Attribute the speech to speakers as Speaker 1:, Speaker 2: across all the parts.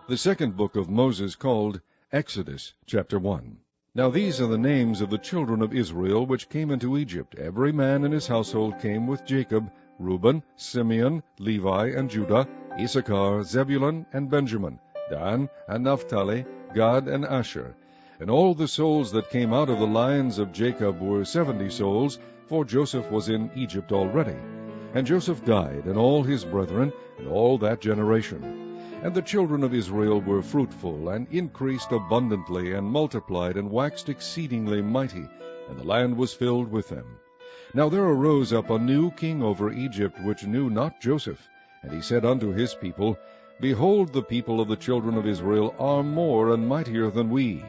Speaker 1: The second book of Moses, called Exodus, chapter 1. Now these are the names of the children of Israel which came into Egypt. Every man in his household came with Jacob: Reuben, Simeon, Levi, and Judah, Issachar, Zebulun, and Benjamin, Dan, and Naphtali, Gad, and Asher. And all the souls that came out of the lions of Jacob were 70 souls, for Joseph was in Egypt already. And Joseph died, and all his brethren, and all that generation. And the children of Israel were fruitful, and increased abundantly, and multiplied, and waxed exceedingly mighty, and the land was filled with them. Now there arose up a new king over Egypt, which knew not Joseph. And he said unto his people, Behold, the people of the children of Israel are more and mightier than we.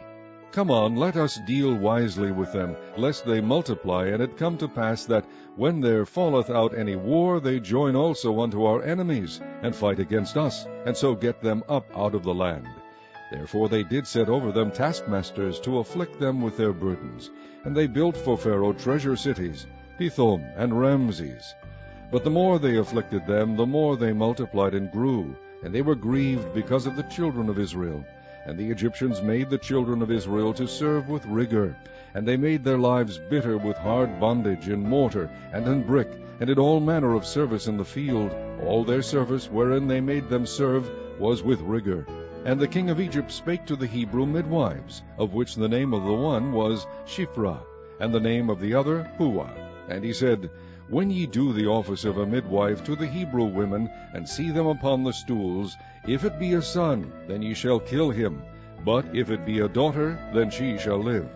Speaker 1: Come on, let us deal wisely with them, lest they multiply. And it come to pass that, when there falleth out any war, they join also unto our enemies, and fight against us, and so get them up out of the land. Therefore they did set over them taskmasters, to afflict them with their burdens. And they built for Pharaoh treasure cities, Pithom and Ramses. But the more they afflicted them, the more they multiplied and grew, and they were grieved because of the children of Israel. And the Egyptians made the children of Israel to serve with rigor, and they made their lives bitter with hard bondage in mortar and in brick, and in all manner of service in the field. All their service wherein they made them serve was with rigor. And the king of Egypt spake to the Hebrew midwives, of which the name of the one was Shiphrah, and the name of the other Puah. And he said, When ye do the office of a midwife to the Hebrew women, and see them upon the stools, if it be a son, then ye shall kill him, but if it be a daughter, then she shall live.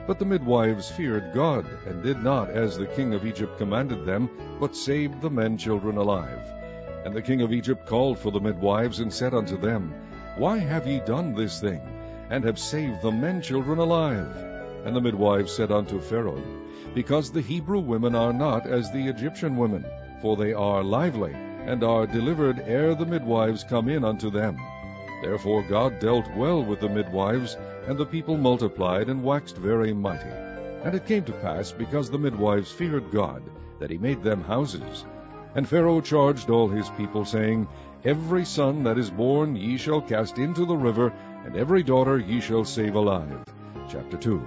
Speaker 1: But the midwives feared God, and did not as the king of Egypt commanded them, but saved the men children alive. And the king of Egypt called for the midwives, and said unto them, Why have ye done this thing, and have saved the men children alive? And the midwives said unto Pharaoh, Because the Hebrew women are not as the Egyptian women, for they are lively, and are delivered ere the midwives come in unto them. Therefore God dealt well with the midwives, and the people multiplied, and waxed very mighty. And it came to pass, because the midwives feared God, that he made them houses. And Pharaoh charged all his people, saying, Every son that is born ye shall cast into the river, and every daughter ye shall save alive. Chapter 2.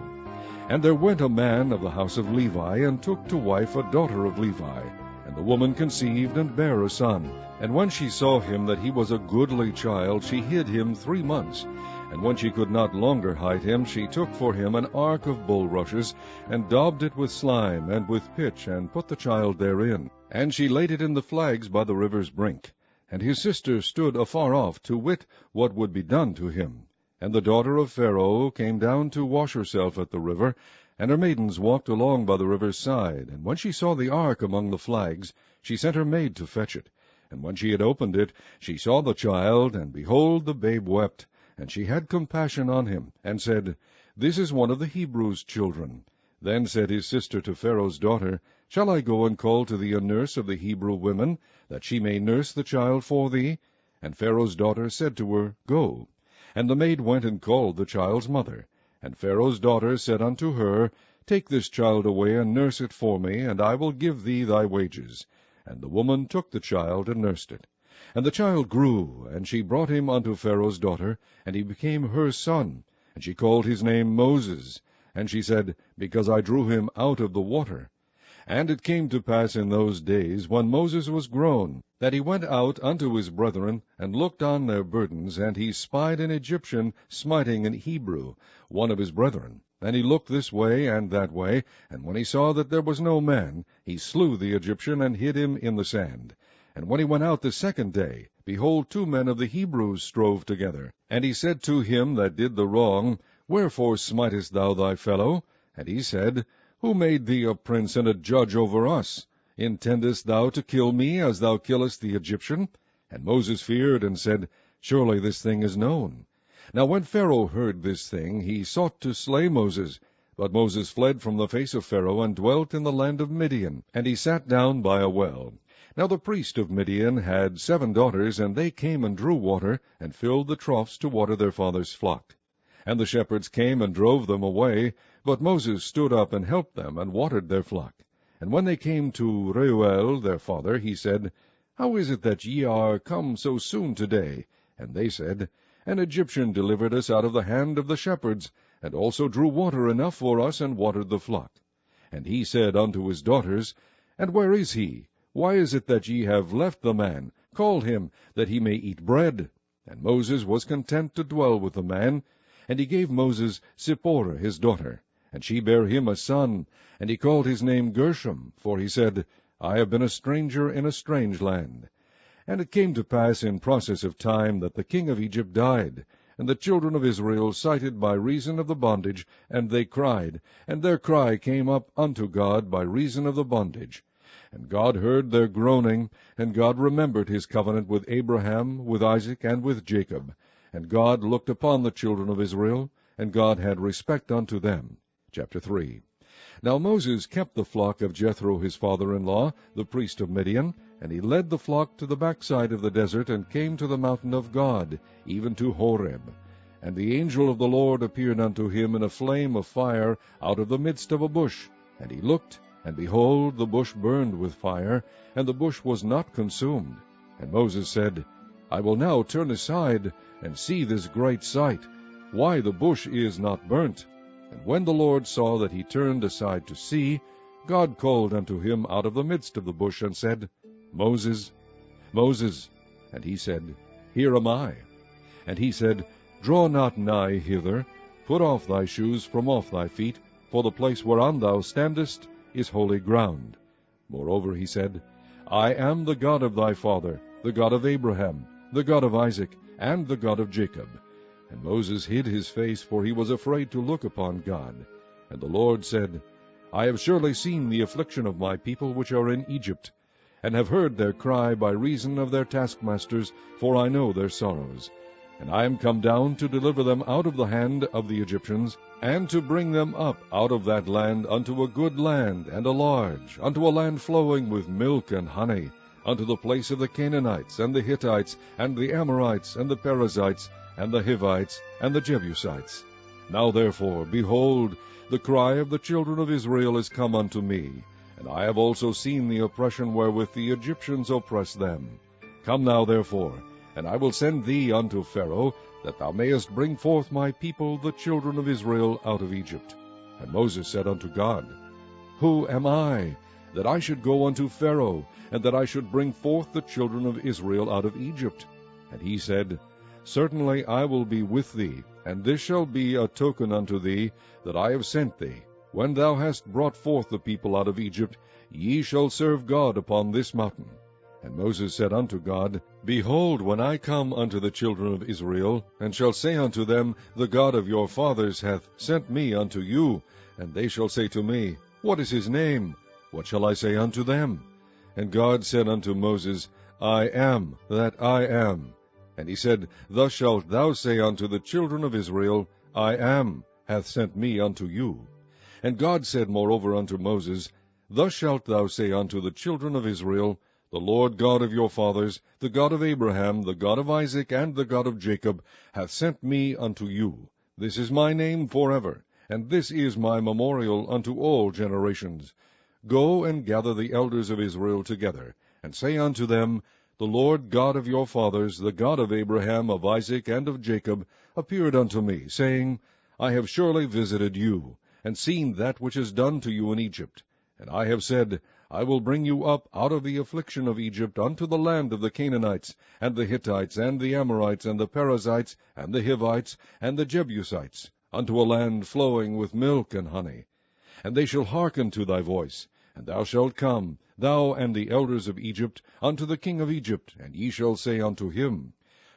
Speaker 1: And there went a man of the house of Levi, and took to wife a daughter of Levi. And the woman conceived, and bare a son. And when she saw him that he was a goodly child, she hid him 3 months. And when she could not longer hide him, she took for him an ark of bulrushes, and daubed it with slime, and with pitch, and put the child therein. And she laid it in the flags by the river's brink. And his sister stood afar off, to wit what would be done to him. And the daughter of Pharaoh came down to wash herself at the river, and her maidens walked along by the river's side. And when she saw the ark among the flags, she sent her maid to fetch it. And when she had opened it, she saw the child, and behold, the babe wept. And she had compassion on him, and said, This is one of the Hebrews' children. Then said his sister to Pharaoh's daughter, Shall I go and call to thee a nurse of the Hebrew women, that she may nurse the child for thee? And Pharaoh's daughter said to her, Go. And the maid went and called the child's mother. And Pharaoh's daughter said unto her, Take this child away, and nurse it for me, and I will give thee thy wages. And the woman took the child, and nursed it. And the child grew, and she brought him unto Pharaoh's daughter, and he became her son. And she called his name Moses. And she said, Because I drew him out of the water. And it came to pass in those days, when Moses was grown, that he went out unto his brethren, and looked on their burdens, and he spied an Egyptian smiting an Hebrew, one of his brethren. And he looked this way and that way, and when he saw that there was no man, he slew the Egyptian, and hid him in the sand. And when he went out the second day, behold, 2 men of the Hebrews strove together. And he said to him that did the wrong, Wherefore smitest thou thy fellow? And he said, Who made thee a prince and a judge over us? Intendest thou to kill me, as thou killest the Egyptian? And Moses feared, and said, Surely this thing is known. Now when Pharaoh heard this thing, he sought to slay Moses. But Moses fled from the face of Pharaoh, and dwelt in the land of Midian. And he sat down by a well. Now the priest of Midian had 7 daughters, and they came and drew water, and filled the troughs to water their father's flock. And the shepherds came and drove them away, but Moses stood up and helped them, and watered their flock. And when they came to Reuel their father, he said, How is it that ye are come so soon today? And they said, An Egyptian delivered us out of the hand of the shepherds, and also drew water enough for us, and watered the flock. And he said unto his daughters, And where is he? Why is it that ye have left the man? Call him, that he may eat bread. And Moses was content to dwell with the man. And he gave Moses Zipporah his daughter, and she bare him a son, and he called his name Gershom, for he said, I have been a stranger in a strange land. And it came to pass in process of time that the king of Egypt died, and the children of Israel sighted by reason of the bondage, and they cried, and their cry came up unto God by reason of the bondage. And God heard their groaning, and God remembered his covenant with Abraham, with Isaac, and with Jacob. And God looked upon the children of Israel, and God had respect unto them. Chapter 3. Now Moses kept the flock of Jethro his father-in-law, the priest of Midian, and he led the flock to the backside of the desert, and came to the mountain of God, even to Horeb. And the angel of the Lord appeared unto him in a flame of fire out of the midst of a bush. And he looked, and behold, the bush burned with fire, and the bush was not consumed. And Moses said, I will now turn aside, and see this great sight, why the bush is not burnt. And when the Lord saw that he turned aside to see, God called unto him out of the midst of the bush, and said, Moses, Moses. And he said, Here am I. And he said, Draw not nigh hither, put off thy shoes from off thy feet, for the place whereon thou standest is holy ground. Moreover he said, I am the God of thy father, the God of Abraham, the God of Isaac, and the God of Jacob. And Moses hid his face, for he was afraid to look upon God. And the Lord said, I have surely seen the affliction of my people which are in Egypt, and have heard their cry by reason of their taskmasters, for I know their sorrows. And I am come down to deliver them out of the hand of the Egyptians, and to bring them up out of that land unto a good land, and a large, unto a land flowing with milk and honey, unto the place of the Canaanites, and the Hittites, and the Amorites, and the Perizzites, and the Hivites, and the Jebusites. Now therefore, behold, the cry of the children of Israel is come unto me, and I have also seen the oppression wherewith the Egyptians oppress them. Come now therefore, and I will send thee unto Pharaoh, that thou mayest bring forth my people, the children of Israel, out of Egypt. And Moses said unto God, Who am I, that I should go unto Pharaoh, and that I should bring forth the children of Israel out of Egypt? And he said, Certainly I will be with thee, and this shall be a token unto thee, that I have sent thee. When thou hast brought forth the people out of Egypt, ye shall serve God upon this mountain. And Moses said unto God, Behold, when I come unto the children of Israel, and shall say unto them, The God of your fathers hath sent me unto you, and they shall say to me, What is his name? What shall I say unto them? And God said unto Moses, I am that I am. And he said, Thus shalt thou say unto the children of Israel, I am hath sent me unto you. And God said moreover unto Moses, Thus shalt thou say unto the children of Israel, The Lord God of your fathers, the God of Abraham, the God of Isaac, and the God of Jacob, hath sent me unto you. This is my name forever, and this is my memorial unto all generations. Go and gather the elders of Israel together, and say unto them, The Lord God of your fathers, the God of Abraham, of Isaac, and of Jacob, appeared unto me, saying, I have surely visited you, and seen that which is done to you in Egypt. And I have said, I will bring you up out of the affliction of Egypt unto the land of the Canaanites, and the Hittites, and the Amorites, and the Perizzites, and the Hivites, and the Jebusites, unto a land flowing with milk and honey. And they shall hearken to thy voice, and thou shalt come, thou and the elders of Egypt, unto the king of Egypt, and ye shall say unto him,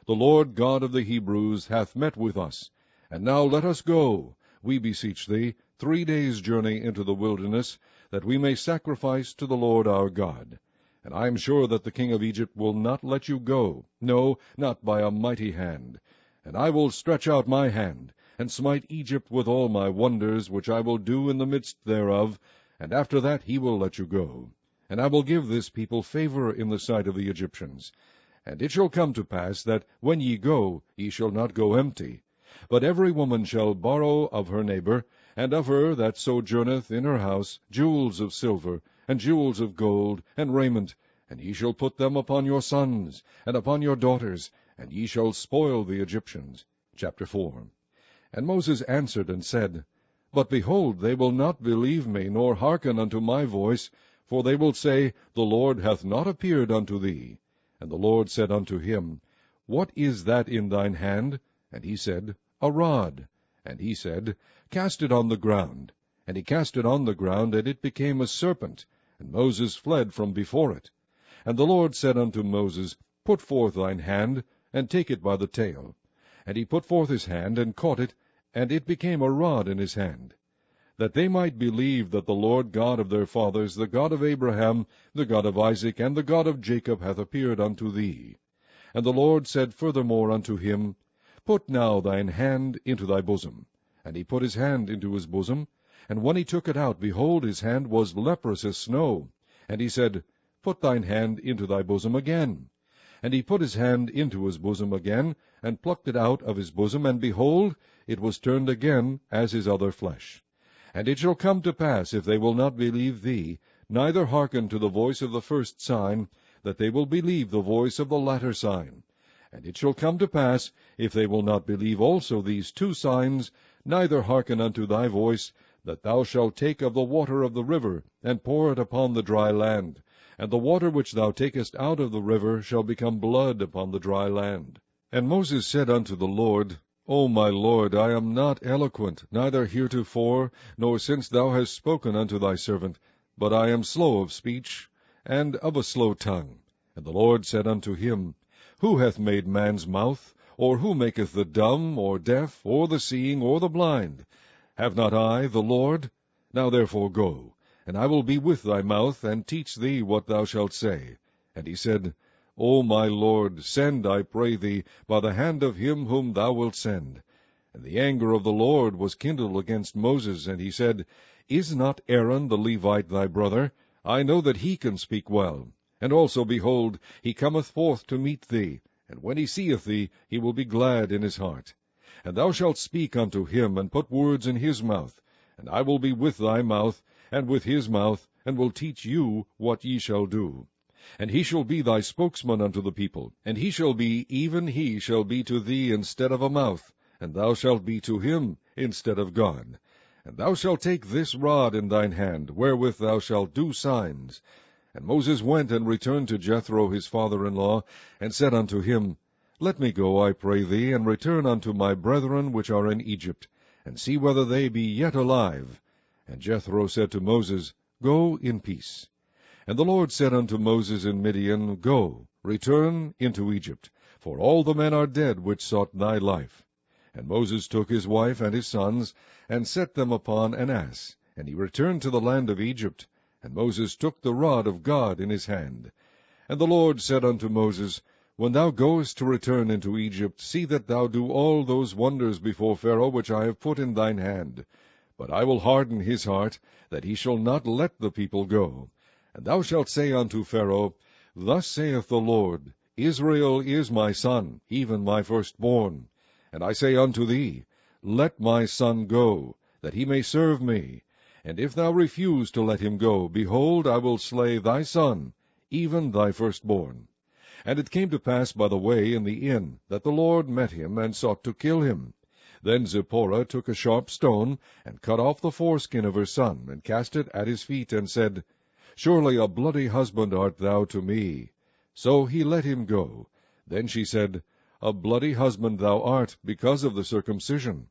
Speaker 1: The Lord God of the Hebrews hath met with us. And now let us go, we beseech thee, 3 days' journey into the wilderness, that we may sacrifice to the Lord our God. And I am sure that the king of Egypt will not let you go, no, not by a mighty hand. And I will stretch out my hand, and smite Egypt with all my wonders, which I will do in the midst thereof, and after that he will let you go. And I will give this people favor in the sight of the Egyptians. And it shall come to pass that, when ye go, ye shall not go empty. But every woman shall borrow of her neighbor, and of her that sojourneth in her house, jewels of silver, and jewels of gold, and raiment, and ye shall put them upon your sons, and upon your daughters, and ye shall spoil the Egyptians. Chapter 4. And Moses answered and said, But behold, they will not believe me, nor hearken unto my voice, for they will say, The Lord hath not appeared unto thee. And the Lord said unto him, What is that in thine hand? And he said, A rod. And he said, Cast it on the ground. And he cast it on the ground, and it became a serpent, and Moses fled from before it. And the Lord said unto Moses, Put forth thine hand, and take it by the tail. And he put forth his hand, and caught it, and it became a rod in his hand, that they might believe that the Lord God of their fathers, the God of Abraham, the God of Isaac, and the God of Jacob, hath appeared unto thee. And the Lord said furthermore unto him, Put now thine hand into thy bosom. And he put his hand into his bosom, and when he took it out, behold, his hand was leprous as snow. And he said, Put thine hand into thy bosom again. And he put his hand into his bosom again, and plucked it out of his bosom, and behold, it was turned again as his other flesh. And it shall come to pass, if they will not believe thee, neither hearken to the voice of the first sign, that they will believe the voice of the latter sign. And it shall come to pass, if they will not believe also these two signs, neither hearken unto thy voice, that thou shalt take of the water of the river, and pour it upon the dry land. And the water which thou takest out of the river shall become blood upon the dry land. And Moses said unto the Lord, O my Lord, I am not eloquent, neither heretofore, nor since thou hast spoken unto thy servant, but I am slow of speech, and of a slow tongue. And the Lord said unto him, Who hath made man's mouth? Or who maketh the dumb, or deaf, or the seeing, or the blind? Have not I, the Lord? Now therefore go, and I will be with thy mouth, and teach thee what thou shalt say. And he said, O my Lord, send, I pray thee, by the hand of him whom thou wilt send. And the anger of the Lord was kindled against Moses, and he said, Is not Aaron the Levite thy brother? I know that he can speak well. And also, behold, he cometh forth to meet thee, and when he seeth thee, he will be glad in his heart. And thou shalt speak unto him, and put words in his mouth. And I will be with thy mouth, and with his mouth, and will teach you what ye shall do. And he shall be thy spokesman unto the people, and he shall be, even he shall be to thee instead of a mouth, and thou shalt be to him instead of God. And thou shalt take this rod in thine hand, wherewith thou shalt do signs. And Moses went and returned to Jethro his father-in-law, and said unto him, Let me go, I pray thee, and return unto my brethren which are in Egypt, and see whether they be yet alive. And Jethro said to Moses, Go in peace. And the Lord said unto Moses in Midian, Go, return into Egypt, for all the men are dead which sought thy life. And Moses took his wife and his sons, and set them upon an ass, and he returned to the land of Egypt. And Moses took the rod of God in his hand. And the Lord said unto Moses, When thou goest to return into Egypt, see that thou do all those wonders before Pharaoh which I have put in thine hand. But I will harden his heart, that he shall not let the people go. And thou shalt say unto Pharaoh, Thus saith the Lord, Israel is my son, even my firstborn. And I say unto thee, Let my son go, that he may serve me. And if thou refuse to let him go, behold, I will slay thy son, even thy firstborn. And it came to pass by the way in the inn, that the Lord met him, and sought to kill him. Then Zipporah took a sharp stone, and cut off the foreskin of her son, and cast it at his feet, and said, Surely a bloody husband art thou to me. So he let him go. Then she said, A bloody husband thou art, because of the circumcision.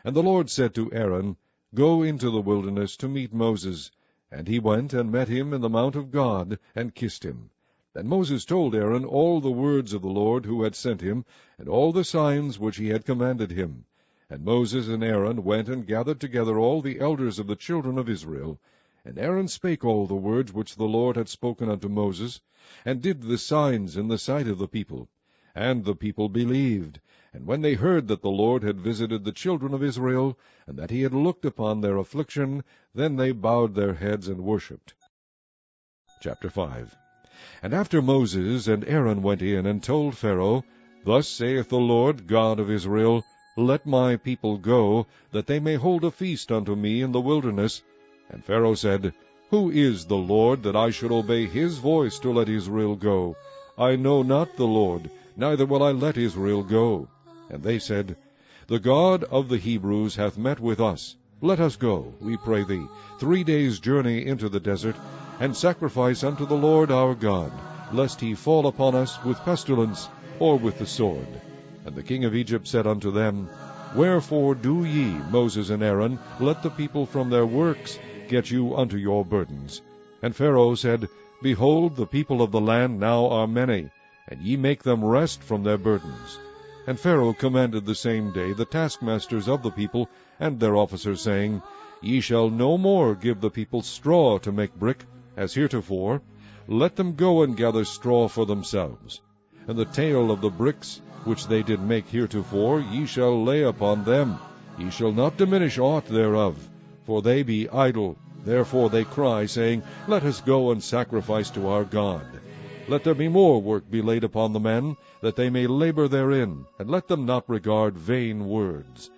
Speaker 1: And the Lord said to Aaron, Go into the wilderness to meet Moses. And he went and met him in the mount of God, and kissed him. And Moses told Aaron all the words of the Lord who had sent him, and all the signs which he had commanded him. And Moses and Aaron went and gathered together all the elders of the children of Israel. And Aaron spake all the words which the Lord had spoken unto Moses, and did the signs in the sight of the people. And the people believed. And when they heard that the Lord had visited the children of Israel, and that he had looked upon their affliction, then they bowed their heads and worshipped. Chapter 5. And after Moses and Aaron went in and told Pharaoh, Thus saith the Lord God of Israel, Let my people go, that they may hold a feast unto me in the wilderness. And Pharaoh said, Who is the Lord, that I should obey his voice to let Israel go? I know not the Lord, neither will I let Israel go. And they said, The God of the Hebrews hath met with us. Let us go, we pray thee, 3 days' journey into the desert, and sacrifice unto the Lord our God, lest he fall upon us with pestilence, or with the sword. And the king of Egypt said unto them, Wherefore do ye, Moses and Aaron, let the people from their works get you unto your burdens? And Pharaoh said, Behold, the people of the land now are many, and ye make them rest from their burdens. And Pharaoh commanded the same day the taskmasters of the people and their officers, saying, Ye shall no more give the people straw to make brick, as heretofore. Let them go and gather straw for themselves. And the tale of the bricks which they did make heretofore ye shall lay upon them. Ye shall not diminish aught thereof, for they be idle. Therefore they cry, saying, Let us go and sacrifice to our God. Let there be more work be laid upon the men, that they may labor therein, and let them not regard vain words.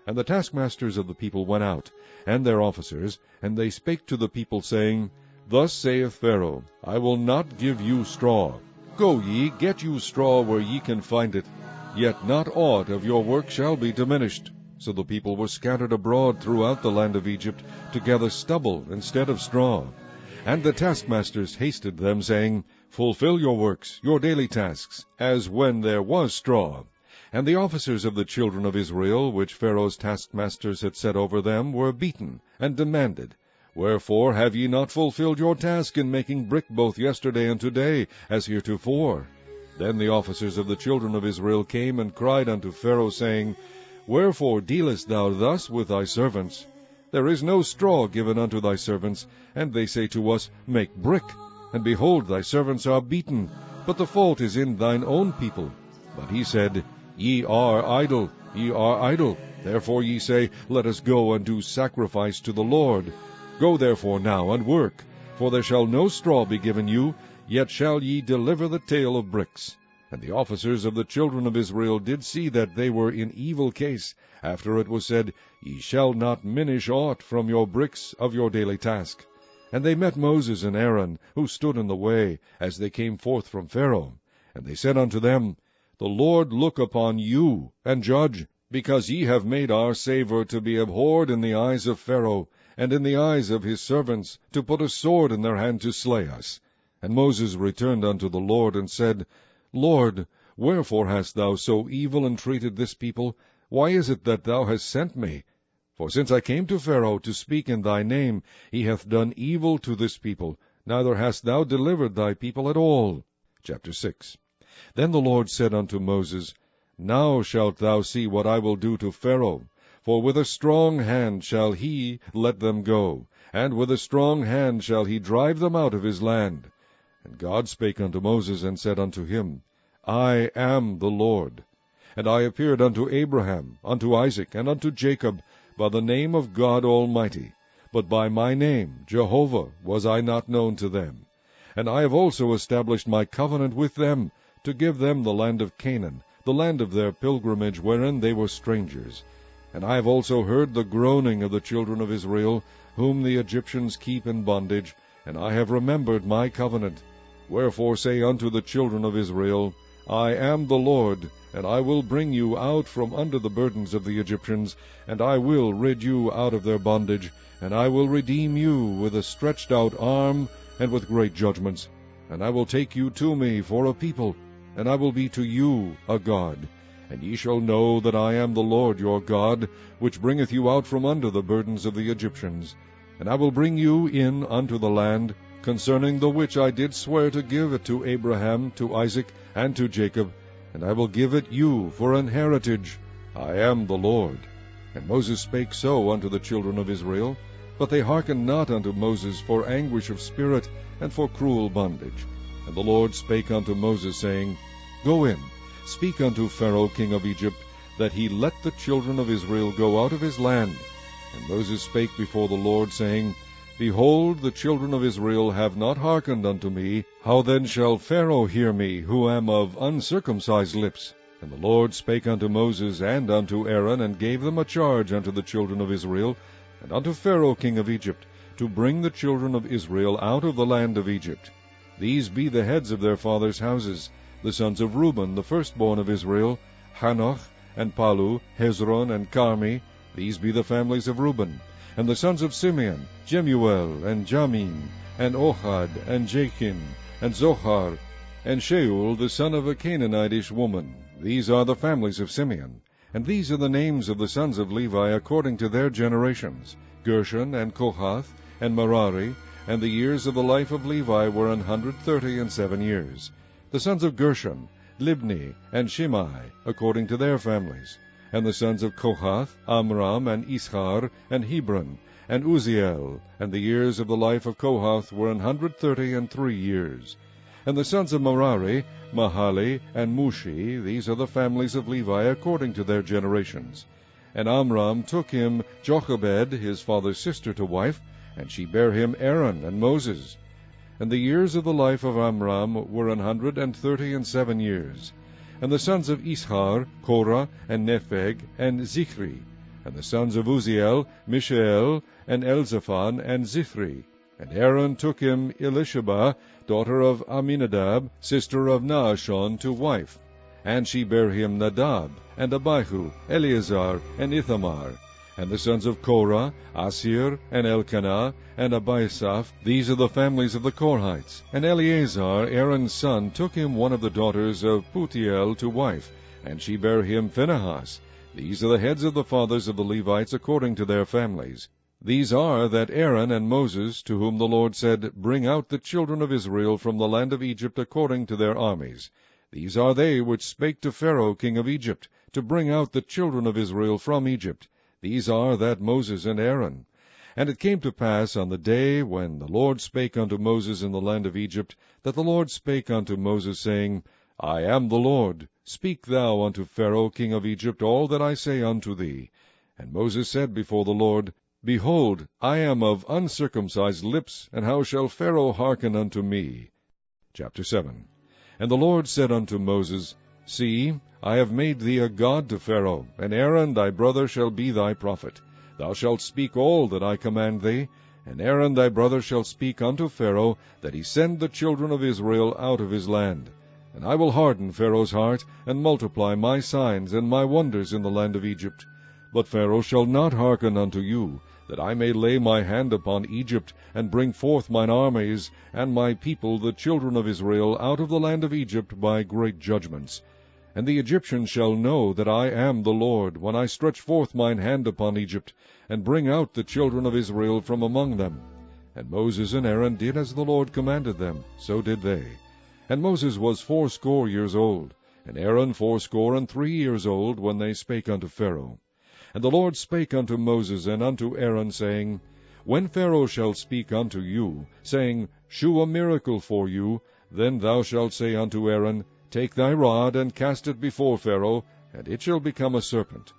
Speaker 1: And the taskmasters of the people went out, and their officers, and they spake to the people, saying, Thus saith Pharaoh, I will not give you straw. Go ye, get you straw where ye can find it, yet not aught of your work shall be diminished. So the people were scattered abroad throughout the land of Egypt, to gather stubble instead of straw. And the taskmasters hasted them, saying, Fulfill your works, your daily tasks, as when there was straw. And the officers of the children of Israel, which Pharaoh's taskmasters had set over them, were beaten, and demanded, Wherefore have ye not fulfilled your task in making brick both yesterday and today, as heretofore? Then the officers of the children of Israel came and cried unto Pharaoh, saying, Wherefore dealest thou thus with thy servants? There is no straw given unto thy servants, and they say to us, Make brick. And behold, thy servants are beaten, but the fault is in thine own people. But he said, Ye are idle, ye are idle. Therefore ye say, Let us go and do sacrifice to the Lord. Go therefore now and work, for there shall no straw be given you, yet shall ye deliver the tale of bricks. And the officers of the children of Israel did see that they were in evil case, after it was said, Ye shall not minish aught from your bricks of your daily task. And they met Moses and Aaron, who stood in the way, as they came forth from Pharaoh. And they said unto them, The Lord look upon you, and judge, because ye have made our savour to be abhorred in the eyes of Pharaoh, and in the eyes of his servants, to put a sword in their hand to slay us. And Moses returned unto the Lord, and said, Lord, wherefore hast thou so evil entreated this people? Why is it that thou hast sent me? For since I came to Pharaoh to speak in thy name, he hath done evil to this people, neither hast thou delivered thy people at all. Chapter 6. Then the Lord said unto Moses, Now shalt thou see what I will do to Pharaoh. For with a strong hand shall he let them go, and with a strong hand shall he drive them out of his land. And God spake unto Moses, and said unto him, I am the Lord. And I appeared unto Abraham, unto Isaac, and unto Jacob, by the name of God Almighty. But by my name, Jehovah, was I not known to them. And I have also established my covenant with them, to give them the land of Canaan, the land of their pilgrimage, wherein they were strangers. And I have also heard the groaning of the children of Israel, whom the Egyptians keep in bondage, and I have remembered my covenant. Wherefore say unto the children of Israel, I am the Lord, and I will bring you out from under the burdens of the Egyptians, and I will rid you out of their bondage, and I will redeem you with a stretched out arm, and with great judgments. And I will take you to me for a people, and I will be to you a God. And ye shall know that I am the Lord your God, which bringeth you out from under the burdens of the Egyptians. And I will bring you in unto the land, concerning the which I did swear to give it to Abraham, to Isaac, and to Jacob, and I will give it you for an heritage. I am the Lord. And Moses spake so unto the children of Israel, but they hearkened not unto Moses for anguish of spirit, and for cruel bondage. And the Lord spake unto Moses, saying, Go in, speak unto Pharaoh king of Egypt, that he let the children of Israel go out of his land. And Moses spake before the Lord, saying, Behold, the children of Israel have not hearkened unto me. How then shall Pharaoh hear me, who am of uncircumcised lips? And the Lord spake unto Moses and unto Aaron, and gave them a charge unto the children of Israel, and unto Pharaoh king of Egypt, to bring the children of Israel out of the land of Egypt. These be the heads of their fathers' houses, The sons of Reuben, the firstborn of Israel, Hanoch, and Palu, Hezron, and Carmi. These be the families of Reuben. And the sons of Simeon, Jemuel, and Jamin, and Ohad, and Jachin, and Zohar, and Shaul, the son of a Canaanitish woman. These are the families of Simeon. And these are the names of the sons of Levi according to their generations, Gershon, and Kohath, and Merari. And the years of the life of Levi were 137 years. The sons of Gershon, Libni, and Shimei, according to their families. And the sons of Kohath, Amram, and Ishar, and Hebron, and Uzziel. And the years of the life of Kohath were 133 years. And the sons of Merari, Mahali, and Mushi. These are the families of Levi according to their generations. And Amram took him Jochebed, his father's sister, to wife, and she bare him Aaron and Moses. And the years of the life of Amram were 137 years. And the sons of Ishar, Korah, and Nepheg, and Zichri. And the sons of Uzziel, Mishael, and Elzaphan, and Zithri. And Aaron took him Elisheba, daughter of Aminadab, sister of Naashon, to wife. And she bare him Nadab, and Abihu, Eleazar, and Ithamar. And the sons of Korah, Asir, and Elkanah, and Abiasaph. These are the families of the Korhites. And Eleazar, Aaron's son, took him one of the daughters of Putiel to wife, and she bare him Phinehas. These are the heads of the fathers of the Levites according to their families. These are that Aaron and Moses, to whom the Lord said, Bring out the children of Israel from the land of Egypt according to their armies. These are they which spake to Pharaoh king of Egypt, to bring out the children of Israel from Egypt. These are that Moses and Aaron. And it came to pass on the day when the Lord spake unto Moses in the land of Egypt, that the Lord spake unto Moses, saying, I am the Lord. Speak thou unto Pharaoh king of Egypt all that I say unto thee. And Moses said before the Lord, Behold, I am of uncircumcised lips, and how shall Pharaoh hearken unto me? Chapter 7. And the Lord said unto Moses, See, I have made thee a god to Pharaoh, and Aaron thy brother shall be thy prophet. Thou shalt speak all that I command thee, and Aaron thy brother shall speak unto Pharaoh, that he send the children of Israel out of his land. And I will harden Pharaoh's heart, and multiply my signs and my wonders in the land of Egypt. But Pharaoh shall not hearken unto you, that I may lay my hand upon Egypt, and bring forth mine armies, and my people the children of Israel, out of the land of Egypt by great judgments. And the Egyptians shall know that I am the Lord, when I stretch forth mine hand upon Egypt, and bring out the children of Israel from among them. And Moses and Aaron did as the Lord commanded them, so did they. And Moses was 80 years old, and Aaron 83 years old, when they spake unto Pharaoh. And the Lord spake unto Moses and unto Aaron, saying, When Pharaoh shall speak unto you, saying, Shew a miracle for you, then thou shalt say unto Aaron, Take thy rod, and cast it before Pharaoh, and it shall become a serpent.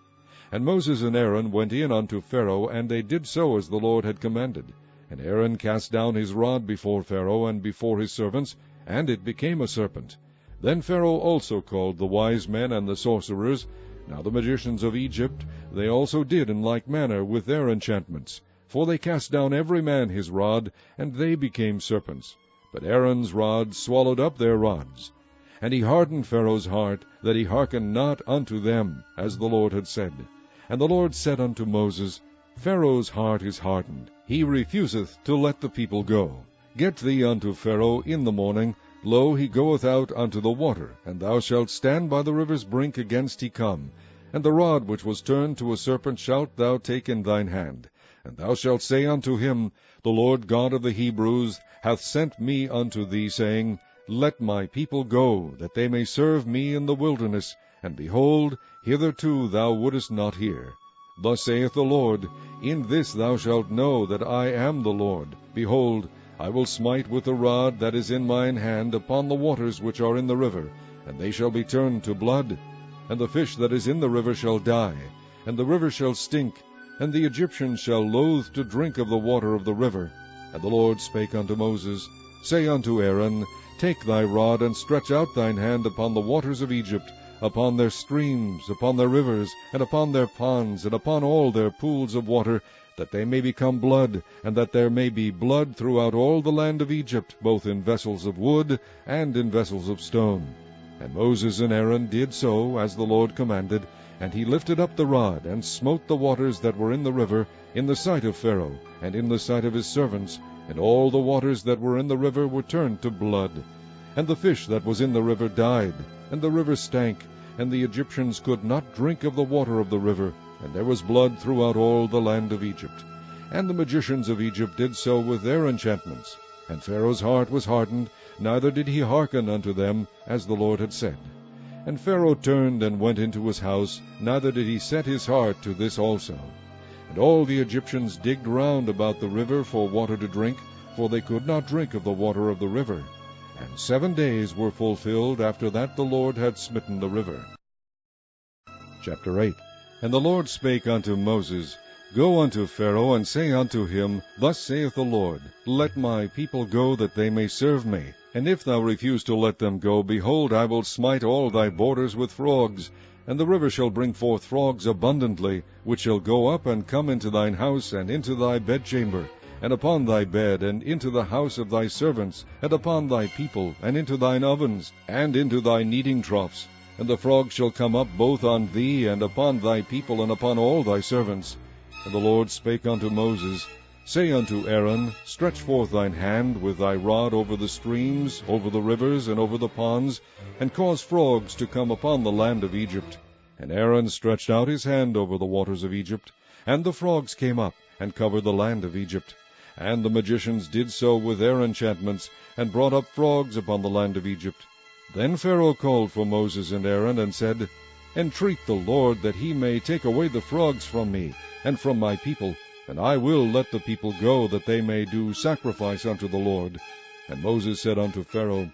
Speaker 1: And Moses and Aaron went in unto Pharaoh, and they did so as the Lord had commanded. And Aaron cast down his rod before Pharaoh and before his servants, and it became a serpent. Then Pharaoh also called the wise men and the sorcerers. Now the magicians of Egypt, they also did in like manner with their enchantments. For they cast down every man his rod, and they became serpents. But Aaron's rod swallowed up their rods. And he hardened Pharaoh's heart, that he hearkened not unto them, as the Lord had said. And the Lord said unto Moses, Pharaoh's heart is hardened, he refuseth to let the people go. Get thee unto Pharaoh in the morning, lo, he goeth out unto the water, and thou shalt stand by the river's brink against he come. And the rod which was turned to a serpent shalt thou take in thine hand. And thou shalt say unto him, The Lord God of the Hebrews hath sent me unto thee, saying, Let my people go, that they may serve me in the wilderness. And behold, hitherto thou wouldest not hear. Thus saith the Lord, In this thou shalt know that I am the Lord. Behold, I will smite with the rod that is in mine hand upon the waters which are in the river, and they shall be turned to blood. And the fish that is in the river shall die, and the river shall stink, and the Egyptians shall loathe to drink of the water of the river. And the Lord spake unto Moses, Say unto Aaron, Take thy rod, and stretch out thine hand upon the waters of Egypt, upon their streams, upon their rivers, and upon their ponds, and upon all their pools of water, that they may become blood, and that there may be blood throughout all the land of Egypt, both in vessels of wood and in vessels of stone. And Moses and Aaron did so, as the Lord commanded, and he lifted up the rod, and smote the waters that were in the river, in the sight of Pharaoh, and in the sight of his servants, and all the waters that were in the river were turned to blood. And the fish that was in the river died, and the river stank, and the Egyptians could not drink of the water of the river, and there was blood throughout all the land of Egypt. And the magicians of Egypt did so with their enchantments. And Pharaoh's heart was hardened, neither did he hearken unto them, as the Lord had said. And Pharaoh turned and went into his house, neither did he set his heart to this also. And all the Egyptians digged round about the river for water to drink, for they could not drink of the water of the river. And 7 days were fulfilled after that the Lord had smitten the river. Chapter 8. And the Lord spake unto Moses, Go unto Pharaoh, and say unto him, Thus saith the Lord, Let my people go, that they may serve me. And if thou refuse to let them go, behold, I will smite all thy borders with frogs. And the river shall bring forth frogs abundantly, which shall go up and come into thine house, and into thy bedchamber, and upon thy bed, and into the house of thy servants, and upon thy people, and into thine ovens, and into thy kneading troughs. And the frogs shall come up both on thee, and upon thy people, and upon all thy servants. And the Lord spake unto Moses, Say unto Aaron, Stretch forth thine hand with thy rod over the streams, over the rivers, and over the ponds, and cause frogs to come upon the land of Egypt. And Aaron stretched out his hand over the waters of Egypt, and the frogs came up, and covered the land of Egypt. And the magicians did so with their enchantments, and brought up frogs upon the land of Egypt. Then Pharaoh called for Moses and Aaron, and said, Entreat the Lord that he may take away the frogs from me, and from my people, and I will let the people go, that they may do sacrifice unto the Lord. And Moses said unto Pharaoh,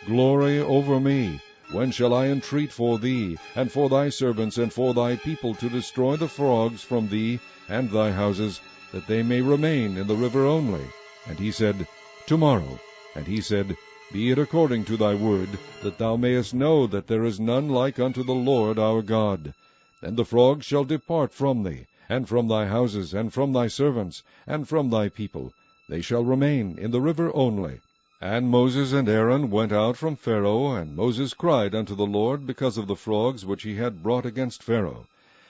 Speaker 1: Glory over me. When shall I entreat for thee, and for thy servants, and for thy people, to destroy the frogs from thee and thy houses, that they may remain in the river only? And he said, Tomorrow. And he said, Be it according to thy word, that thou mayest know that there is none like unto the Lord our God. Then the frogs shall depart from thee, and from thy houses, and from thy servants, and from thy people. They shall remain in the river only. And Moses and Aaron went out from Pharaoh, and Moses cried unto the Lord because of the frogs which he had brought against Pharaoh.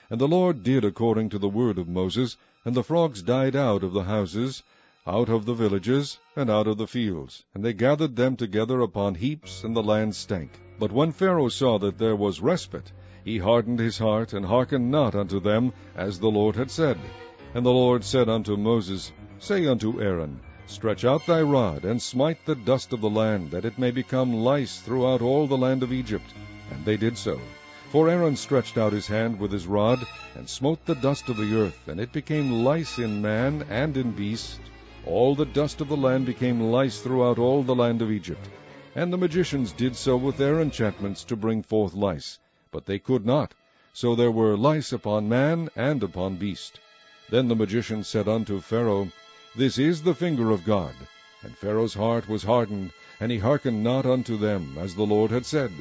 Speaker 1: And the Lord did according to the word of Moses, and the frogs died out of the houses, out of the villages, and out of the fields. And they gathered them together upon heaps, and the land stank. But when Pharaoh saw that there was respite, he hardened his heart, and hearkened not unto them, as the Lord had said. And the Lord said unto Moses, Say unto Aaron, Stretch out thy rod, and smite the dust of the land, that it may become lice throughout all the land of Egypt. And they did so. For Aaron stretched out his hand with his rod, and smote the dust of the earth, and it became lice in man and in beast. All the dust of the land became lice throughout all the land of Egypt. And the magicians did so with their enchantments to bring forth lice. But they could not. So there were lice upon man and upon beast. Then the magicians said unto Pharaoh, This is the finger of God. And Pharaoh's heart was hardened, and he hearkened not unto them, as the Lord had said.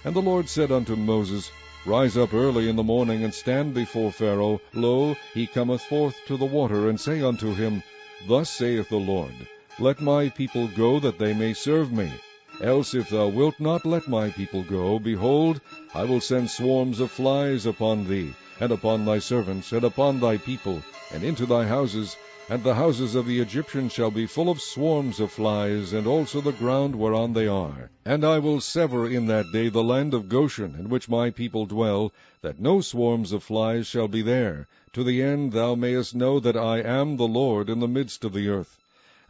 Speaker 1: And the Lord said unto Moses, Rise up early in the morning, and stand before Pharaoh. Lo, he cometh forth to the water, and say unto him, Thus saith the Lord, Let my people go, that they may serve me. Else if thou wilt not let my people go, behold, I will send swarms of flies upon thee, and upon thy servants, and upon thy people, and into thy houses, and the houses of the Egyptians shall be full of swarms of flies, and also the ground whereon they are. And I will sever in that day the land of Goshen, in which my people dwell, that no swarms of flies shall be there, to the end thou mayest know that I am the Lord in the midst of the earth.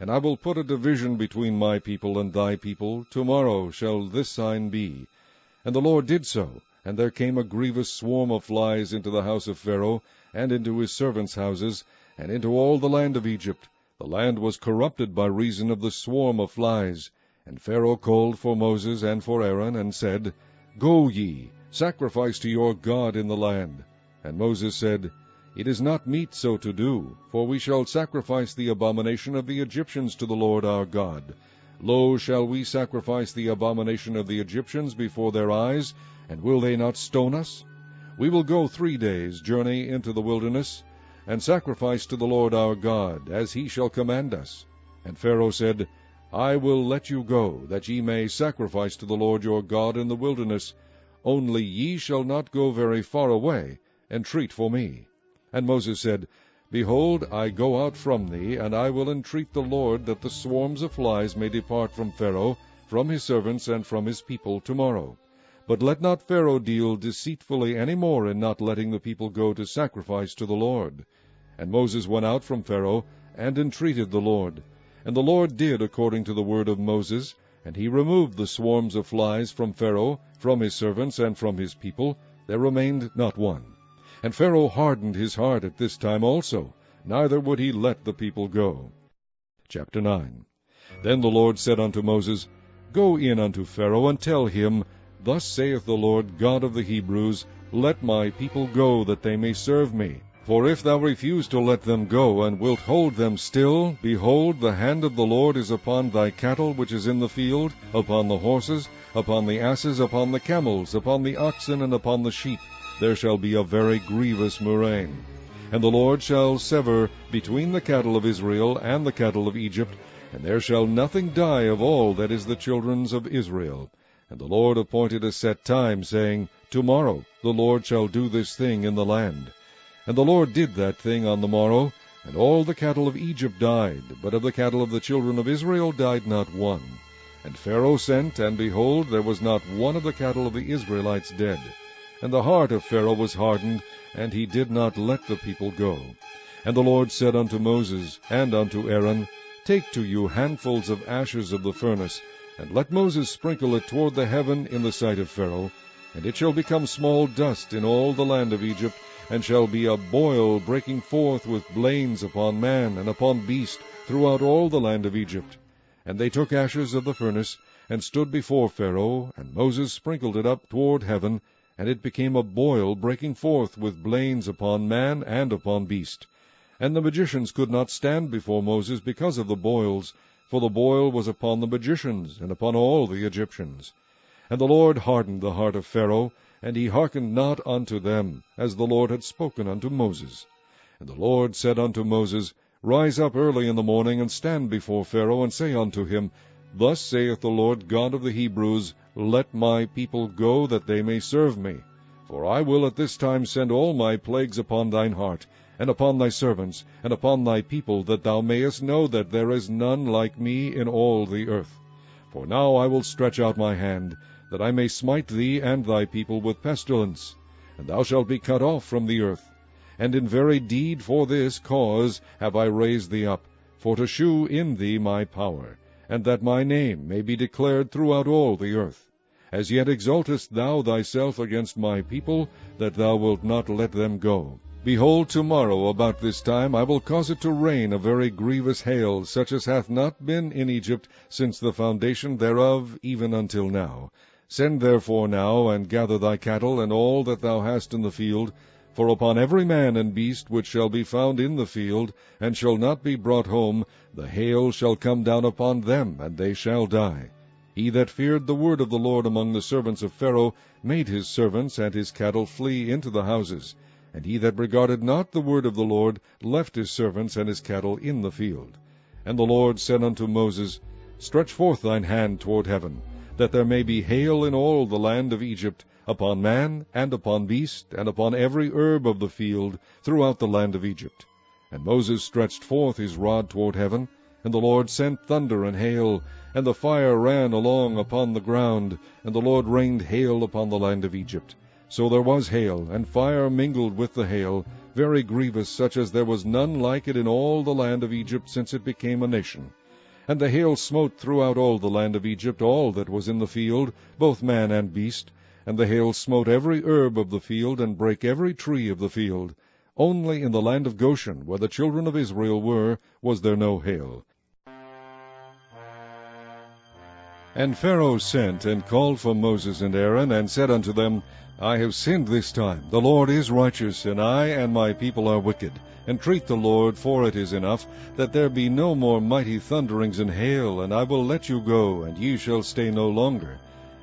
Speaker 1: And I will put a division between my people and thy people. Tomorrow shall this sign be. And the Lord did so, and there came a grievous swarm of flies into the house of Pharaoh, and into his servants' houses, and into all the land of Egypt. The land was corrupted by reason of the swarm of flies. And Pharaoh called for Moses and for Aaron, and said, Go ye, sacrifice to your God in the land. And Moses said, It is not meet so to do, for we shall sacrifice the abomination of the Egyptians to the Lord our God. Lo, shall we sacrifice the abomination of the Egyptians before their eyes, and will they not stone us? We will go 3 days' journey into the wilderness, and sacrifice to the Lord our God, as he shall command us. And Pharaoh said, I will let you go, that ye may sacrifice to the Lord your God in the wilderness. Only ye shall not go very far away, entreat for me. And Moses said, Behold, I go out from thee, and I will entreat the Lord that the swarms of flies may depart from Pharaoh, from his servants, and from his people tomorrow. But let not Pharaoh deal deceitfully any more in not letting the people go to sacrifice to the Lord. And Moses went out from Pharaoh, and entreated the Lord. And the Lord did according to the word of Moses, and he removed the swarms of flies from Pharaoh, from his servants, and from his people. There remained not one. And Pharaoh hardened his heart at this time also, neither would he let the people go. Chapter 9. Then the Lord said unto Moses, Go in unto Pharaoh, and tell him, Thus saith the Lord God of the Hebrews, Let my people go, that they may serve me. For if thou refuse to let them go, and wilt hold them still, behold, the hand of the Lord is upon thy cattle which is in the field, upon the horses, upon the asses, upon the camels, upon the oxen, and upon the sheep. There shall be a very grievous murrain. And the Lord shall sever between the cattle of Israel and the cattle of Egypt, and there shall nothing die of all that is the children's of Israel. And the Lord appointed a set time, saying, Tomorrow the Lord shall do this thing in the land. And the Lord did that thing on the morrow, and all the cattle of Egypt died, but of the cattle of the children of Israel died not one. And Pharaoh sent, and behold, there was not one of the cattle of the Israelites dead. And the heart of Pharaoh was hardened, and he did not let the people go. And the Lord said unto Moses and unto Aaron, Take to you handfuls of ashes of the furnace, and let Moses sprinkle it toward the heaven in the sight of Pharaoh, and it shall become small dust in all the land of Egypt, and shall be a boil breaking forth with blains upon man and upon beast throughout all the land of Egypt. And they took ashes of the furnace, and stood before Pharaoh, and Moses sprinkled it up toward heaven, and it became a boil breaking forth with blains upon man and upon beast. And the magicians could not stand before Moses because of the boils, for the boil was upon the magicians, and upon all the Egyptians. And the Lord hardened the heart of Pharaoh, and he hearkened not unto them, as the Lord had spoken unto Moses. And the Lord said unto Moses, Rise up early in the morning, and stand before Pharaoh, and say unto him, Thus saith the Lord God of the Hebrews, Let my people go, that they may serve me. For I will at this time send all my plagues upon thine heart, and upon thy servants, and upon thy people, that thou mayest know that there is none like me in all the earth. For now I will stretch out my hand, that I may smite thee and thy people with pestilence, and thou shalt be cut off from the earth. And in very deed for this cause have I raised thee up, for to shew in thee my power, and that my name may be declared throughout all the earth. As yet exaltest thou thyself against my people, that thou wilt not let them go. Behold, tomorrow about this time I will cause it to rain a very grievous hail, such as hath not been in Egypt since the foundation thereof even until now. Send therefore now, and gather thy cattle, and all that thou hast in the field, for upon every man and beast which shall be found in the field, and shall not be brought home, the hail shall come down upon them, and they shall die. He that feared the word of the Lord among the servants of Pharaoh made his servants and his cattle flee into the houses. And he that regarded not the word of the Lord left his servants and his cattle in the field. And the Lord said unto Moses, Stretch forth thine hand toward heaven, that there may be hail in all the land of Egypt, upon man, and upon beast, and upon every herb of the field, throughout the land of Egypt. And Moses stretched forth his rod toward heaven, and the Lord sent thunder and hail, and the fire ran along upon the ground, and the Lord rained hail upon the land of Egypt. So there was hail, and fire mingled with the hail, very grievous, such as there was none like it in all the land of Egypt since it became a nation. And the hail smote throughout all the land of Egypt all that was in the field, both man and beast. And the hail smote every herb of the field, and brake every tree of the field. Only in the land of Goshen, where the children of Israel were, was there no hail. And Pharaoh sent and called for Moses and Aaron, and said unto them, I have sinned this time. The Lord is righteous, and I and my people are wicked. Entreat the Lord, for it is enough, that there be no more mighty thunderings and hail, and I will let you go, and ye shall stay no longer.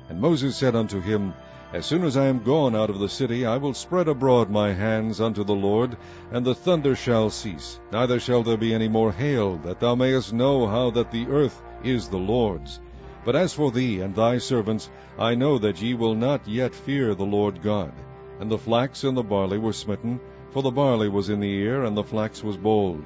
Speaker 1: And Moses said unto him, As soon as I am gone out of the city, I will spread abroad my hands unto the Lord, and the thunder shall cease, neither shall there be any more hail, that thou mayest know how that the earth is the Lord's. But as for thee and thy servants, I know that ye will not yet fear the Lord God. And the flax and the barley were smitten, for the barley was in the ear, and the flax was bold.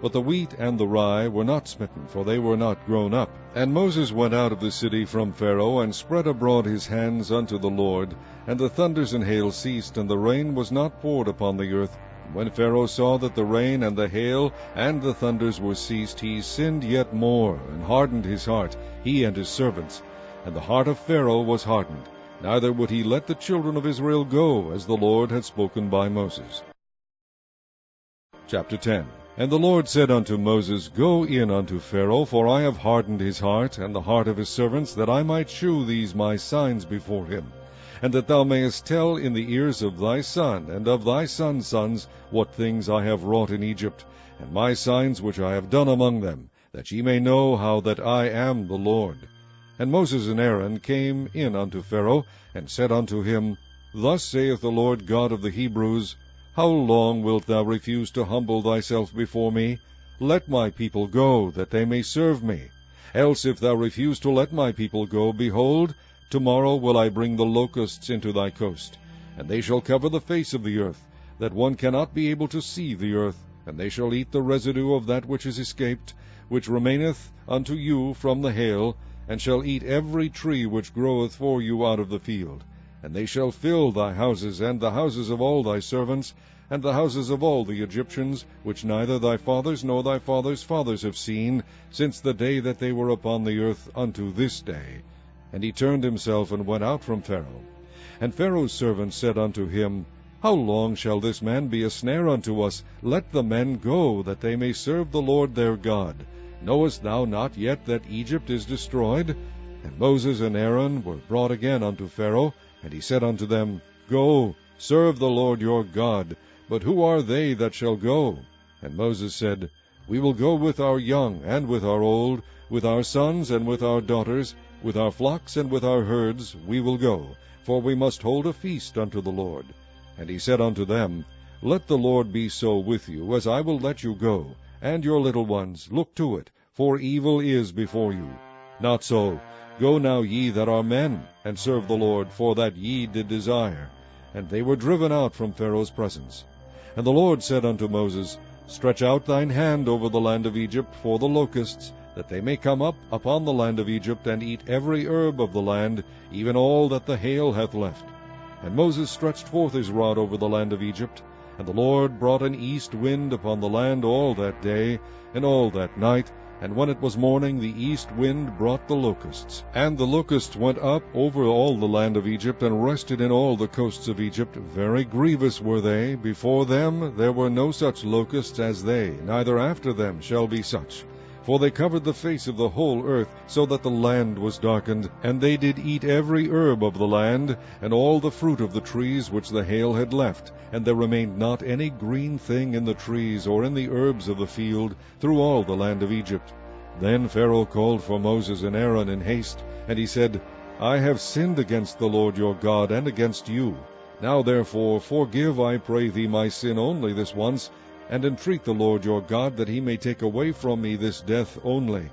Speaker 1: But the wheat and the rye were not smitten, for they were not grown up. And Moses went out of the city from Pharaoh, and spread abroad his hands unto the Lord. And the thunders and hail ceased, and the rain was not poured upon the earth. And when Pharaoh saw that the rain and the hail and the thunders were ceased, he sinned yet more, and hardened his heart, he and his servants. And the heart of Pharaoh was hardened, neither would he let the children of Israel go, as the Lord had spoken by Moses. Chapter 10. And the Lord said unto Moses, Go in unto Pharaoh, for I have hardened his heart, and the heart of his servants, that I might shew these my signs before him, and that thou mayest tell in the ears of thy son, and of thy son's sons, what things I have wrought in Egypt, and my signs which I have done among them, that ye may know how that I am the Lord. And Moses and Aaron came in unto Pharaoh, and said unto him, Thus saith the Lord God of the Hebrews, How long wilt thou refuse to humble thyself before me? Let my people go, that they may serve me. Else if thou refuse to let my people go, behold, tomorrow will I bring the locusts into thy coast, and they shall cover the face of the earth, that one cannot be able to see the earth, and they shall eat the residue of that which is escaped, which remaineth unto you from the hail, and shall eat every tree which groweth for you out of the field. And they shall fill thy houses, and the houses of all thy servants, and the houses of all the Egyptians, which neither thy fathers nor thy fathers' fathers have seen, since the day that they were upon the earth unto this day. And he turned himself and went out from Pharaoh. And Pharaoh's servants said unto him, How long shall this man be a snare unto us? Let the men go, that they may serve the Lord their God. Knowest thou not yet that Egypt is destroyed? And Moses and Aaron were brought again unto Pharaoh, and he said unto them, Go, serve the Lord your God. But who are they that shall go? And Moses said, We will go with our young and with our old, with our sons and with our daughters, with our flocks and with our herds we will go, for we must hold a feast unto the Lord. And he said unto them, Let the Lord be so with you, as I will let you go, and your little ones, look to it, for evil is before you. Not so. Go now ye that are men, and serve the Lord, for that ye did desire. And they were driven out from Pharaoh's presence. And the Lord said unto Moses, Stretch out thine hand over the land of Egypt for the locusts, that they may come up upon the land of Egypt, and eat every herb of the land, even all that the hail hath left. And Moses stretched forth his rod over the land of Egypt, and the Lord brought an east wind upon the land all that day, and all that night, and when it was morning, the east wind brought the locusts. And the locusts went up over all the land of Egypt, and rested in all the coasts of Egypt. Very grievous were they. Before them there were no such locusts as they, neither after them shall be such. For they covered the face of the whole earth, so that the land was darkened. And they did eat every herb of the land, and all the fruit of the trees which the hail had left. And there remained not any green thing in the trees, or in the herbs of the field, through all the land of Egypt. Then Pharaoh called for Moses and Aaron in haste, and he said, I have sinned against the Lord your God, and against you. Now therefore forgive, I pray thee, my sin only this once, and entreat the Lord your God, that he may take away from me this death only.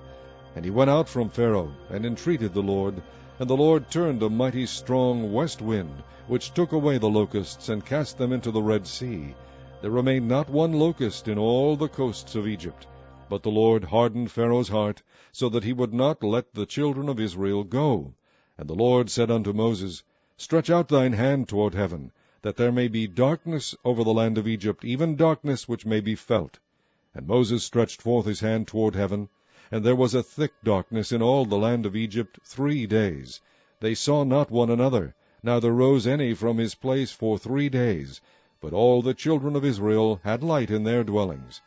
Speaker 1: And he went out from Pharaoh, and entreated the Lord. And the Lord turned a mighty strong west wind, which took away the locusts, and cast them into the Red Sea. There remained not one locust in all the coasts of Egypt. But the Lord hardened Pharaoh's heart, so that he would not let the children of Israel go. And the Lord said unto Moses, Stretch out thine hand toward heaven, that there may be darkness over the land of Egypt, even darkness which may be felt. And Moses stretched forth his hand toward heaven, and there was a thick darkness in all the land of Egypt 3 days. They saw not one another, neither rose any from his place for 3 days. But all the children of Israel had light in their dwellings.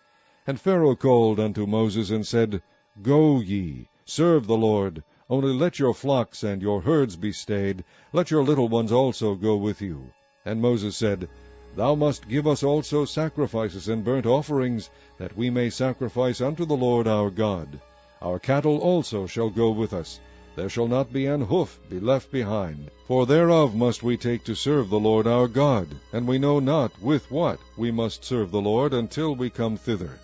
Speaker 1: And Pharaoh called unto Moses, and said, Go ye, serve the Lord, only let your flocks and your herds be stayed, let your little ones also go with you. And Moses said, Thou must give us also sacrifices and burnt offerings, that we may sacrifice unto the Lord our God. Our cattle also shall go with us. There shall not be an hoof be left behind. For thereof must we take to serve the Lord our God, and we know not with what we must serve the Lord until we come thither.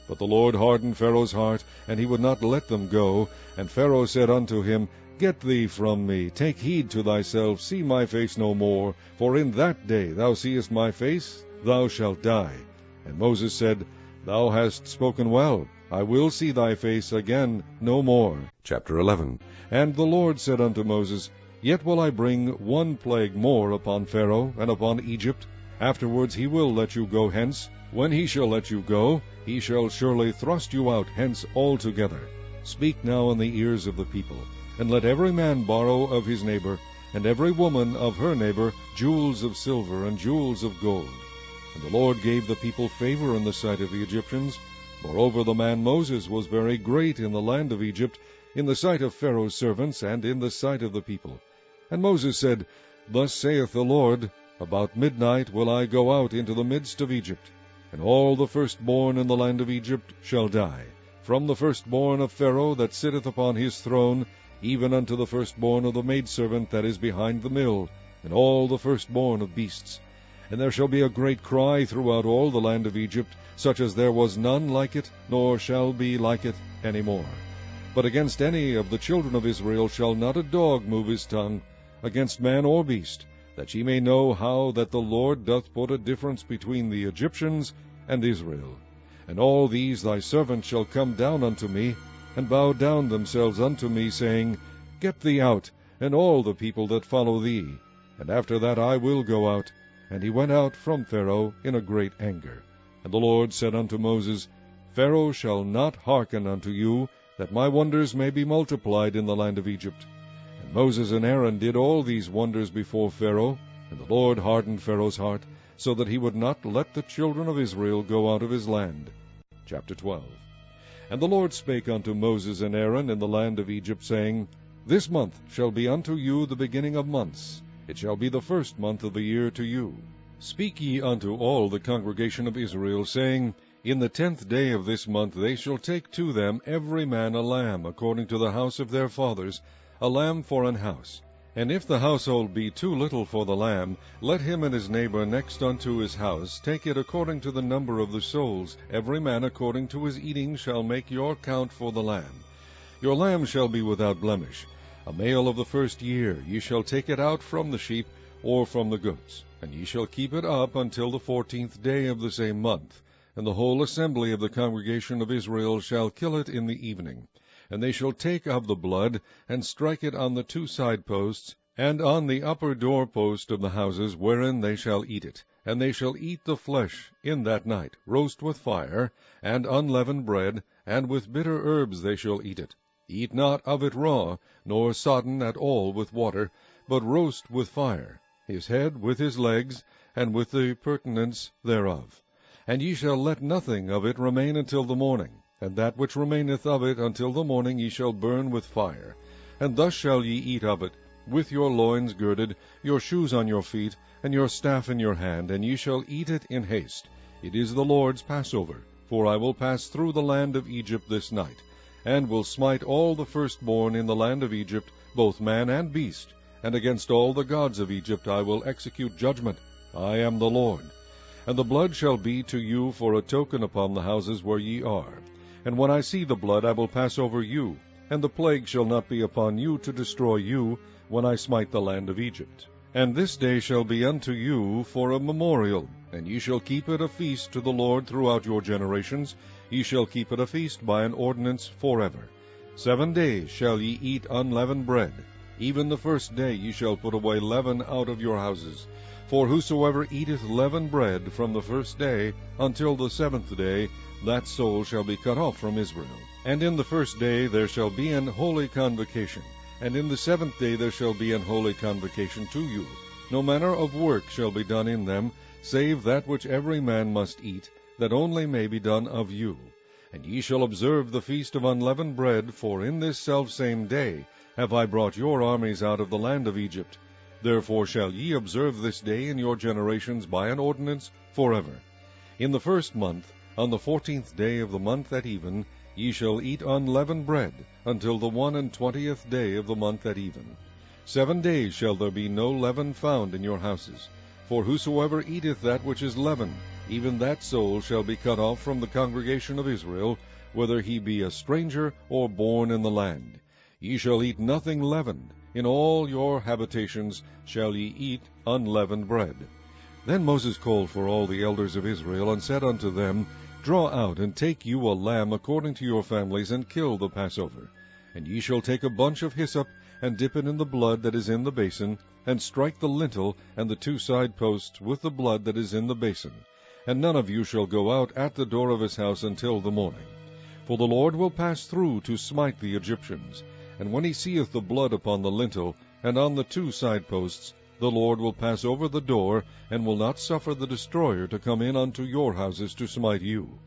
Speaker 1: But the Lord hardened Pharaoh's heart, and he would not let them go. And Pharaoh said unto him, Get thee from me, take heed to thyself, see my face no more, for in that day thou seest my face, thou shalt die. And Moses said, Thou hast spoken well, I will see thy face again no more. Chapter 11. And the Lord said unto Moses, Yet will I bring one plague more upon Pharaoh and upon Egypt. Afterwards he will let you go hence. When he shall let you go, he shall surely thrust you out hence altogether. Speak now in the ears of the people, and let every man borrow of his neighbor, and every woman of her neighbor, jewels of silver and jewels of gold. And the Lord gave the people favor in the sight of the Egyptians. Moreover, the man Moses was very great in the land of Egypt, in the sight of Pharaoh's servants, and in the sight of the people. And Moses said, Thus saith the Lord, About midnight will I go out into the midst of Egypt, and all the firstborn in the land of Egypt shall die, from the firstborn of Pharaoh that sitteth upon his throne, even unto the firstborn of the maidservant that is behind the mill, and all the firstborn of beasts. And there shall be a great cry throughout all the land of Egypt, such as there was none like it, nor shall be like it any more. But against any of the children of Israel shall not a dog move his tongue, against man or beast, that ye may know how that the Lord doth put a difference between the Egyptians and Israel. And all these thy servants shall come down unto me, and bow down themselves unto me, saying, Get thee out, and all the people that follow thee. And after that I will go out. And he went out from Pharaoh in a great anger. And the Lord said unto Moses, Pharaoh shall not hearken unto you, that my wonders may be multiplied in the land of Egypt. And Moses and Aaron did all these wonders before Pharaoh, and the Lord hardened Pharaoh's heart, so that he would not let the children of Israel go out of his land. Chapter 12. And the Lord spake unto Moses and Aaron in the land of Egypt, saying, This month shall be unto you the beginning of months. It shall be the first month of the year to you. Speak ye unto all the congregation of Israel, saying, In the 10th day of this month they shall take to them every man a lamb, according to the house of their fathers, a lamb for an house. And if the household be too little for the lamb, let him and his neighbor next unto his house take it according to the number of the souls. Every man according to his eating shall make your count for the lamb. Your lamb shall be without blemish, a male of the first year. Ye shall take it out from the sheep or from the goats, and ye shall keep it up until the 14th day of the same month. And the whole assembly of the congregation of Israel shall kill it in the evening. And they shall take of the blood, and strike it on the 2 side posts, and on the upper door post of the houses wherein they shall eat it. And they shall eat the flesh in that night, roast with fire, and unleavened bread, and with bitter herbs they shall eat it. Eat not of it raw, nor sodden at all with water, but roast with fire, his head with his legs, and with the purtenance thereof. And ye shall let nothing of it remain until the morning. And that which remaineth of it until the morning ye shall burn with fire. And thus shall ye eat of it, with your loins girded, your shoes on your feet, and your staff in your hand, and ye shall eat it in haste. It is the Lord's Passover. For I will pass through the land of Egypt this night, and will smite all the firstborn in the land of Egypt, both man and beast. And against all the gods of Egypt I will execute judgment. I am the Lord. And the blood shall be to you for a token upon the houses where ye are. And when I see the blood, I will pass over you, and the plague shall not be upon you to destroy you, when I smite the land of Egypt. And this day shall be unto you for a memorial, and ye shall keep it a feast to the Lord throughout your generations. Ye shall keep it a feast by an ordinance forever. 7 days shall ye eat unleavened bread. Even the first day ye shall put away leaven out of your houses. For whosoever eateth leavened bread from the first day until the 7th day, that soul shall be cut off from Israel. And in the first day there shall be an holy convocation, and in the 7th day there shall be an holy convocation to you. No manner of work shall be done in them, save that which every man must eat, that only may be done of you. And ye shall observe the feast of unleavened bread, for in this selfsame day have I brought your armies out of the land of Egypt. Therefore shall ye observe this day in your generations by an ordinance forever. In the 1st month, on the 14th day of the month at even, ye shall eat unleavened bread, until the 21st day of the month at even. 7 days shall there be no leaven found in your houses. For whosoever eateth that which is leavened, even that soul shall be cut off from the congregation of Israel, whether he be a stranger or born in the land. Ye shall eat nothing leavened. In all your habitations shall ye eat unleavened bread. Then Moses called for all the elders of Israel, and said unto them, Draw out, and take you a lamb according to your families, and kill the Passover. And ye shall take a bunch of hyssop, and dip it in the blood that is in the basin, and strike the lintel and the 2 side posts with the blood that is in the basin. And none of you shall go out at the door of his house until the morning. For the Lord will pass through to smite the Egyptians. And when he seeth the blood upon the lintel, and on the 2 side posts, the Lord will pass over the door, and will not suffer the destroyer to come in unto your houses to smite you.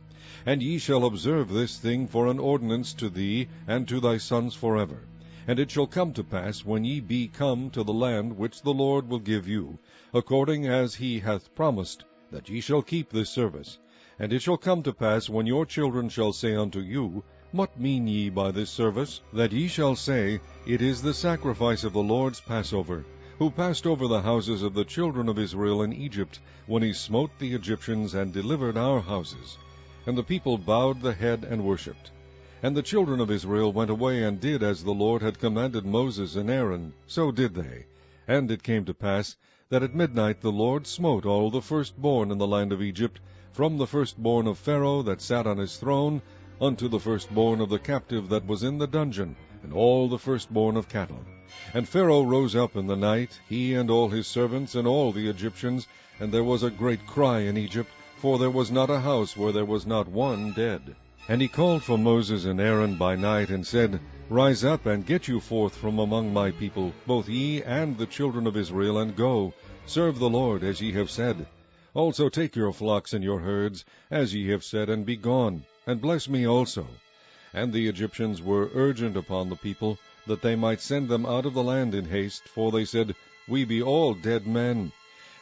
Speaker 1: And ye shall observe this thing for an ordinance to thee and to thy sons forever. And it shall come to pass, when ye be come to the land which the Lord will give you, according as he hath promised, that ye shall keep this service. And it shall come to pass, when your children shall say unto you, What mean ye by this service? That ye shall say, It is the sacrifice of the Lord's Passover, who passed over the houses of the children of Israel in Egypt, when he smote the Egyptians and delivered our houses. And the people bowed the head and worshipped. And the children of Israel went away and did as the Lord had commanded Moses and Aaron, so did they. And it came to pass, that at midnight the Lord smote all the firstborn in the land of Egypt, from the firstborn of Pharaoh that sat on his throne, unto the firstborn of the captive that was in the dungeon, and all the firstborn of cattle. And Pharaoh rose up in the night, he and all his servants, and all the Egyptians, and there was a great cry in Egypt, for there was not a house where there was not one dead. And he called for Moses and Aaron by night, and said, Rise up, and get you forth from among my people, both ye and the children of Israel, and go, serve the Lord, as ye have said. Also take your flocks and your herds, as ye have said, and be gone, and bless me also. And the Egyptians were urgent upon the people, that they might send them out of the land in haste, for they said, We be all dead men.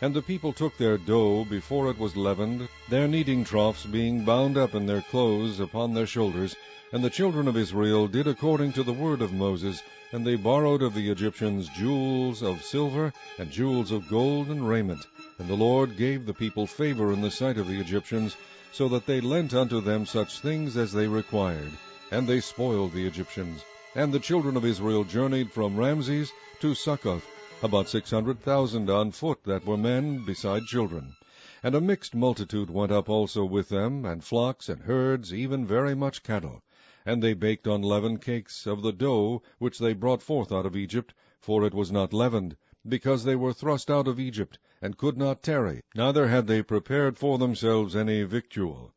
Speaker 1: And the people took their dough before it was leavened, their kneading troughs being bound up in their clothes upon their shoulders. And the children of Israel did according to the word of Moses, and they borrowed of the Egyptians jewels of silver, and jewels of gold, and raiment. And the Lord gave the people favor in the sight of the Egyptians, so that they lent unto them such things as they required. And they spoiled the Egyptians. And the children of Israel journeyed from Ramses to Succoth, about 600,000 on foot that were men, beside children. And a mixed multitude went up also with them, and flocks and herds, even very much cattle. And they baked unleavened cakes of the dough which they brought forth out of Egypt, for it was not leavened, because they were thrust out of Egypt, and could not tarry, neither had they prepared for themselves any victual.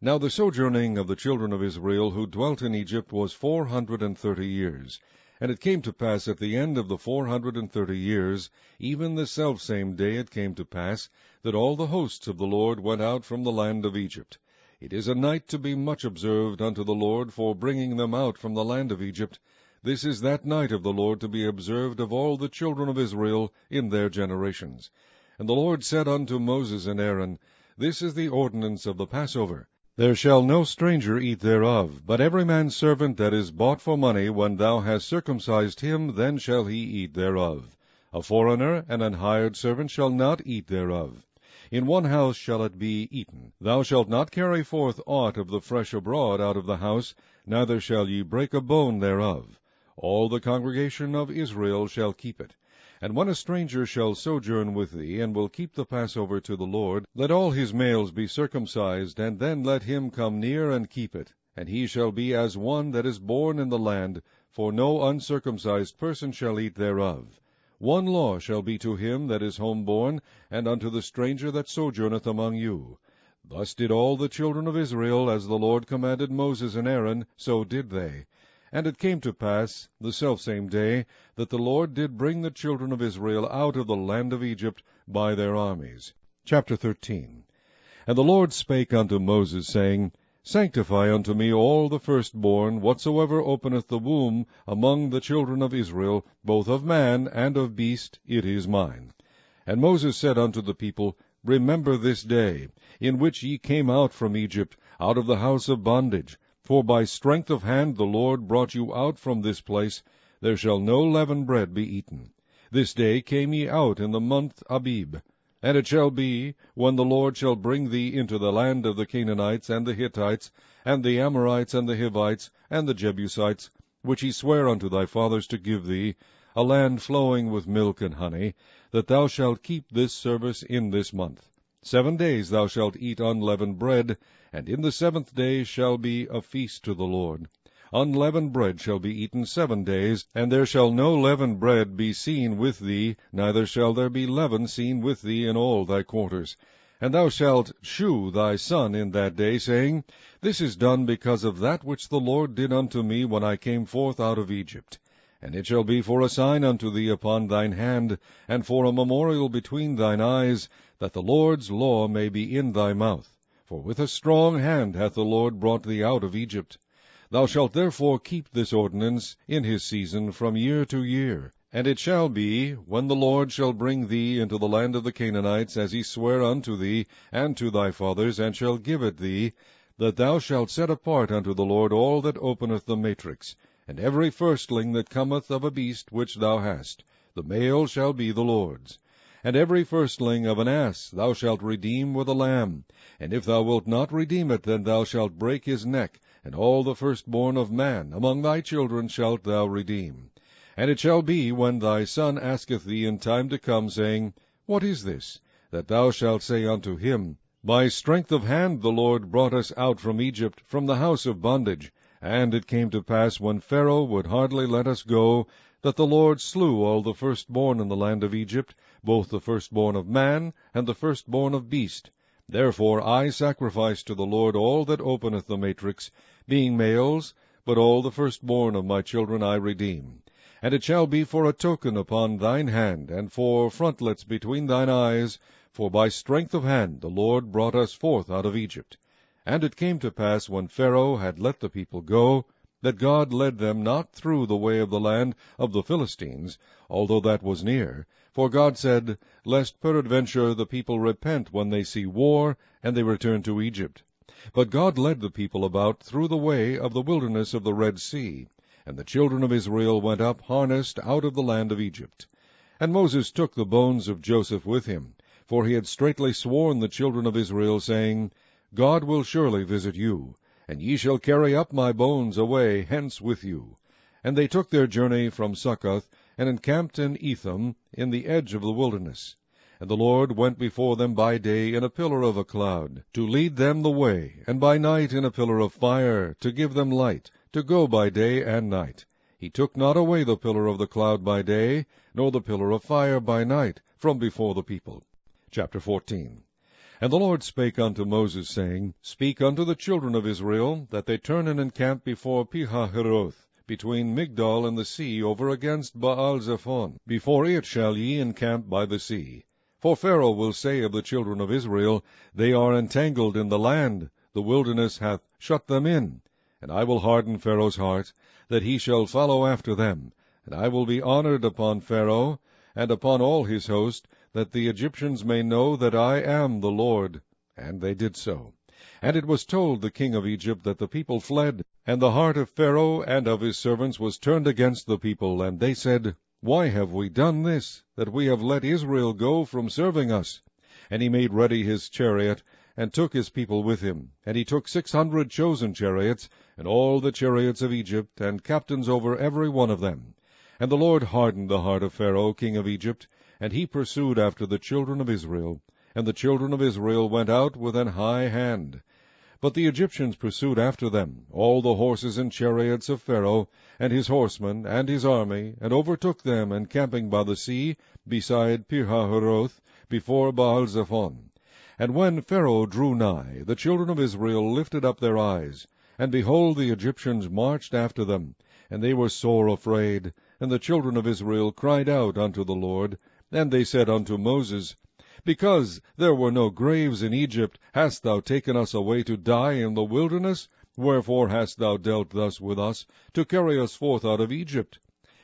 Speaker 1: Now the sojourning of the children of Israel who dwelt in Egypt was 430 years. And it came to pass at the end of the 430 years, even the selfsame day it came to pass, that all the hosts of the Lord went out from the land of Egypt. It is a night to be much observed unto the Lord for bringing them out from the land of Egypt. This is that night of the Lord to be observed of all the children of Israel in their generations. And the Lord said unto Moses and Aaron, This is the ordinance of the Passover. There shall no stranger eat thereof, but every man's servant that is bought for money, when thou hast circumcised him, then shall he eat thereof. A foreigner and an hired servant shall not eat thereof. In one house shall it be eaten. Thou shalt not carry forth aught of the flesh abroad out of the house, neither shall ye break a bone thereof. All the congregation of Israel shall keep it. And when a stranger shall sojourn with thee, and will keep the Passover to the Lord, let all his males be circumcised, and then let him come near and keep it. And he shall be as one that is born in the land, for no uncircumcised person shall eat thereof. One law shall be to him that is homeborn, and unto the stranger that sojourneth among you. Thus did all the children of Israel, as the Lord commanded Moses and Aaron, so did they. And it came to pass, the selfsame day, that the Lord did bring the children of Israel out of the land of Egypt by their armies. Chapter 13. And the Lord spake unto Moses, saying, Sanctify unto me all the firstborn, whatsoever openeth the womb among the children of Israel, both of man and of beast, it is mine. And Moses said unto the people, Remember this day, in which ye came out from Egypt, out of the house of bondage. For by strength of hand the Lord brought you out from this place. There shall no leavened bread be eaten. This day came ye out in the month Abib. And it shall be, when the Lord shall bring thee into the land of the Canaanites, and the Hittites, and the Amorites, and the Hivites, and the Jebusites, which he sware unto thy fathers to give thee, a land flowing with milk and honey, that thou shalt keep this service in this month. 7 days thou shalt eat unleavened bread, and in the 7th day shall be a feast to the Lord. Unleavened bread shall be eaten 7 days, and there shall no leavened bread be seen with thee, neither shall there be leaven seen with thee in all thy quarters. And thou shalt shew thy son in that day, saying, This is done because of that which the Lord did unto me when I came forth out of Egypt. And it shall be for a sign unto thee upon thine hand, and for a memorial between thine eyes, that the Lord's law may be in thy mouth. For with a strong hand hath the Lord brought thee out of Egypt. Thou shalt therefore keep this ordinance in his season from year to year. And it shall be, when the Lord shall bring thee into the land of the Canaanites, as he sware unto thee and to thy fathers, and shall give it thee, that thou shalt set apart unto the Lord all that openeth the matrix, and every firstling that cometh of a beast which thou hast, the male shall be the Lord's. And every firstling of an ass thou shalt redeem with a lamb, and if thou wilt not redeem it, then thou shalt break his neck, and all the firstborn of man among thy children shalt thou redeem. And it shall be, when thy son asketh thee in time to come, saying, What is this? That thou shalt say unto him, By strength of hand the Lord brought us out from Egypt, from the house of bondage. And it came to pass, when Pharaoh would hardly let us go, that the Lord slew all the firstborn in the land of Egypt, both the firstborn of man and the firstborn of beast. Therefore I sacrifice to the Lord all that openeth the matrix, being males, but all the firstborn of my children I redeem. And it shall be for a token upon thine hand, and for frontlets between thine eyes, for by strength of hand the Lord brought us forth out of Egypt. And it came to pass, when Pharaoh had let the people go, that God led them not through the way of the land of the Philistines, although that was near. For God said, Lest peradventure the people repent when they see war, and they return to Egypt. But God led the people about through the way of the wilderness of the Red Sea, and the children of Israel went up harnessed out of the land of Egypt. And Moses took the bones of Joseph with him, for he had straitly sworn the children of Israel, saying, God will surely visit you, and ye shall carry up my bones away hence with you. And they took their journey from Succoth, and encamped in Etham, in the edge of the wilderness. And the Lord went before them by day in a pillar of a cloud, to lead them the way, and by night in a pillar of fire, to give them light, to go by day and night. He took not away the pillar of the cloud by day, nor the pillar of fire by night, from before the people. Chapter 14. And the Lord spake unto Moses, saying, Speak unto the children of Israel, that they turn and encamp before Pihahiroth, between Migdol and the sea, over against Baal-zephon. Before it shall ye encamp by the sea. For Pharaoh will say of the children of Israel, They are entangled in the land, the wilderness hath shut them in. And I will harden Pharaoh's heart, that he shall follow after them. And I will be honored upon Pharaoh, and upon all his host, that the Egyptians may know that I am the Lord. And they did so. And it was told the king of Egypt that the people fled, and the heart of Pharaoh and of his servants was turned against the people. And they said, Why have we done this, that we have let Israel go from serving us? And he made ready his chariot, and took his people with him. And he took 600 chosen chariots, and all the chariots of Egypt, and captains over every one of them. And the Lord hardened the heart of Pharaoh king of Egypt, and he pursued after the children of Israel. And the children of Israel went out with an high hand. But the Egyptians pursued after them, all the horses and chariots of Pharaoh, and his horsemen, and his army, and overtook them, encamping by the sea, beside Pihahiroth, before Baal-zephon. And when Pharaoh drew nigh, the children of Israel lifted up their eyes, and behold, the Egyptians marched after them, and they were sore afraid. And the children of Israel cried out unto the Lord, and they said unto Moses, Because there were no graves in Egypt, hast thou taken us away to die in the wilderness? Wherefore hast thou dealt thus with us, to carry us forth out of Egypt?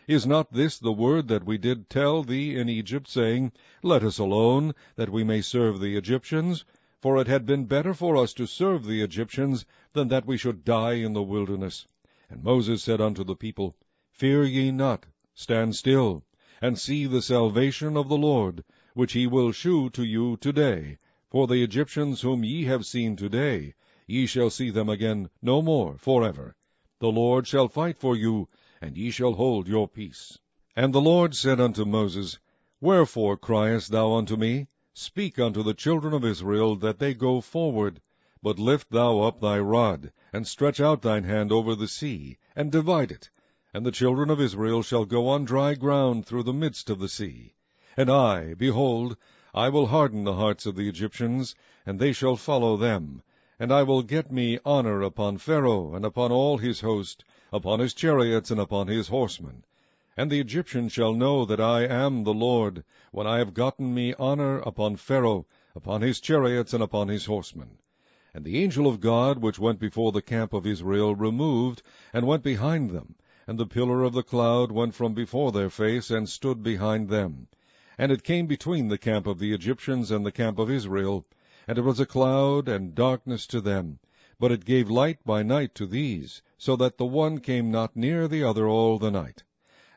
Speaker 1: Is not this the word that we did tell thee in Egypt, saying, Let us alone, that we may serve the Egyptians? For it had been better for us to serve the Egyptians, than that we should die in the wilderness. And Moses said unto the people, Fear ye not, stand still, and see the salvation of the Lord, which he will shew to you today. For the Egyptians whom ye have seen today, ye shall see them again no more forever. The Lord shall fight for you, and ye shall hold your peace. And the Lord said unto Moses, Wherefore criest thou unto me? Speak unto the children of Israel that they go forward. But lift thou up thy rod, and stretch out thine hand over the sea, and divide it. And the children of Israel shall go on dry ground through the midst of the sea. And I, behold, I will harden the hearts of the Egyptians, and they shall follow them. And I will get me honor upon Pharaoh, and upon all his host, upon his chariots, and upon his horsemen. And the Egyptians shall know that I am the Lord, when I have gotten me honor upon Pharaoh, upon his chariots, and upon his horsemen. And the angel of God, which went before the camp of Israel, removed, and went behind them. And the pillar of the cloud went from before their face, and stood behind them. And it came between the camp of the Egyptians and the camp of Israel. And it was a cloud and darkness to them. But it gave light by night to these, so that the one came not near the other all the night.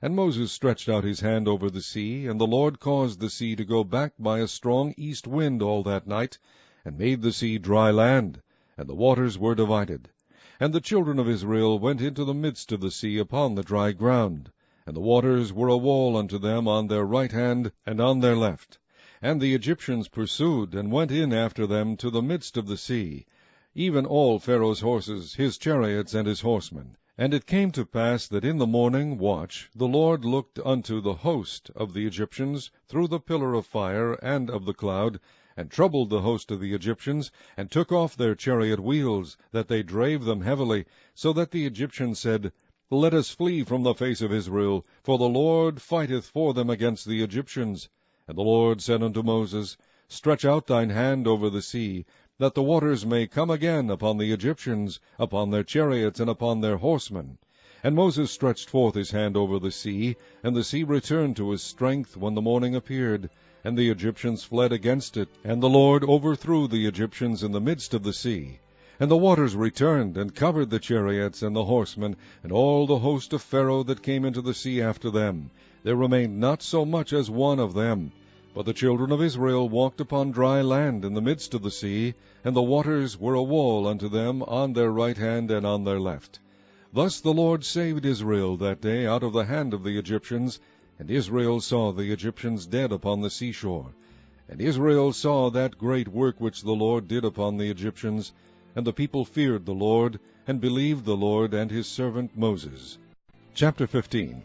Speaker 1: And Moses stretched out his hand over the sea, and the Lord caused the sea to go back by a strong east wind all that night, and made the sea dry land, and the waters were divided. And the children of Israel went into the midst of the sea upon the dry ground, and the waters were a wall unto them on their right hand and on their left. And the Egyptians pursued, and went in after them to the midst of the sea, even all Pharaoh's horses, his chariots, and his horsemen. And it came to pass that in the morning watch the Lord looked unto the host of the Egyptians through the pillar of fire and of the cloud, and troubled the host of the Egyptians, and took off their chariot wheels, that they drave them heavily, so that the Egyptians said, Let us flee from the face of Israel, for the Lord fighteth for them against the Egyptians. And the Lord said unto Moses, Stretch out thine hand over the sea, that the waters may come again upon the Egyptians, upon their chariots, and upon their horsemen. And Moses stretched forth his hand over the sea, and the sea returned to his strength when the morning appeared, and the Egyptians fled against it, and the Lord overthrew the Egyptians in the midst of the sea. And the waters returned, and covered the chariots and the horsemen, and all the host of Pharaoh that came into the sea after them. There remained not so much as one of them. But the children of Israel walked upon dry land in the midst of the sea, and the waters were a wall unto them on their right hand and on their left. Thus the Lord saved Israel that day out of the hand of the Egyptians, and Israel saw the Egyptians dead upon the seashore. And Israel saw that great work which the Lord did upon the Egyptians, and the people feared the Lord, and believed the Lord and his servant Moses. Chapter 15.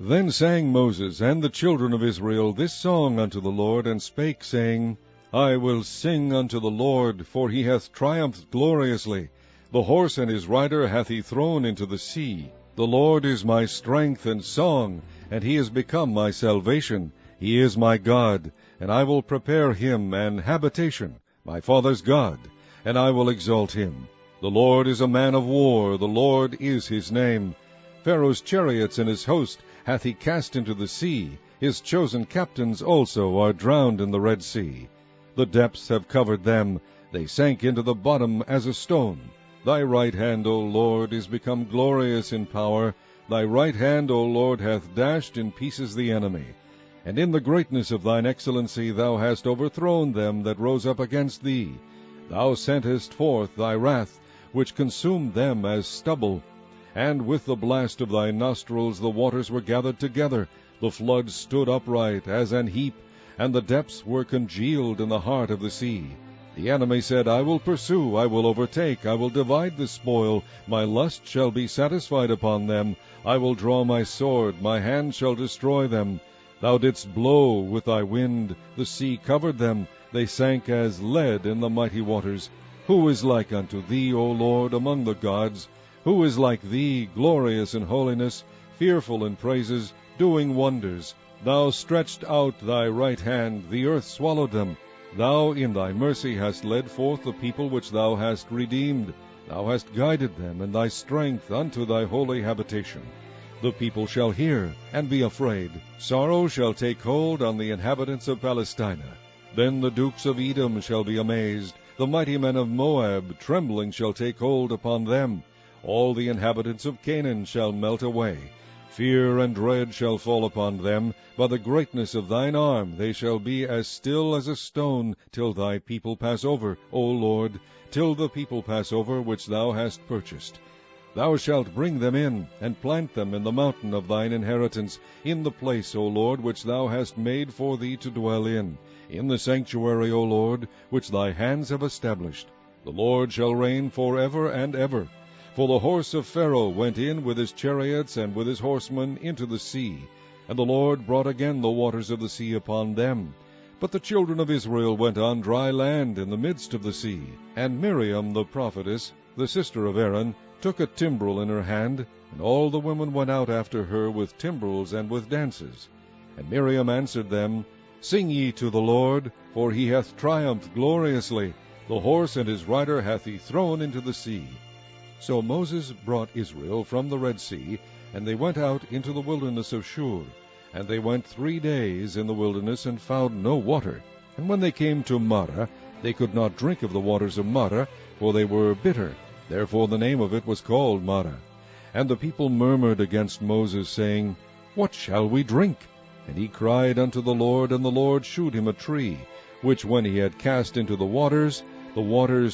Speaker 1: Then sang Moses and the children of Israel this song unto the Lord, and spake, saying, I will sing unto the Lord, for he hath triumphed gloriously. The horse and his rider hath he thrown into the sea. The Lord is my strength and song, and he is become my salvation. He is my God, and I will prepare him an habitation, my father's God, and I will exalt him. The Lord is a man of war, the Lord is his name. Pharaoh's chariots and his host hath he cast into the sea. His chosen captains also are drowned in the Red Sea. The depths have covered them. They sank into the bottom as a stone. Thy right hand, O Lord, is become glorious in power. Thy right hand, O Lord, hath dashed in pieces the enemy. And in the greatness of thine excellency thou hast overthrown them that rose up against thee. Thou sentest forth thy wrath, which consumed them as stubble. And with the blast of thy nostrils the waters were gathered together. The floods stood upright as an heap, and the depths were congealed in the heart of the sea. The enemy said, I will pursue, I will overtake, I will divide the spoil. My lust shall be satisfied upon them. I will draw my sword, my hand shall destroy them. Thou didst blow with thy wind, the sea covered them. They sank as lead in the mighty waters. Who is like unto thee, O Lord, among the gods? Who is like thee, glorious in holiness, fearful in praises, doing wonders? Thou stretched out thy right hand, the earth swallowed them. Thou in thy mercy hast led forth the people which thou hast redeemed. Thou hast guided them in thy strength unto thy holy habitation. The people shall hear, and be afraid. Sorrow shall take hold on the inhabitants of Palestina. Then the dukes of Edom shall be amazed. The mighty men of Moab, trembling, shall take hold upon them. All the inhabitants of Canaan shall melt away. Fear and dread shall fall upon them. By the greatness of thine arm they shall be as still as a stone, till thy people pass over, O Lord, till the people pass over which thou hast purchased. Thou shalt bring them in, and plant them in the mountain of thine inheritance, in the place, O Lord, which thou hast made for thee to dwell in the sanctuary, O Lord, which thy hands have established. The Lord shall reign forever and ever. For the horse of Pharaoh went in with his chariots and with his horsemen into the sea, and the Lord brought again the waters of the sea upon them. But the children of Israel went on dry land in the midst of the sea. And Miriam the prophetess, the sister of Aaron, took a timbrel in her hand, and all the women went out after her with timbrels and with dances. And Miriam answered them, Sing ye to the Lord, for he hath triumphed gloriously. The horse and his rider hath he thrown into the sea. So Moses brought Israel from the Red Sea, and they went out into the wilderness of Shur. And they went 3 days in the wilderness, and found no water. And when they came to Marah, they could not drink of the waters of Marah, for they were bitter. Therefore the name of it was called Marah. And the people murmured against Moses, saying, What shall we drink? And he cried unto the Lord, and the Lord shewed him a tree, which when he had cast into the waters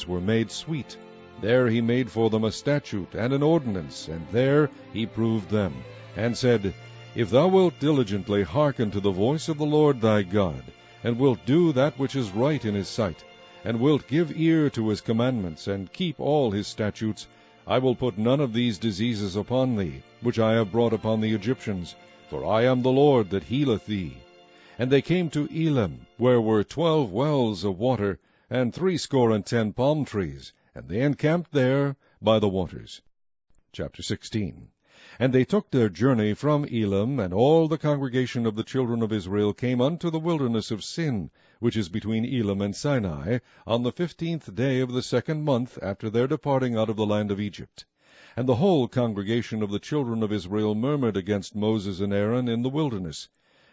Speaker 1: were made sweet. There he made for them a statute and an ordinance, and there he proved them, and said, If thou wilt diligently hearken to the voice of the Lord thy God, and wilt do that which is right in his sight, and wilt give ear to his commandments, and keep all his statutes, I will put none of these diseases upon thee, which I have brought upon the Egyptians, for I am the Lord that healeth thee. And they came to Elim, where were 12 wells of water, and 70 palm trees, and they encamped there by the waters. Chapter 16. And they took their journey from Elim, and all the congregation of the children of Israel came unto the wilderness of Sin, which is between Elim and Sinai, on the 15th day of the 2nd month after their departing out of the land of Egypt. And the whole congregation of the children of Israel murmured against Moses and Aaron in the wilderness.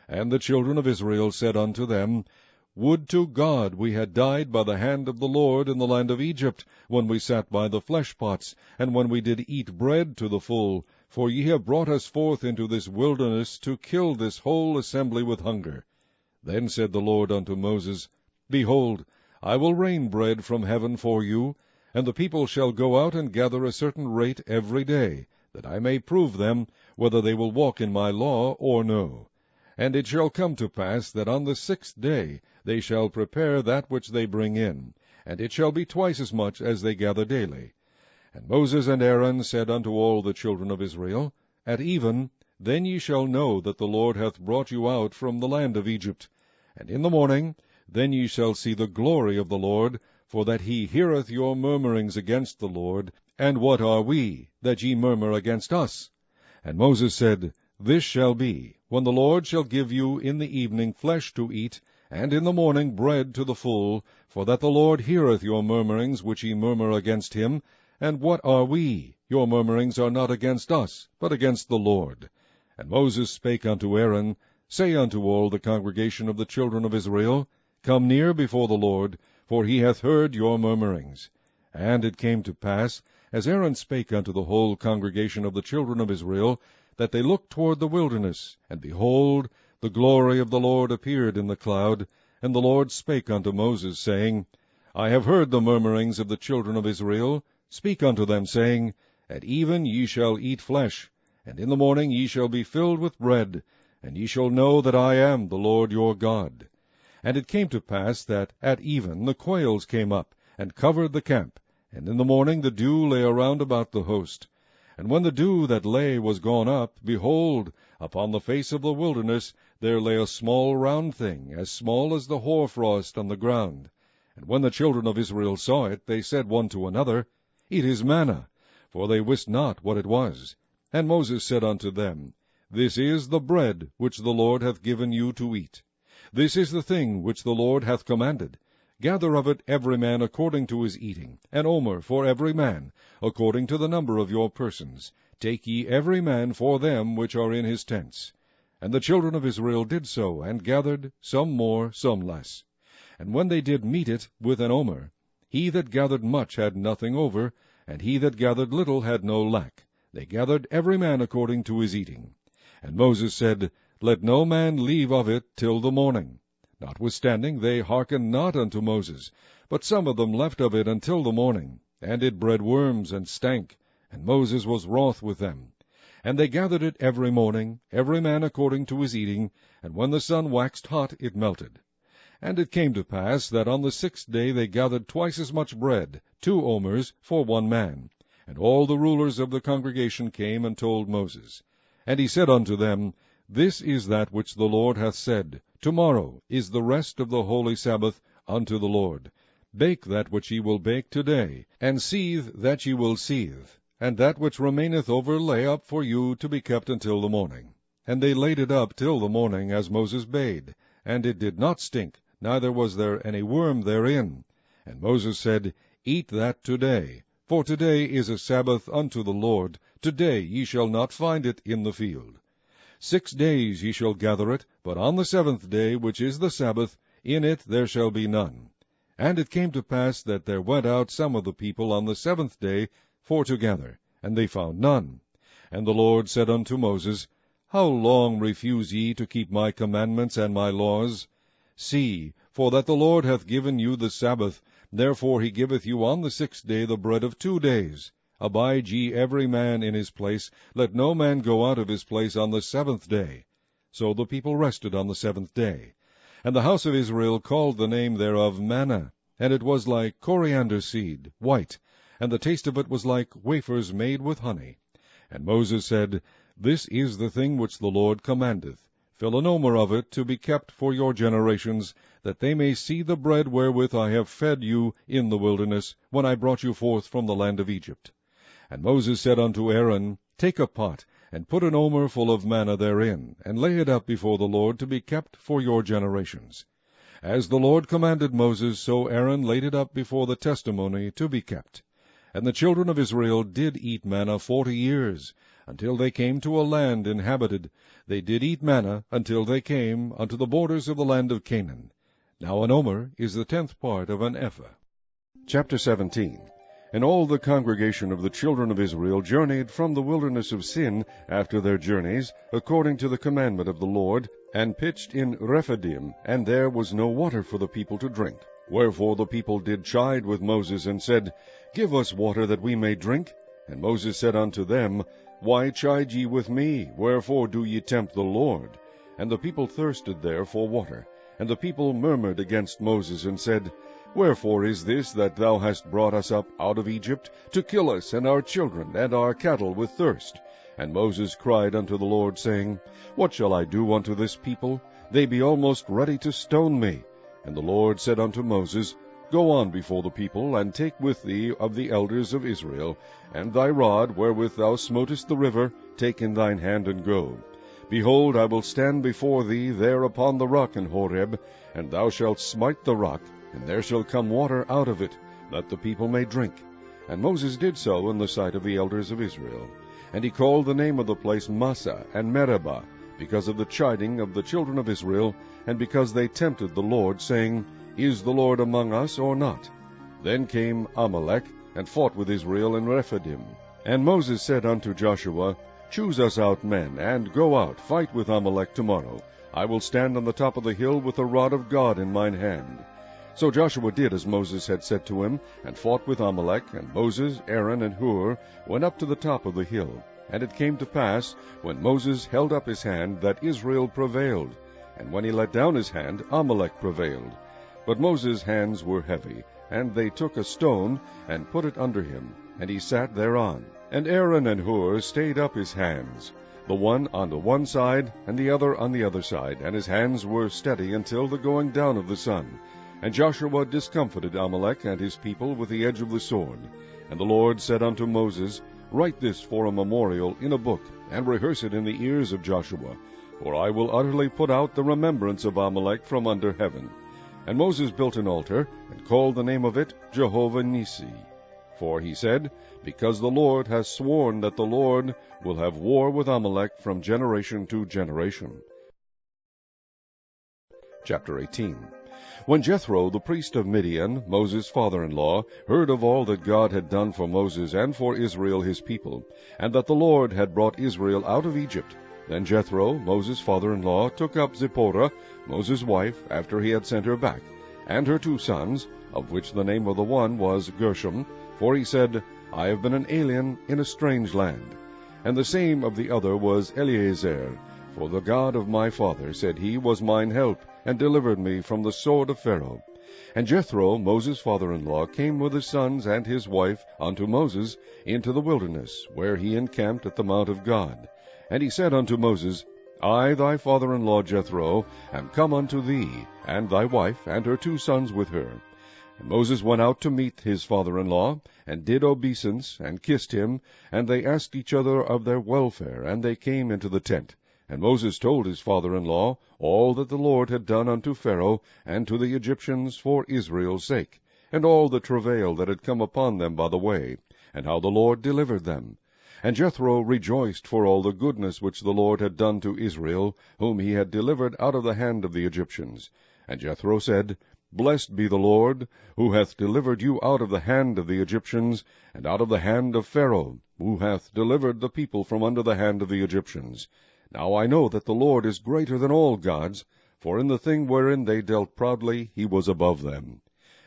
Speaker 1: And the children of Israel said unto them, Would to God we had died by the hand of the Lord in the land of Egypt, when we sat by the flesh pots, and when we did eat bread to the full, for ye have brought us forth into this wilderness to kill this whole assembly with hunger. Then said the Lord unto Moses, Behold, I will rain bread from heaven for you, and the people shall go out and gather a certain rate every day, that I may prove them, whether they will walk in my law or no. And it shall come to pass that on the 6th day they shall prepare that which they bring in, and it shall be twice as much as they gather daily. And Moses and Aaron said unto all the children of Israel, At even, then ye shall know that the Lord hath brought you out from the land of Egypt. And in the morning, then ye shall see the glory of the Lord, for that he heareth your murmurings against the Lord. And what are we, that ye murmur against us? And Moses said, This shall be, when the Lord shall give you in the evening flesh to eat, and in the morning bread to the full, for that the Lord heareth your murmurings which ye murmur against him. And what are we? Your murmurings are not against us, but against the Lord. And Moses spake unto Aaron, Say unto all the congregation of the children of Israel, Come near before the Lord, for he hath heard your murmurings. And it came to pass, as Aaron spake unto the whole congregation of the children of Israel, that they looked toward the wilderness, and behold, the glory of the Lord appeared in the cloud. And the Lord spake unto Moses, saying, I have heard the murmurings of the children of Israel. Speak unto them, saying, At even ye shall eat flesh, and in the morning ye shall be filled with bread, and ye shall know that I am the Lord your God. And it came to pass that at even the quails came up, and covered the camp, and in the morning the dew lay around about the host. And when the dew that lay was gone up, behold, upon the face of the wilderness there lay a small round thing, as small as the hoarfrost on the ground. And when the children of Israel saw it, they said one to another, It is manna, for they wist not what it was. And Moses said unto them, This is the bread which the Lord hath given you to eat. This is the thing which the Lord hath commanded. Gather of it every man according to his eating, an omer for every man, according to the number of your persons. Take ye every man for them which are in his tents. And the children of Israel did so, and gathered, some more, some less. And when they did meet it with an omer, he that gathered much had nothing over, and he that gathered little had no lack. They gathered every man according to his eating. And Moses said, Let no man leave of it till the morning. Notwithstanding they hearkened not unto Moses, but some of them left of it until the morning, and it bred worms and stank, and Moses was wroth with them. And they gathered it every morning, every man according to his eating, and when the sun waxed hot, it melted. And it came to pass that on the 6th day they gathered twice as much bread, 2 omers, for one man. And all the rulers of the congregation came and told Moses. And he said unto them, This is that which the Lord hath said, Tomorrow is the rest of the holy Sabbath unto the Lord. Bake that which ye will bake today, and seethe that ye will seethe, and that which remaineth over lay up for you to be kept until the morning. And they laid it up till the morning, as Moses bade, and it did not stink, neither was there any worm therein. And Moses said, Eat that today, for today is a Sabbath unto the Lord. Today ye shall not find it in the field. 6 days ye shall gather it, but on the 7th day, which is the Sabbath, in it there shall be none. And it came to pass that there went out some of the people on the 7th day for to gather, and they found none. And the Lord said unto Moses, How long refuse ye to keep my commandments and my laws? See, for that the Lord hath given you the Sabbath, therefore he giveth you on the 6th day the bread of 2 days. Abide ye every man in his place, let no man go out of his place on the 7th day. So the people rested on the 7th day. And the house of Israel called the name thereof Manna, and it was like coriander seed, white, and the taste of it was like wafers made with honey. And Moses said, This is the thing which the Lord commandeth. Fill an omer of it to be kept for your generations, that they may see the bread wherewith I have fed you in the wilderness, when I brought you forth from the land of Egypt. And Moses said unto Aaron, Take a pot, and put an omer full of manna therein, and lay it up before the Lord to be kept for your generations. As the Lord commanded Moses, so Aaron laid it up before the testimony to be kept. And the children of Israel did eat manna 40 years, until they came to a land inhabited. They did eat manna until they came unto the borders of the land of Canaan. Now an omer is the 10th part of an ephah. Chapter 17. And all the congregation of the children of Israel journeyed from the wilderness of Sin after their journeys, according to the commandment of the Lord, and pitched in Rephidim, and there was no water for the people to drink. Wherefore the people did chide with Moses, and said, Give us water that we may drink. And Moses said unto them, Why chide ye with me? Wherefore do ye tempt the Lord? And the people thirsted there for water. And the people murmured against Moses, and said, Wherefore is this that thou hast brought us up out of Egypt, to kill us and our children and our cattle with thirst? And Moses cried unto the Lord, saying, What shall I do unto this people? They be almost ready to stone me. And the Lord said unto Moses, Go on before the people, and take with thee of the elders of Israel, and thy rod wherewith thou smotest the river, take in thine hand, and go. Behold, I will stand before thee there upon the rock in Horeb, and thou shalt smite the rock, and there shall come water out of it, that the people may drink. And Moses did so in the sight of the elders of Israel. And he called the name of the place Massah and Meribah, because of the chiding of the children of Israel, and because they tempted the Lord, saying, Is the Lord among us or not? Then came Amalek, and fought with Israel in Rephidim. And Moses said unto Joshua, Choose us out men, and go out, fight with Amalek tomorrow. I will stand on the top of the hill with the rod of God in mine hand. So Joshua did as Moses had said to him, and fought with Amalek, and Moses, Aaron, and Hur went up to the top of the hill. And it came to pass, when Moses held up his hand, that Israel prevailed, and when he let down his hand, Amalek prevailed. But Moses' hands were heavy, and they took a stone, and put it under him, and he sat thereon. And Aaron and Hur stayed up his hands, the one on the one side, and the other on the other side, and his hands were steady until the going down of the sun. And Joshua discomfited Amalek and his people with the edge of the sword. And the Lord said unto Moses, Write this for a memorial in a book, and rehearse it in the ears of Joshua, for I will utterly put out the remembrance of Amalek from under heaven. And Moses built an altar, and called the name of it Jehovah Nissi. For he said, Because the Lord has sworn that the Lord will have war with Amalek from generation to generation. Chapter 18. When Jethro, the priest of Midian, Moses' father-in-law, heard of all that God had done for Moses and for Israel his people, and that the Lord had brought Israel out of Egypt, Then Jethro, Moses' father-in-law, took up Zipporah, Moses' wife, after he had sent her back, and her 2 sons, of which the name of the one was Gershom, for he said, I have been an alien in a strange land. And the same of the other was Eleazar, for the God of my father, said he, was mine help, and delivered me from the sword of Pharaoh. And Jethro, Moses' father-in-law, came with his sons and his wife unto Moses into the wilderness, where he encamped at the mount of God. And he said unto Moses, I, thy father-in-law Jethro, am come unto thee, and thy wife, and her 2 sons with her. And Moses went out to meet his father-in-law, and did obeisance, and kissed him, and they asked each other of their welfare, and they came into the tent. And Moses told his father-in-law all that the Lord had done unto Pharaoh and to the Egyptians for Israel's sake, and all the travail that had come upon them by the way, and how the Lord delivered them. And Jethro rejoiced for all the goodness which the Lord had done to Israel, whom he had delivered out of the hand of the Egyptians. And Jethro said, Blessed be the Lord, who hath delivered you out of the hand of the Egyptians, and out of the hand of Pharaoh, who hath delivered the people from under the hand of the Egyptians. Now I know that the Lord is greater than all gods, for in the thing wherein they dealt proudly he was above them.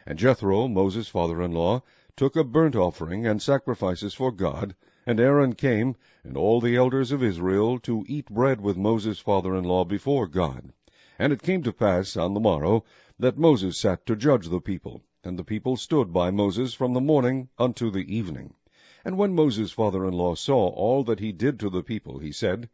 Speaker 1: And Jethro, Moses' father-in-law, took a burnt offering and sacrifices for God, and Aaron came, and all the elders of Israel, to eat bread with Moses' father-in-law before God. And it came to pass on the morrow, that Moses sat to judge the people, and the people stood by Moses from the morning unto the evening. And when Moses' father-in-law saw all that he did to the people, he said,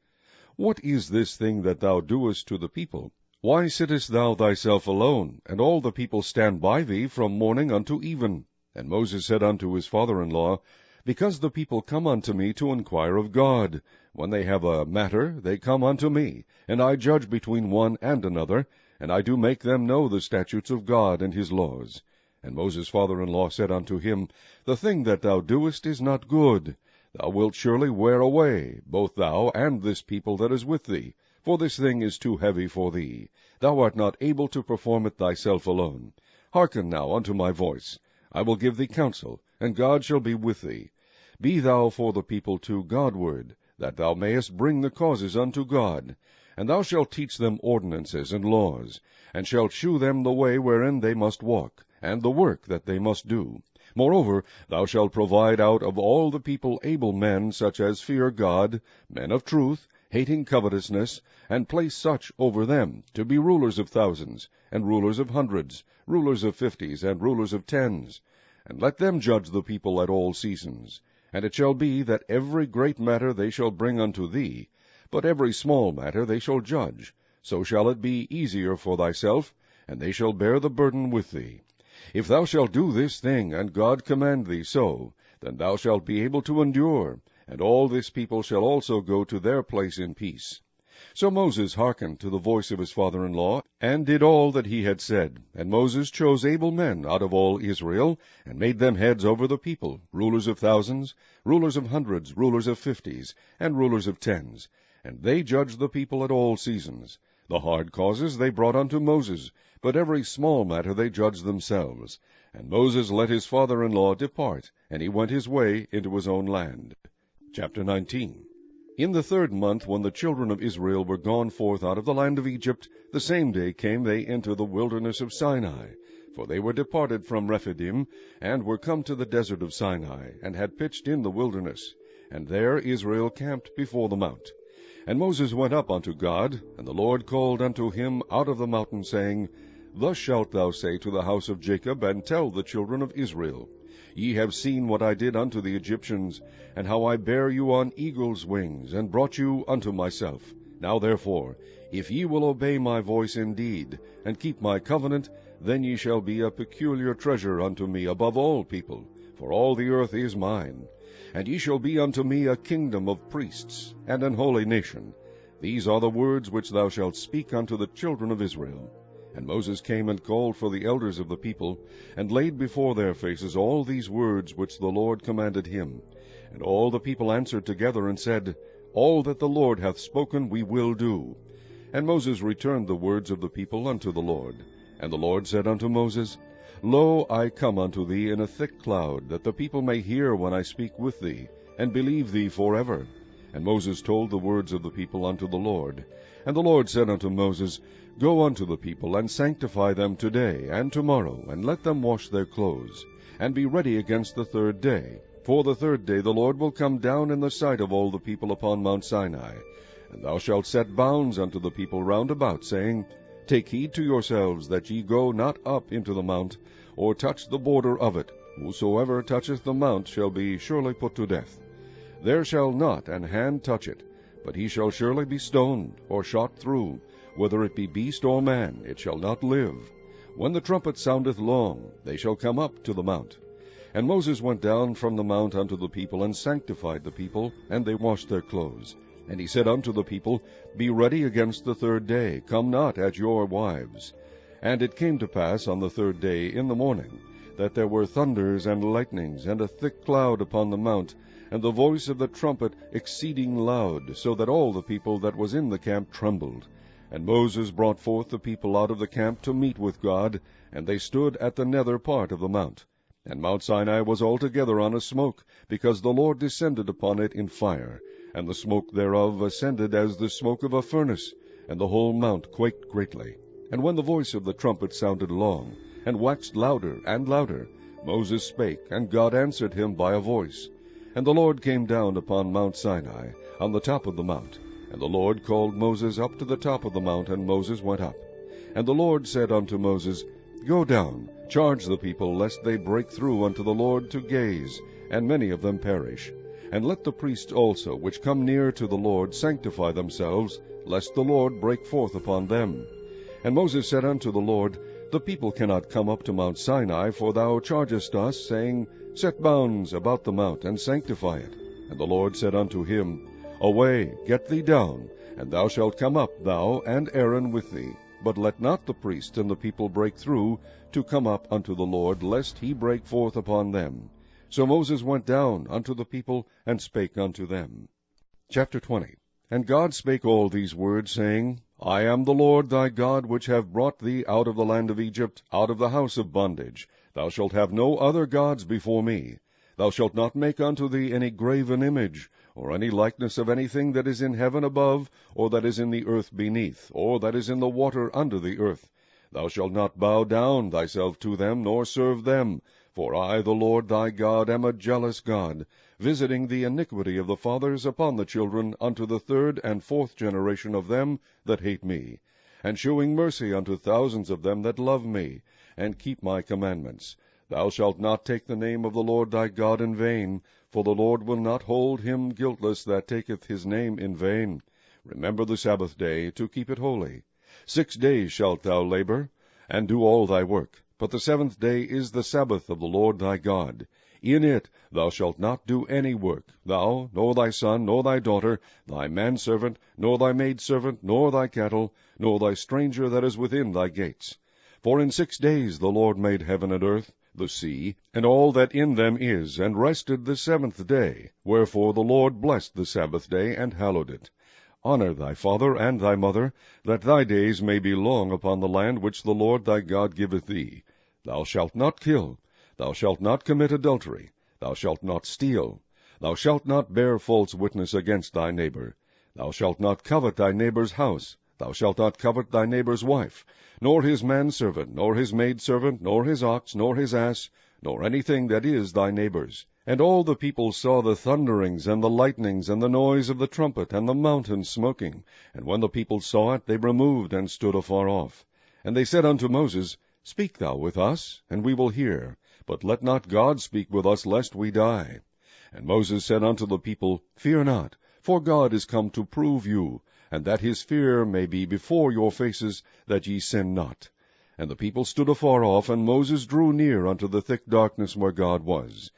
Speaker 1: What is this thing that thou doest to the people? Why sittest thou thyself alone, and all the people stand by thee from morning unto even? And Moses said unto his father-in-law, Because the people come unto me to inquire of God. When they have a matter, they come unto me, and I judge between one and another, and I do make them know the statutes of God and his laws. And Moses' father-in-law said unto him, The thing that thou doest is not good. Thou wilt surely wear away, both thou and this people that is with thee, for this thing is too heavy for thee. Thou art not able to perform it thyself alone. Hearken now unto my voice. I will give thee counsel, and God shall be with thee. Be thou for the people to Godward, that thou mayest bring the causes unto God. And thou shalt teach them ordinances and laws, and shalt shew them the way wherein they must walk, and the work that they must do. Moreover, thou shalt provide out of all the people able men, such as fear God, men of truth, hating covetousness, and place such over them, to be rulers of thousands, and rulers of hundreds, rulers of 50s, and rulers of 10s. And let them judge the people at all seasons. And it shall be that every great matter they shall bring unto thee, but every small matter they shall judge. So shall it be easier for thyself, and they shall bear the burden with thee. If thou shalt do this thing, and God command thee so, then thou shalt be able to endure, and all this people shall also go to their place in peace. So Moses hearkened to the voice of his father-in-law, and did all that he had said. And Moses chose able men out of all Israel, and made them heads over the people, rulers of thousands, rulers of hundreds, rulers of 50s, and rulers of 10s. And they judged the people at all seasons. The hard causes they brought unto Moses, but every small matter they judged themselves. And Moses let his father-in-law depart, and he went his way into his own land. Chapter 19. In the 3rd month, when the children of Israel were gone forth out of the land of Egypt, the same day came they into the wilderness of Sinai. For they were departed from Rephidim, and were come to the desert of Sinai, and had pitched in the wilderness. And there Israel camped before the mount. And Moses went up unto God, and the Lord called unto him out of the mountain, saying, Thus shalt thou say to the house of Jacob, and tell the children of Israel, Ye have seen what I did unto the Egyptians, and how I bare you on eagle's wings, and brought you unto myself. Now therefore, if ye will obey my voice indeed, and keep my covenant, then ye shall be a peculiar treasure unto me above all people, for all the earth is mine. And ye shall be unto me a kingdom of priests, and an holy nation. These are the words which thou shalt speak unto the children of Israel. And Moses came and called for the elders of the people, and laid before their faces all these words which the Lord commanded him. And all the people answered together, and said, All that the Lord hath spoken we will do. And Moses returned the words of the people unto the Lord. And the Lord said unto Moses, Lo, I come unto thee in a thick cloud, that the people may hear when I speak with thee, and believe thee forever. And Moses told the words of the people unto the Lord. And the Lord said unto Moses, Go unto the people, and sanctify them today and tomorrow, and let them wash their clothes, and be ready against the 3rd day. For the 3rd day the Lord will come down in the sight of all the people upon Mount Sinai. And thou shalt set bounds unto the people round about, saying, Take heed to yourselves that ye go not up into the mount, or touch the border of it. Whosoever toucheth the mount shall be surely put to death. There shall not an hand touch it, but he shall surely be stoned, or shot through. Whether it be beast or man, it shall not live. When the trumpet soundeth long, they shall come up to the mount. And Moses went down from the mount unto the people, and sanctified the people, and they washed their clothes. And he said unto the people, Be ready against the 3rd day, come not at your wives. And it came to pass on the 3rd day in the morning, that there were thunders and lightnings, and a thick cloud upon the mount, and the voice of the trumpet exceeding loud, so that all the people that was in the camp trembled. And Moses brought forth the people out of the camp to meet with God, and they stood at the nether part of the mount. And Mount Sinai was altogether on a smoke, because the Lord descended upon it in fire, and the smoke thereof ascended as the smoke of a furnace, and the whole mount quaked greatly. And when the voice of the trumpet sounded long, and waxed louder and louder, Moses spake, and God answered him by a voice. And the Lord came down upon Mount Sinai, on the top of the mount. And the Lord called Moses up to the top of the mount, and Moses went up. And the Lord said unto Moses, Go down, charge the people, lest they break through unto the Lord to gaze, and many of them perish. And let the priests also, which come near to the Lord, sanctify themselves, lest the Lord break forth upon them. And Moses said unto the Lord, The people cannot come up to Mount Sinai, for thou chargest us, saying, Set bounds about the mount, and sanctify it. And the Lord said unto him, Away, get thee down, and thou shalt come up, thou and Aaron with thee. But let not the priests and the people break through, to come up unto the Lord, lest he break forth upon them. So Moses went down unto the people, and spake unto them. Chapter 20. And God spake all these words, saying, I am the Lord thy God, which have brought thee out of the land of Egypt, out of the house of bondage. Thou shalt have no other gods before me. Thou shalt not make unto thee any graven image, or any likeness of anything that is in heaven above, or that is in the earth beneath, or that is in the water under the earth. Thou shalt not bow down thyself to them, nor serve them. For I, the Lord thy God, am a jealous God, visiting the iniquity of the fathers upon the children unto the 3rd and 4th generation of them that hate me, and shewing mercy unto thousands of them that love me, and keep my commandments. Thou shalt not take the name of the Lord thy God in vain, for the Lord will not hold him guiltless that taketh his name in vain. Remember the Sabbath day, to keep it holy. 6 days shalt thou labor, and do all thy work. But the 7th day is the Sabbath of the Lord thy God. In it thou shalt not do any work, thou, nor thy son, nor thy daughter, thy manservant, nor thy maidservant, nor thy cattle, nor thy stranger that is within thy gates. For in 6 days the Lord made heaven and earth, the sea, and all that in them is, and rested the 7th day. Wherefore the Lord blessed the Sabbath day, and hallowed it. Honor thy father and thy mother, that thy days may be long upon the land which the Lord thy God giveth thee. Thou shalt not kill. Thou shalt not commit adultery. Thou shalt not steal. Thou shalt not bear false witness against thy neighbor. Thou shalt not covet thy neighbor's house. Thou shalt not covet thy neighbor's wife, nor his manservant, nor his maidservant, nor his ox, nor his ass, nor anything that is thy neighbor's. And all the people saw the thunderings, and the lightnings, and the noise of the trumpet, and the mountain smoking. And when the people saw it, they removed, and stood afar off. And they said unto Moses, Speak thou with us, and we will hear. But let not God speak with us, lest we die. And Moses said unto the people, Fear not, for God is come to prove you, and that his fear may be before your faces, that ye sin not. And the people stood afar off, and Moses drew near unto the thick darkness where God was.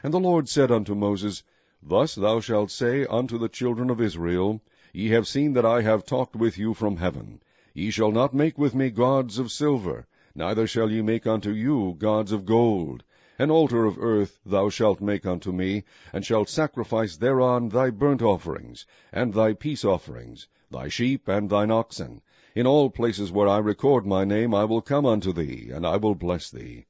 Speaker 1: And the Lord said unto Moses, Thus thou shalt say unto the children of Israel, Ye have seen that I have talked with you from heaven. Ye shall not make with me gods of silver, neither shall ye make unto you gods of gold. An altar of earth thou shalt make unto me, and shalt sacrifice thereon thy burnt offerings, and thy peace offerings, thy sheep and thine oxen. In all places where I record my name I will come unto thee, and I will bless thee.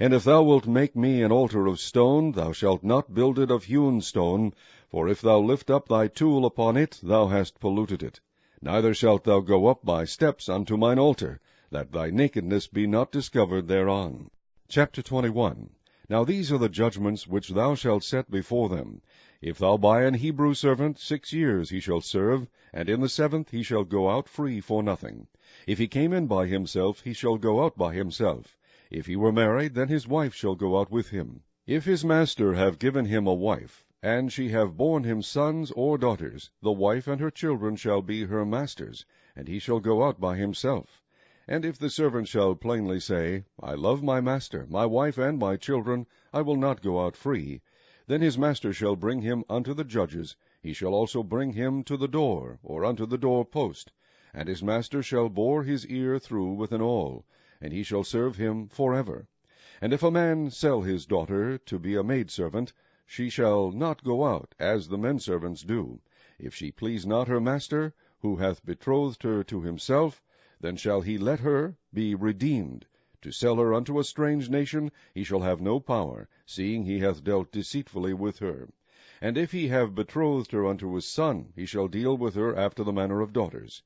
Speaker 1: And if thou wilt make me an altar of stone, thou shalt not build it of hewn stone, for if thou lift up thy tool upon it, thou hast polluted it. Neither shalt thou go up by steps unto mine altar, that thy nakedness be not discovered thereon. Chapter 21. Now these are the judgments which thou shalt set before them. If thou buy an Hebrew servant, 6 years he shall serve, and in the 7th he shall go out free for nothing. If he came in by himself, he shall go out by himself. If he were married, then his wife shall go out with him. If his master have given him a wife, and she have borne him sons or daughters, the wife and her children shall be her master's, and he shall go out by himself. And if the servant shall plainly say, I love my master, my wife, and my children, I will not go out free, then his master shall bring him unto the judges. He shall also bring him to the door, or unto the door post, and his master shall bore his ear through with an awl, and he shall serve him forever. And if a man sell his daughter to be a maidservant, she shall not go out, as the menservants do. If she please not her master, who hath betrothed her to himself, then shall he let her be redeemed. To sell her unto a strange nation he shall have no power, seeing he hath dealt deceitfully with her. And if he have betrothed her unto his son, he shall deal with her after the manner of daughters.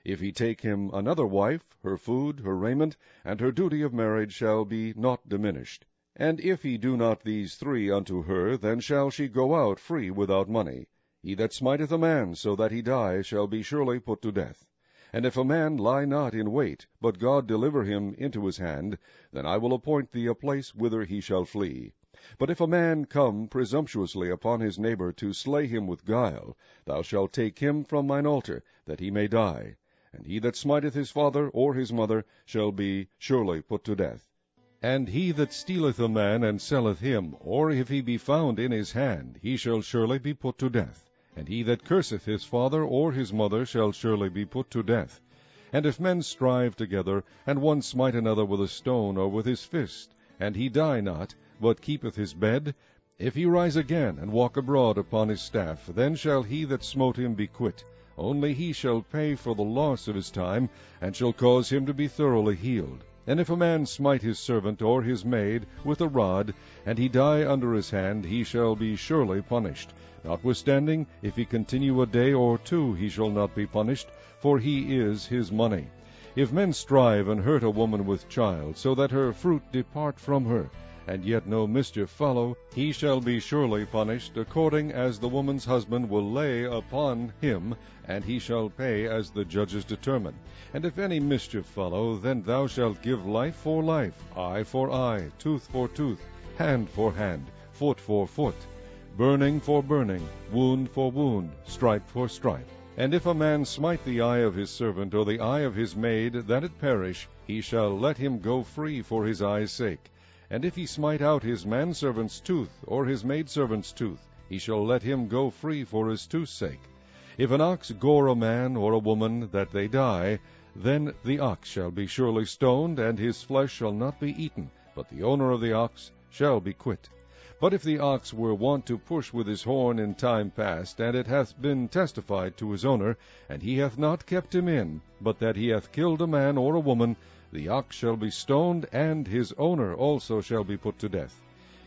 Speaker 1: If he take him another wife, her food, her raiment, and her duty of marriage shall be not diminished. And if he do not these 3 unto her, then shall she go out free without money. He that smiteth a man so that he die shall be surely put to death. And if a man lie not in wait, but God deliver him into his hand, then I will appoint thee a place whither he shall flee. But if a man come presumptuously upon his neighbor to slay him with guile, thou shalt take him from mine altar, that he may die. And he that smiteth his father or his mother shall be surely put to death. And he that stealeth a man and selleth him, or if he be found in his hand, he shall surely be put to death. And he that curseth his father or his mother shall surely be put to death. And if men strive together, and one smite another with a stone or with his fist, and he die not, but keepeth his bed, if he rise again and walk abroad upon his staff, then shall he that smote him be quit. Only he shall pay for the loss of his time, and shall cause him to be thoroughly healed. And if a man smite his servant or his maid with a rod, and he die under his hand, he shall be surely punished. Notwithstanding, if he continue a day or 2, he shall not be punished, for he is his money. If men strive and hurt a woman with child, so that her fruit depart from her, and yet no mischief follow, he shall be surely punished, according as the woman's husband will lay upon him, and he shall pay as the judges determine. And if any mischief follow, then thou shalt give life for life, eye for eye, tooth for tooth, hand for hand, foot for foot, burning for burning, wound for wound, stripe for stripe. And if a man smite the eye of his servant or the eye of his maid, that it perish, he shall let him go free for his eye's sake. And if he smite out his manservant's tooth or his maidservant's tooth, he shall let him go free for his tooth's sake. If an ox gore a man or a woman, that they die, then the ox shall be surely stoned, and his flesh shall not be eaten, but the owner of the ox shall be quit. But if the ox were wont to push with his horn in time past, and it hath been testified to his owner, and he hath not kept him in, but that he hath killed a man or a woman, the ox shall be stoned, and his owner also shall be put to death.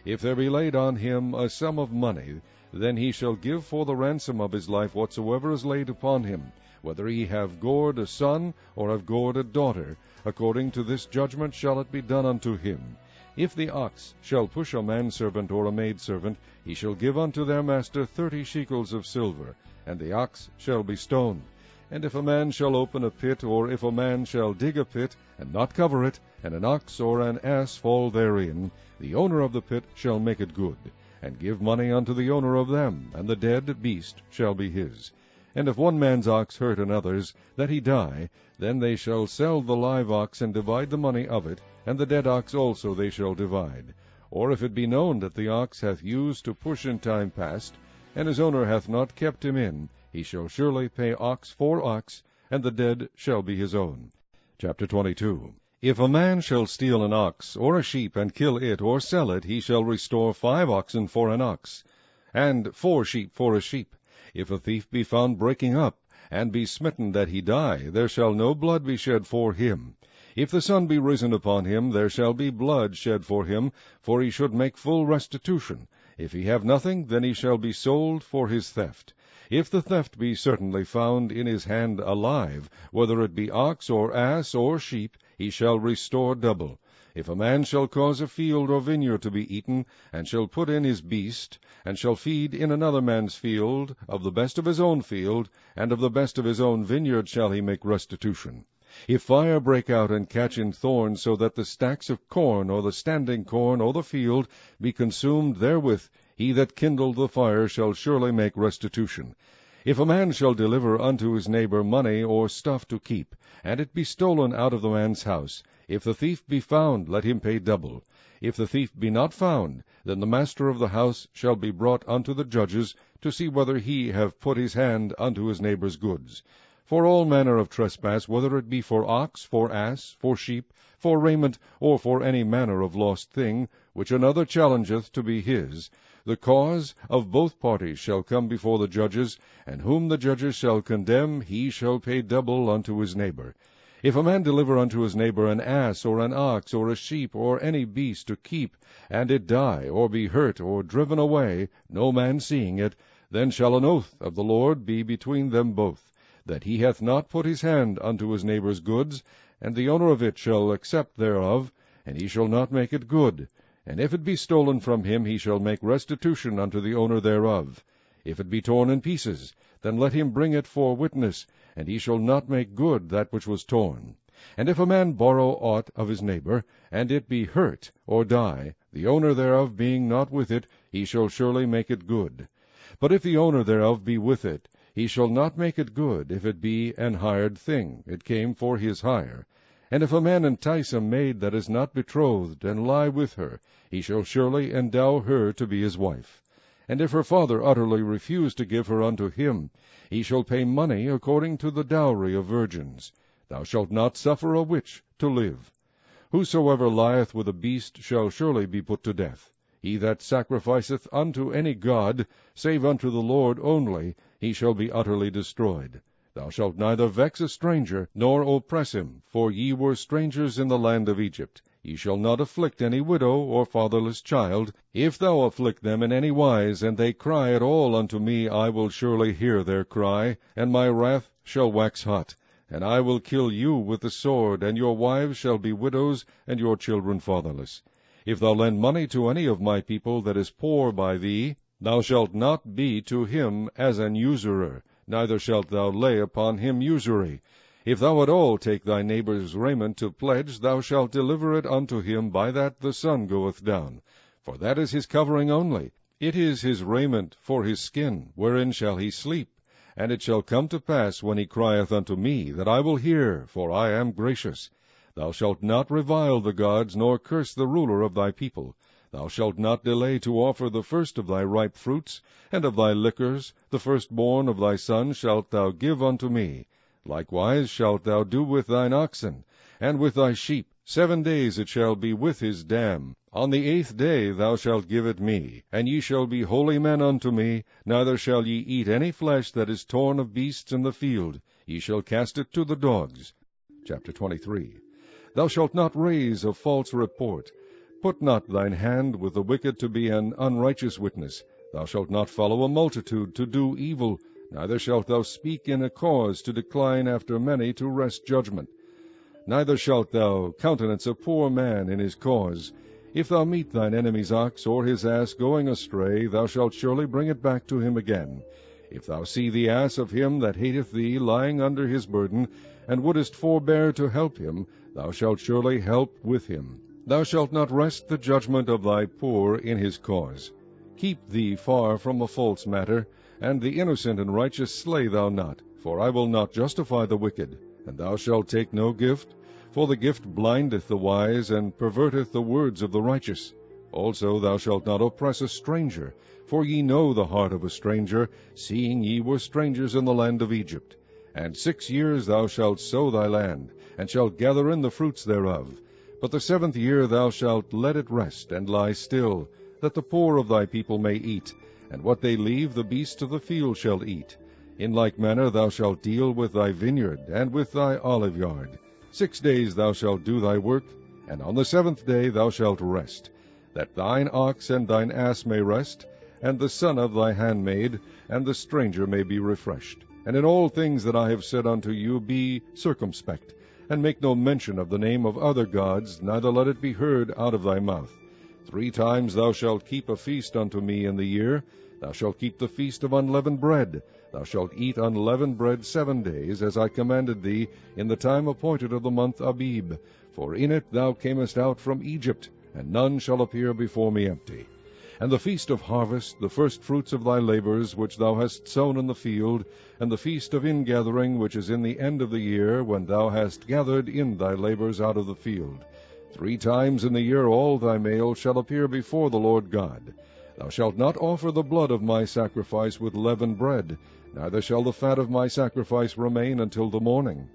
Speaker 1: If there be laid on him a sum of money, then he shall give for the ransom of his life whatsoever is laid upon him, whether he have gored a son or have gored a daughter. According to this judgment shall it be done unto him. If the ox shall push a manservant or a maidservant, he shall give unto their master 30 shekels of silver, and the ox shall be stoned. And if a man shall open a pit, or if a man shall dig a pit, and not cover it, and an ox or an ass fall therein, the owner of the pit shall make it good, and give money unto the owner of them, and the dead beast shall be his. And if one man's ox hurt another's, that he die, then they shall sell the live ox, and divide the money of it, and the dead ox also they shall divide. Or if it be known that the ox hath used to push in time past, and his owner hath not kept him in, he shall surely pay ox for ox, and the dead shall be his own. Chapter 22. If a man shall steal an ox or a sheep, and kill it, or sell it, he shall restore 5 oxen for an ox, and 4 sheep for a sheep. If a thief be found breaking up, and be smitten that he die, there shall no blood be shed for him. If the sun be risen upon him, there shall be blood shed for him, for he should make full restitution. If he have nothing, then he shall be sold for his theft. If the theft be certainly found in his hand alive, whether it be ox, or ass, or sheep, he shall restore double. If a man shall cause a field or vineyard to be eaten, and shall put in his beast, and shall feed in another man's field, of the best of his own field, and of the best of his own vineyard shall he make restitution. If fire break out and catch in thorns, so that the stacks of corn, or the standing corn, or the field, be consumed therewith, he that kindled the fire shall surely make restitution. If a man shall deliver unto his neighbor money or stuff to keep, and it be stolen out of the man's house, if the thief be found, let him pay double. If the thief be not found, then the master of the house shall be brought unto the judges, to see whether he have put his hand unto his neighbor's goods. For all manner of trespass, whether it be for ox, for ass, for sheep, for raiment, or for any manner of lost thing, which another challengeth to be his, the cause of both parties shall come before the judges, and whom the judges shall condemn, he shall pay double unto his neighbor. If a man deliver unto his neighbor an ass, or an ox, or a sheep, or any beast to keep, and it die, or be hurt, or driven away, no man seeing it, then shall an oath of the Lord be between them both, that he hath not put his hand unto his neighbor's goods, and the owner of it shall accept thereof, and he shall not make it good. And if it be stolen from him, he shall make restitution unto the owner thereof. If it be torn in pieces, then let him bring it for witness, and he shall not make good that which was torn. And if a man borrow aught of his neighbor, and it be hurt, or die, the owner thereof being not with it, he shall surely make it good. But if the owner thereof be with it, he shall not make it good, if it be an hired thing, it came for his hire. And if a man entice a maid that is not betrothed, and lie with her, he shall surely endow her to be his wife. And if her father utterly refuse to give her unto him, he shall pay money according to the dowry of virgins. Thou shalt not suffer a witch to live. Whosoever lieth with a beast shall surely be put to death. He that sacrificeth unto any god, save unto the Lord only, he shall be utterly destroyed. Thou shalt neither vex a stranger, nor oppress him, for ye were strangers in the land of Egypt. Ye shall not afflict any widow or fatherless child. If thou afflict them in any wise, and they cry at all unto me, I will surely hear their cry, and my wrath shall wax hot. And I will kill you with the sword, and your wives shall be widows, and your children fatherless. If thou lend money to any of my people that is poor by thee, thou shalt not be to him as an usurer, neither shalt thou lay upon him usury. If thou at all take thy neighbor's raiment to pledge, thou shalt deliver it unto him by that the sun goeth down. For that is his covering only. It is his raiment for his skin, wherein shall he sleep. And it shall come to pass, when he crieth unto me, that I will hear, for I am gracious. Thou shalt not revile the gods, nor curse the ruler of thy people. Thou shalt not delay to offer the first of thy ripe fruits, and of thy liquors, the firstborn of thy sons shalt thou give unto me. Likewise shalt thou do with thine oxen, and with thy sheep. 7 days it shall be with his dam. On the 8th day thou shalt give it me, and ye shall be holy men unto me, neither shall ye eat any flesh that is torn of beasts in the field. Ye shall cast it to the dogs. Chapter 23. Thou shalt not raise a false report. Put not thine hand with the wicked to be an unrighteous witness. Thou shalt not follow a multitude to do evil, neither shalt thou speak in a cause to decline after many to wrest judgment. Neither shalt thou countenance a poor man in his cause. If thou meet thine enemy's ox or his ass going astray, thou shalt surely bring it back to him again. If thou see the ass of him that hateth thee lying under his burden, and wouldest forbear to help him, thou shalt surely help with him. Thou shalt not wrest the judgment of thy poor in his cause. Keep thee far from a false matter, and the innocent and righteous slay thou not, for I will not justify the wicked. And thou shalt take no gift, for the gift blindeth the wise, and perverteth the words of the righteous. Also thou shalt not oppress a stranger, for ye know the heart of a stranger, seeing ye were strangers in the land of Egypt. And 6 years thou shalt sow thy land, and shalt gather in the fruits thereof. But the 7th year thou shalt let it rest, and lie still, that the poor of thy people may eat, and what they leave the beasts of the field shall eat. In like manner thou shalt deal with thy vineyard, and with thy oliveyard. 6 days thou shalt do thy work, and on the 7th day thou shalt rest, that thine ox and thine ass may rest, and the son of thy handmaid, and the stranger may be refreshed. And in all things that I have said unto you be circumspect, and make no mention of the name of other gods, neither let it be heard out of thy mouth. 3 times thou shalt keep a feast unto me in the year. Thou shalt keep the feast of unleavened bread. Thou shalt eat unleavened bread 7 days, as I commanded thee, in the time appointed of the month Abib. For in it thou camest out from Egypt, and none shall appear before me empty. And the feast of harvest, the first fruits of thy labors, which thou hast sown in the field, and the feast of ingathering, which is in the end of the year, when thou hast gathered in thy labors out of the field. 3 times in the year all thy male shall appear before the Lord God. Thou shalt not offer the blood of my sacrifice with leavened bread, neither shall the fat of my sacrifice remain until the morning.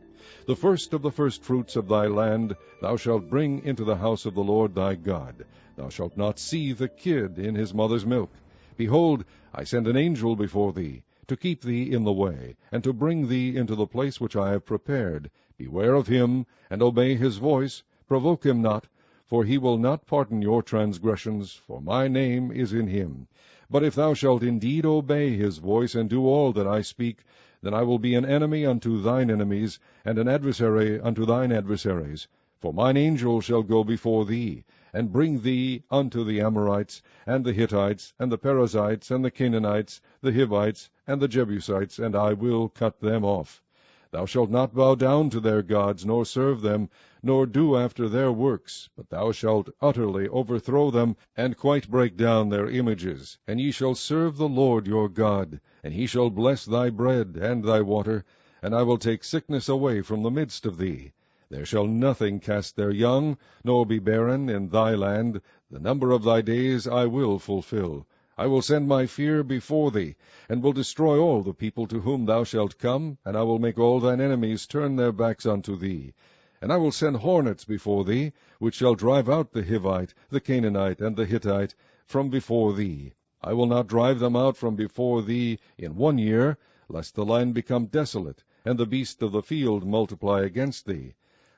Speaker 1: The first of the firstfruits of thy land thou shalt bring into the house of the Lord thy God. Thou shalt not seethe the kid in his mother's milk. Behold, I send an angel before thee, to keep thee in the way, and to bring thee into the place which I have prepared. Beware of him, and obey his voice. Provoke him not, for he will not pardon your transgressions, for my name is in him. But if thou shalt indeed obey his voice, and do all that I speak, then I will be an enemy unto thine enemies, and an adversary unto thine adversaries. For mine angel shall go before thee, and bring thee unto the Amorites, and the Hittites, and the Perizzites, and the Canaanites, the Hivites, and the Jebusites, and I will cut them off. Thou shalt not bow down to their gods, nor serve them, nor do after their works, but thou shalt utterly overthrow them, and quite break down their images. And ye shall serve the Lord your God, and he shall bless thy bread and thy water, and I will take sickness away from the midst of thee. There shall nothing cast their young, nor be barren in thy land. The number of thy days I will fulfill. I will send my fear before thee, and will destroy all the people to whom thou shalt come, and I will make all thine enemies turn their backs unto thee. And I will send hornets before thee, which shall drive out the Hivite, the Canaanite, and the Hittite from before thee. I will not drive them out from before thee in 1 year, lest the land become desolate, and the beasts of the field multiply against thee.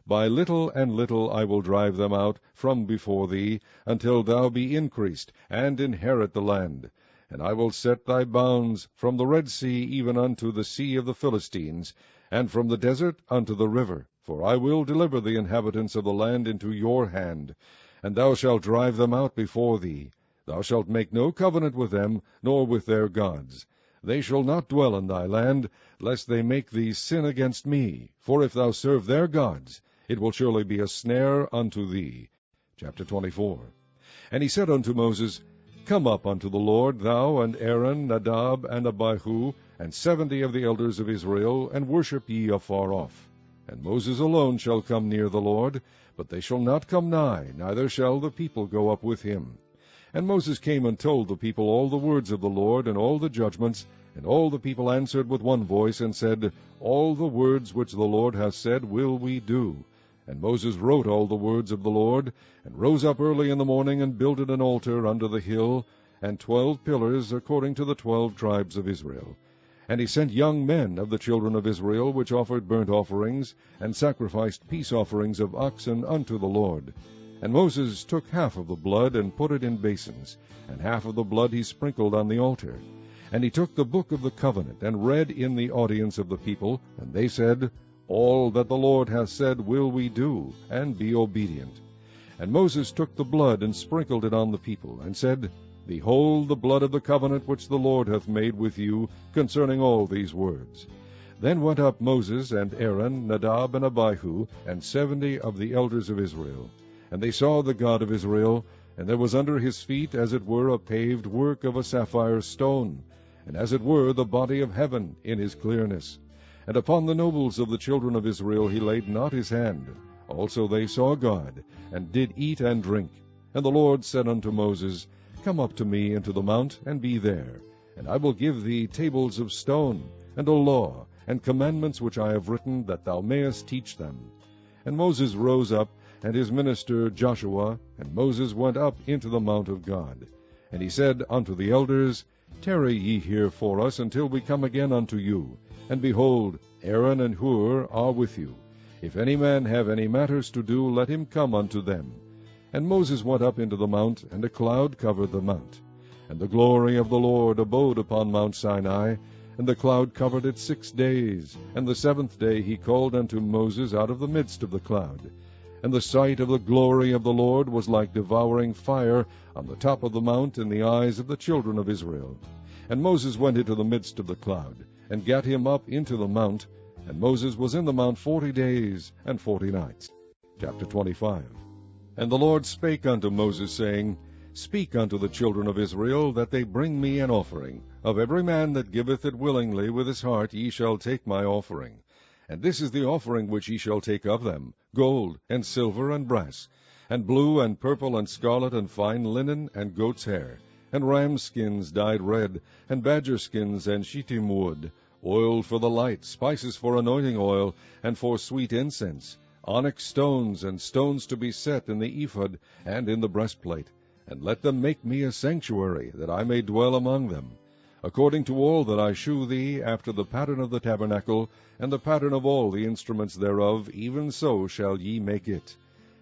Speaker 1: By little and little I will drive them out from before thee, until thou be increased, and inherit the land. And I will set thy bounds from the Red Sea even unto the sea of the Philistines, and from the desert unto the river. For I will deliver the inhabitants of the land into your hand, and thou shalt drive them out before thee. Thou shalt make no covenant with them, nor with their gods. They shall not dwell in thy land, lest they make thee sin against me. For if thou serve their gods, it will surely be a snare unto thee. Chapter 24. And he said unto Moses, Come up unto the Lord, thou and Aaron, Nadab, and Abihu, and 70 of the elders of Israel, and worship ye afar off. And Moses alone shall come near the Lord, but they shall not come nigh, neither shall the people go up with him. And Moses came and told the people all the words of the Lord, and all the judgments. And all the people answered with one voice, and said, All the words which the Lord hath said will we do. And Moses wrote all the words of the Lord, and rose up early in the morning, and builded an altar under the hill, and 12 pillars according to the 12 tribes of Israel. And he sent young men of the children of Israel, which offered burnt offerings, and sacrificed peace offerings of oxen unto the Lord. And Moses took half of the blood, and put it in basins, and half of the blood he sprinkled on the altar. And he took the book of the covenant, and read in the audience of the people, and they said, All that the Lord hath said will we do, and be obedient. And Moses took the blood, and sprinkled it on the people, and said, Behold the blood of the covenant which the Lord hath made with you concerning all these words. Then went up Moses and Aaron, Nadab and Abihu, and 70 of the elders of Israel. And they saw the God of Israel, and there was under his feet as it were a paved work of a sapphire stone, and as it were the body of heaven in his clearness. And upon the nobles of the children of Israel he laid not his hand. Also they saw God, and did eat and drink. And the Lord said unto Moses, Come up to me into the mount, and be there. And I will give thee tables of stone, and a law, and commandments which I have written, that thou mayest teach them. And Moses rose up, and his minister Joshua, and Moses went up into the mount of God. And he said unto the elders, Tarry ye here for us until we come again unto you. And behold, Aaron and Hur are with you. If any man have any matters to do, let him come unto them. And Moses went up into the mount, and a cloud covered the mount. And the glory of the Lord abode upon Mount Sinai, and the cloud covered it 6 days. And the 7th day he called unto Moses out of the midst of the cloud. And the sight of the glory of the Lord was like devouring fire on the top of the mount in the eyes of the children of Israel. And Moses went into the midst of the cloud, and gat him up into the mount. And Moses was in the mount 40 days and 40 nights. Chapter 25. And the Lord spake unto Moses, saying, Speak unto the children of Israel, that they bring me an offering. Of every man that giveth it willingly with his heart ye shall take my offering. And this is the offering which ye shall take of them, gold, and silver, and brass, and blue, and purple, and scarlet, and fine linen, and goat's hair, and ram skins dyed red, and badger skins, and shittim wood, oil for the light, spices for anointing oil, and for sweet incense, onyx stones, and stones to be set in the ephod, and in the breastplate. And let them make me a sanctuary, that I may dwell among them. According to all that I shew thee, after the pattern of the tabernacle, and the pattern of all the instruments thereof, even so shall ye make it.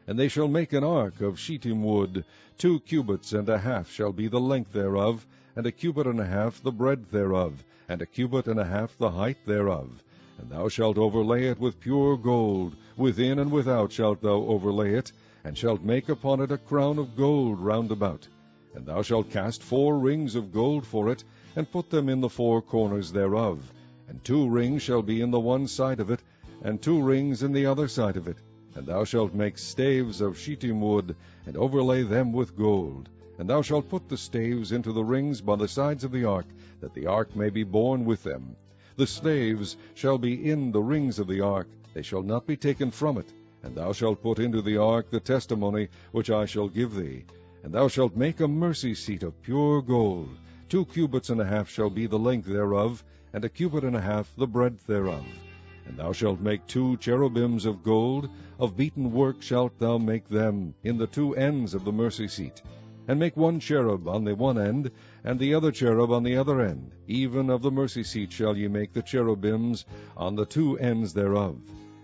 Speaker 1: And they shall make an ark of shittim wood, 2 cubits and a half shall be the length thereof, and a cubit and a half the breadth thereof, and a cubit and a half the height thereof. And thou shalt overlay it with pure gold, within and without shalt thou overlay it, and shalt make upon it a crown of gold round about. And thou shalt cast 4 rings of gold for it, and put them in the 4 corners thereof. And 2 rings shall be in the one side of it, and 2 rings in the other side of it. And thou shalt make staves of shittim wood, and overlay them with gold. And thou shalt put the staves into the rings by the sides of the ark, that the ark may be borne with them. The staves shall be in the rings of the ark, they shall not be taken from it. And thou shalt put into the ark the testimony which I shall give thee. And thou shalt make a mercy seat of pure gold. 2 cubits and a half shall be the length thereof, and a cubit and a half the breadth thereof. And thou shalt make 2 cherubims of gold, of beaten work shalt thou make them, in the 2 ends of the mercy seat. And make 1 cherub on the one end, and the other cherub on the other end. Even of the mercy seat shall ye make the cherubims on the 2 ends thereof.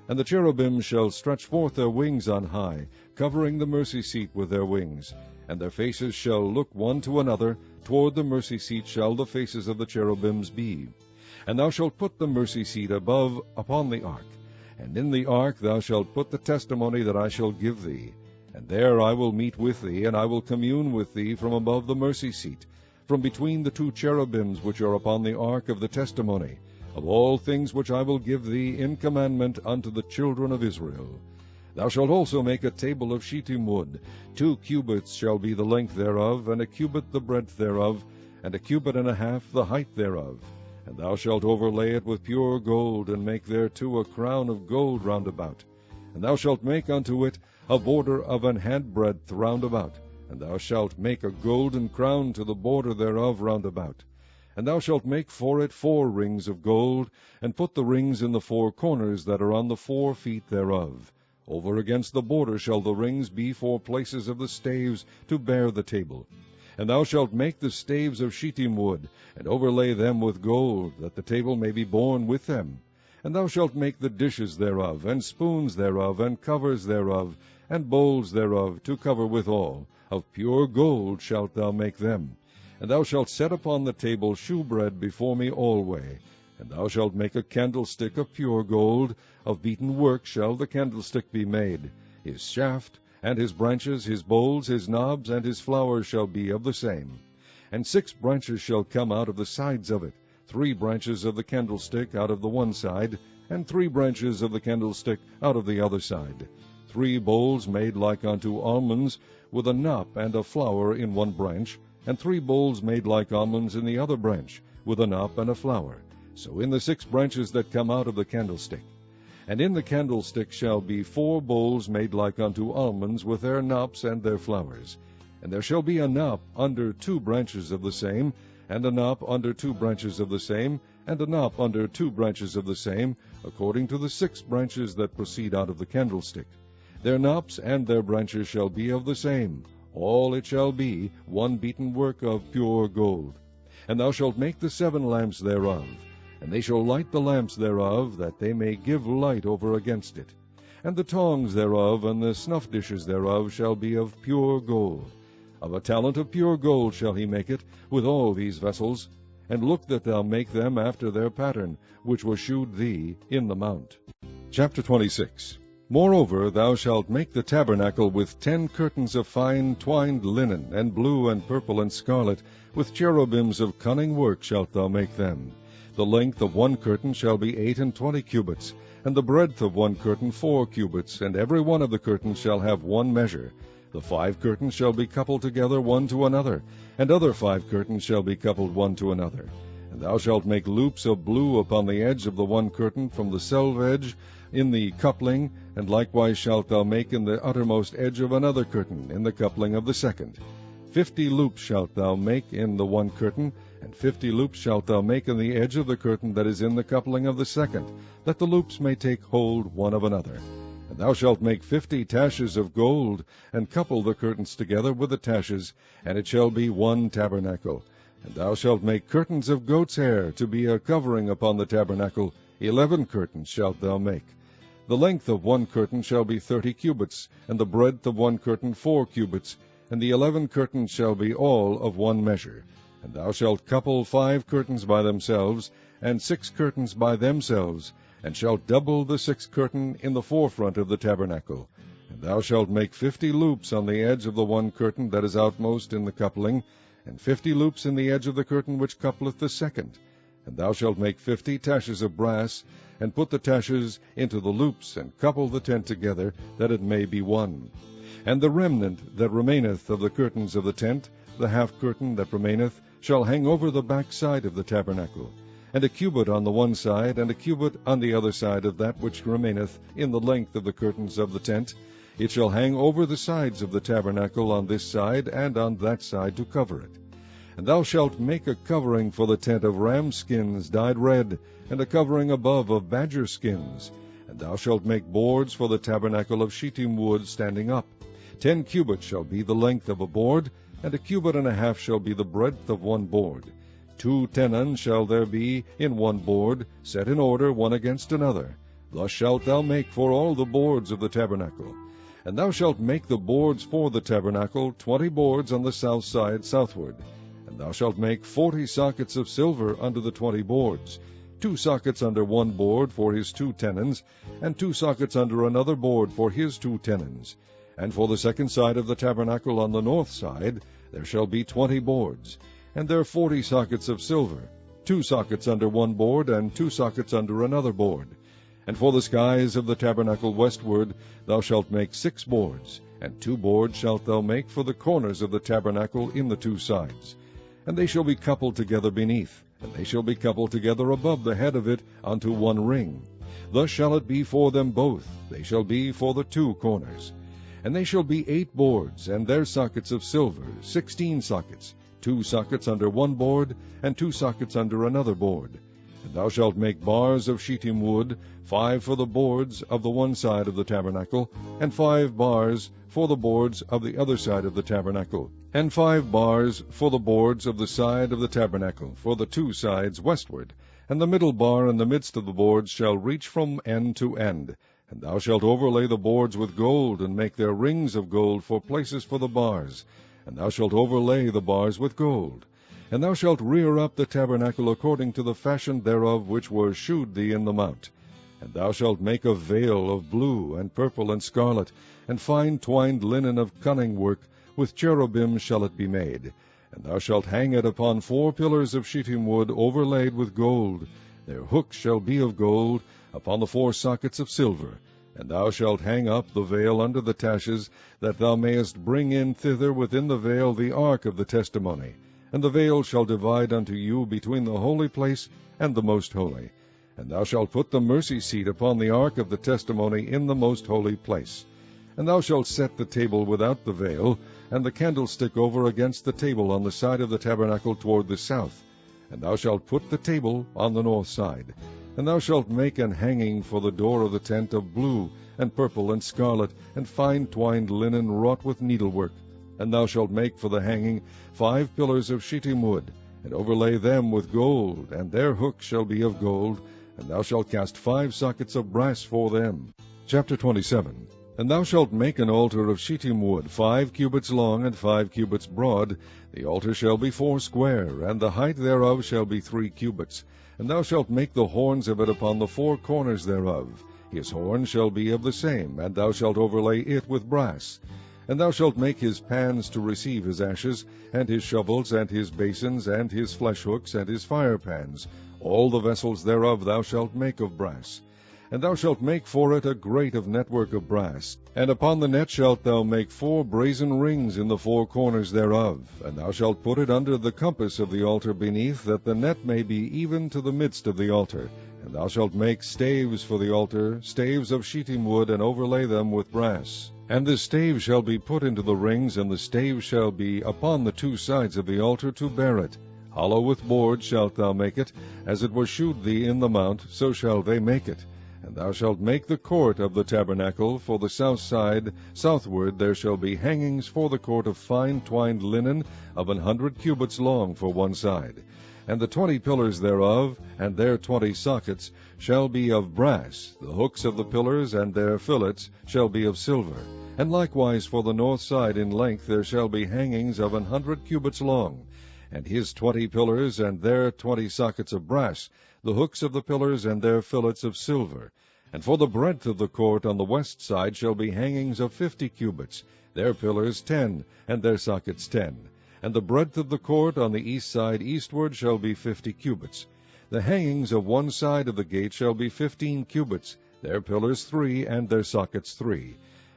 Speaker 1: And the cherubims shall stretch forth their wings on high, covering the mercy seat with their wings. And their faces shall look one to another, toward the mercy seat shall the faces of the cherubims be. And thou shalt put the mercy seat above upon the ark. And in the ark thou shalt put the testimony that I shall give thee. And there I will meet with thee, and I will commune with thee from above the mercy seat, from between the 2 cherubims which are upon the ark of the testimony, of all things which I will give thee in commandment unto the children of Israel. Thou shalt also make a table of shittim wood. 2 cubits shall be the length thereof, and a cubit the breadth thereof, and a cubit and a half the height thereof. And thou shalt overlay it with pure gold, and make thereto a crown of gold round about. And thou shalt make unto it a border of an handbreadth round about. And thou shalt make a golden crown to the border thereof round about. And thou shalt make for it 4 rings of gold, and put the rings in the 4 corners that are on the 4 feet thereof. Over against the border shall the rings be for places of the staves to bear the table. And thou shalt make the staves of shittim wood, and overlay them with gold, that the table may be borne with them. And thou shalt make the dishes thereof, and spoons thereof, and covers thereof, and bowls thereof, to cover withal. Of pure gold shalt thou make them. And thou shalt set upon the table shewbread before me alway. And thou shalt make a candlestick of pure gold, of beaten work shall the candlestick be made. His shaft, and his branches, his bowls, his knobs, and his flowers shall be of the same. And 6 branches shall come out of the sides of it, 3 branches of the candlestick out of the one side, and 3 branches of the candlestick out of the other side. 3 bowls made like unto almonds, with a knop and a flower in one branch, and 3 bowls made like almonds in the other branch, with a knop and a flower. So in the 6 branches that come out of the candlestick. And in the candlestick shall be 4 bowls made like unto almonds, with their knops and their flowers. And there shall be a knop under 2 branches of the same, and a knop under 2 branches of the same, and a knop under 2 branches of the same, according to the 6 branches that proceed out of the candlestick. Their knops and their branches shall be of the same. All it shall be 1 beaten work of pure gold. And thou shalt make the 7 lamps thereof. And they shall light the lamps thereof, that they may give light over against it. And the tongs thereof and the snuff dishes thereof shall be of pure gold. Of a talent of pure gold shall he make it, with all these vessels. And look that thou make them after their pattern, which was shewed thee in the mount. Chapter 26. Moreover, thou shalt make the tabernacle with 10 curtains of fine twined linen, and blue and purple and scarlet, with cherubims of cunning work shalt thou make them. The length of one curtain shall be 28 cubits, and the breadth of one curtain 4 cubits, and every one of the curtains shall have one measure. The 5 curtains shall be coupled together one to another, and other 5 curtains shall be coupled one to another. And thou shalt make loops of blue upon the edge of the one curtain from the selvedge in the coupling, and likewise shalt thou make in the uttermost edge of another curtain in the coupling of the second. 50 loops shalt thou make in the one curtain, and 50 loops shalt thou make in the edge of the curtain that is in the coupling of the second, that the loops may take hold one of another. And thou shalt make 50 taches of gold, and couple the curtains together with the taches, and it shall be one tabernacle. And thou shalt make curtains of goat's hair to be a covering upon the tabernacle. 11 curtains shalt thou make. The length of one curtain shall be 30 cubits, and the breadth of one curtain 4 cubits, and the 11 curtains shall be all of one measure. And thou shalt couple 5 curtains by themselves, and 6 curtains by themselves, and shalt double the 6th curtain in the forefront of the tabernacle. And thou shalt make 50 loops on the edge of the one curtain that is outmost in the coupling, and 50 loops in the edge of the curtain which coupleth the second. And thou shalt make 50 taches of brass, and put the taches into the loops, and couple the tent together, that it may be one. And the remnant that remaineth of the curtains of the tent, the half curtain that remaineth, shall hang over the back side of the tabernacle, and a cubit on the one side, and a cubit on the other side of that which remaineth in the length of the curtains of the tent. It shall hang over the sides of the tabernacle on this side and on that side to cover it. And thou shalt make a covering for the tent of ram skins dyed red, and a covering above of badger skins. And thou shalt make boards for the tabernacle of shittim wood standing up. 10 cubits shall be the length of a board, and a cubit and a half shall be the breadth of one board. 2 tenons shall there be in one board, set in order one against another. Thus shalt thou make for all the boards of the tabernacle. And thou shalt make the boards for the tabernacle, 20 boards on the south side southward. And thou shalt make 40 sockets of silver under the 20 boards, 2 sockets under one board for his 2 tenons, and 2 sockets under another board for his 2 tenons. And for the second side of the tabernacle on the north side there shall be 20 boards, and there 40 sockets of silver, 2 sockets under one board, and 2 sockets under another board. And for the skies of the tabernacle westward thou shalt make 6 boards, and 2 boards shalt thou make for the corners of the tabernacle in the 2 sides. And they shall be coupled together beneath, and they shall be coupled together above the head of it unto one ring. Thus shall it be for them both, they shall be for the 2 corners. And they shall be 8 boards, and their sockets of silver, 16 sockets, 2 sockets under one board, and 2 sockets under another board. And thou shalt make bars of shittim wood, 5 for the boards of the one side of the tabernacle, and 5 bars for the boards of the other side of the tabernacle, and 5 bars for the boards of the side of the tabernacle, for the 2 sides westward. And the middle bar in the midst of the boards shall reach from end to end. And thou shalt overlay the boards with gold, and make their rings of gold for places for the bars. And thou shalt overlay the bars with gold. And thou shalt rear up the tabernacle according to the fashion thereof which was shewed thee in the mount. And thou shalt make a veil of blue, and purple, and scarlet, and fine twined linen of cunning work, with cherubim shall it be made. And thou shalt hang it upon 4 pillars of shittim wood overlaid with gold. Their hooks shall be of gold, upon the 4 sockets of silver. And thou shalt hang up the veil under the taches, that thou mayest bring in thither within the veil the ark of the testimony. And the veil shall divide unto you between the holy place and the most holy. And thou shalt put the mercy seat upon the ark of the testimony in the most holy place. And thou shalt set the table without the veil, and the candlestick over against the table on the side of the tabernacle toward the south. And thou shalt put the table on the north side. And thou shalt make an hanging for the door of the tent of blue, and purple, and scarlet, and fine twined linen wrought with needlework. And thou shalt make for the hanging 5 pillars of shittim wood, and overlay them with gold, and their hooks shall be of gold. And thou shalt cast 5 sockets of brass for them. Chapter 27. And thou shalt make an altar of shittim wood, 5 cubits long and 5 cubits broad. The altar shall be 4 square, and the height thereof shall be 3 cubits. And thou shalt make the horns of it upon the 4 corners thereof. His horn shall be of the same, and thou shalt overlay it with brass. And thou shalt make his pans to receive his ashes, and his shovels, and his basins, and his flesh hooks, and his fire pans. All the vessels thereof thou shalt make of brass. And thou shalt make for it a grate of network of brass. And upon the net shalt thou make 4 brazen rings in the 4 corners thereof. And thou shalt put it under the compass of the altar beneath, that the net may be even to the midst of the altar. And thou shalt make staves for the altar, staves of shittim wood, and overlay them with brass. And the stave shall be put into the rings, and the stave shall be upon the 2 sides of the altar to bear it. Hollow with boards shalt thou make it, as it was shewed thee in the mount, so shall they make it. And thou shalt make the court of the tabernacle. For the south side, southward, there shall be hangings for the court of fine twined linen of 100 cubits long for one side. And the 20 pillars thereof, and their 20 sockets, shall be of brass. The hooks of the pillars and their fillets shall be of silver. And likewise for the north side in length there shall be hangings of 100 cubits long. And his 20 pillars and their 20 sockets of brass, the hooks of the pillars and their fillets of silver. And for the breadth of the court on the west side shall be hangings of 50 cubits, their pillars 10, and their sockets 10. And the breadth of the court on the east side eastward shall be 50 cubits. The hangings of one side of the gate shall be 15 cubits, their pillars 3, and their sockets 3.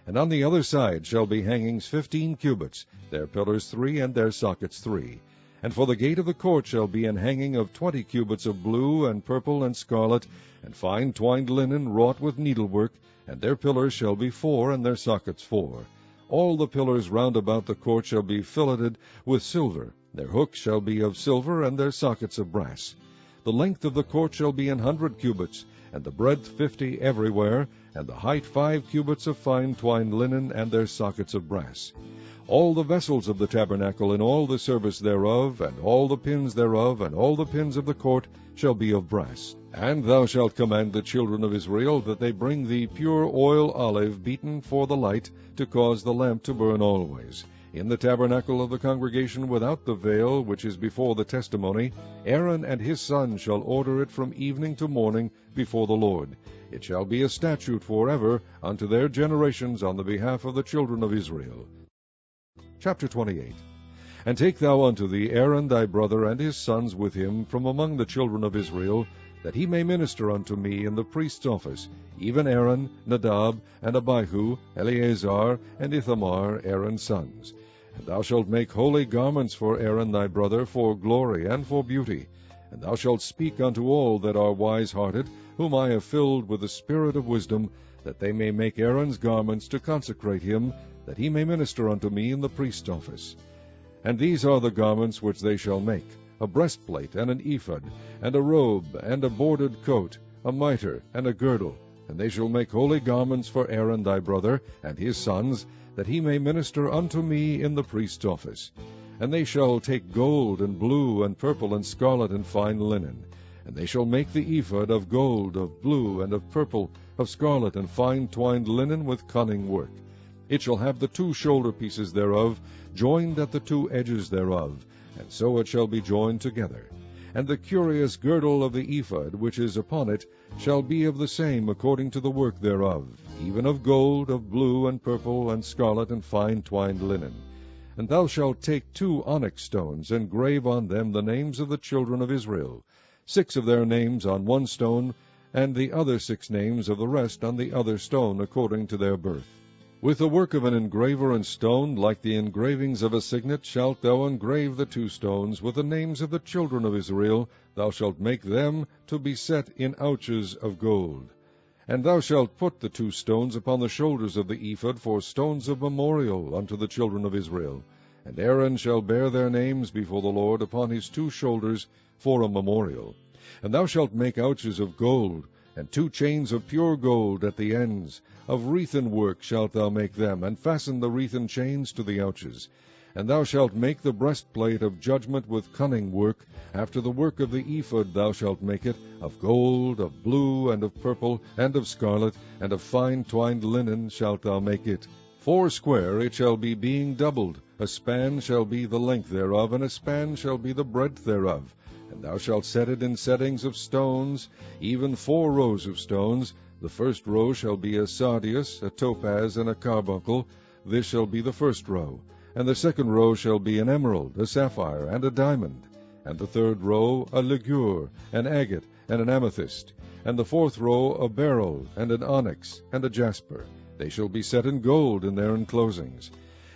Speaker 1: And on the other side shall be hangings 15 cubits, their pillars 3, and their sockets 3. And for the gate of the court shall be an hanging of 20 cubits of blue, and purple, and scarlet, and fine twined linen wrought with needlework, and their pillars shall be 4, and their sockets 4. All the pillars round about the court shall be filleted with silver. Their hooks shall be of silver, and their sockets of brass. The length of the court shall be 100 cubits, and the breadth 50 everywhere, and the height 5 cubits of fine twined linen, and their sockets of brass. All the vessels of the tabernacle, and all the service thereof, and all the pins thereof, and all the pins of the court, shall be of brass. And thou shalt command the children of Israel that they bring thee pure oil olive beaten for the light, to cause the lamp to burn always. In the tabernacle of the congregation without the veil, which is before the testimony, Aaron and his sons shall order it from evening to morning before the Lord. It shall be a statute forever unto their generations on the behalf of the children of Israel. Chapter 28. And take thou unto thee Aaron thy brother and his sons with him from among the children of Israel, that he may minister unto me in the priest's office, even Aaron, Nadab, and Abihu, Eleazar, and Ithamar, Aaron's sons. And thou shalt make holy garments for Aaron thy brother, for glory and for beauty. And thou shalt speak unto all that are wise-hearted, whom I have filled with the spirit of wisdom, that they may make Aaron's garments to consecrate him, that he may minister unto me in the priest's office. And these are the garments which they shall make: a breastplate, and an ephod, and a robe, and a bordered coat, a mitre, and a girdle. And they shall make holy garments for Aaron thy brother, and his sons, that he may minister unto me in the priest's office. And they shall take gold, and blue, and purple, and scarlet, and fine linen. And they shall make the ephod of gold, of blue, and of purple, of scarlet, and fine twined linen with cunning work. It shall have the 2 shoulder pieces thereof, joined at the 2 edges thereof, and so it shall be joined together. And the curious girdle of the ephod, which is upon it, shall be of the same according to the work thereof, even of gold, of blue, and purple, and scarlet, and fine twined linen. And thou shalt take 2 onyx stones, and grave on them the names of the children of Israel, 6 of their names on one stone, and the other 6 names of the rest on the other stone, according to their birth. With the work of an engraver in stone, like the engravings of a signet, shalt thou engrave the 2 stones with the names of the children of Israel. Thou shalt make them to be set in ouches of gold. And thou shalt put the 2 stones upon the shoulders of the ephod for stones of memorial unto the children of Israel. And Aaron shall bear their names before the Lord upon his 2 shoulders for a memorial. And thou shalt make ouches of gold, and 2 chains of pure gold at the ends. Of wreathen work shalt thou make them, and fasten the wreathen chains to the ouches. And thou shalt make the breastplate of judgment with cunning work. After the work of the ephod thou shalt make it, of gold, of blue, and of purple, and of scarlet, and of fine twined linen shalt thou make it. 4 it shall be, being doubled. A span shall be the length thereof, and a span shall be the breadth thereof. And thou shalt set it in settings of stones, even 4 rows of stones. The first row shall be a sardius, a topaz, and a carbuncle. This shall be the first row. And the second row shall be an emerald, a sapphire, and a diamond. And the third row a ligure, an agate, and an amethyst. And the fourth row a beryl, and an onyx, and a jasper. They shall be set in gold in their enclosings.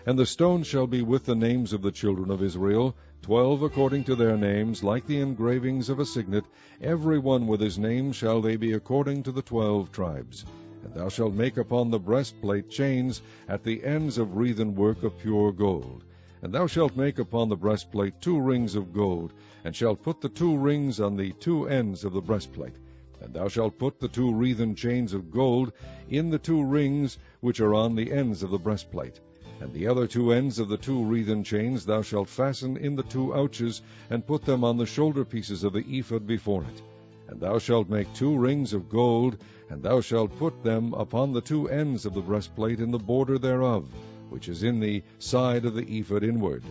Speaker 1: And the stones shall be with the names of the children of Israel, 12 according to their names, like the engravings of a signet. Every one with his name shall they be according to the 12 tribes. And thou shalt make upon the breastplate chains at the ends of wreathen work of pure gold. And thou shalt make upon the breastplate 2 rings of gold, and shalt put the 2 rings on the 2 ends of the breastplate. And thou shalt put the 2 wreathen chains of gold in the 2 rings which are on the ends of the breastplate. And the other 2 ends of the 2 wreathen chains thou shalt fasten in the 2 ouches, and put them on the shoulder pieces of the ephod before it. And thou shalt make 2 rings of gold, and thou shalt put them upon the 2 ends of the breastplate in the border thereof, which is in the side of the ephod inward.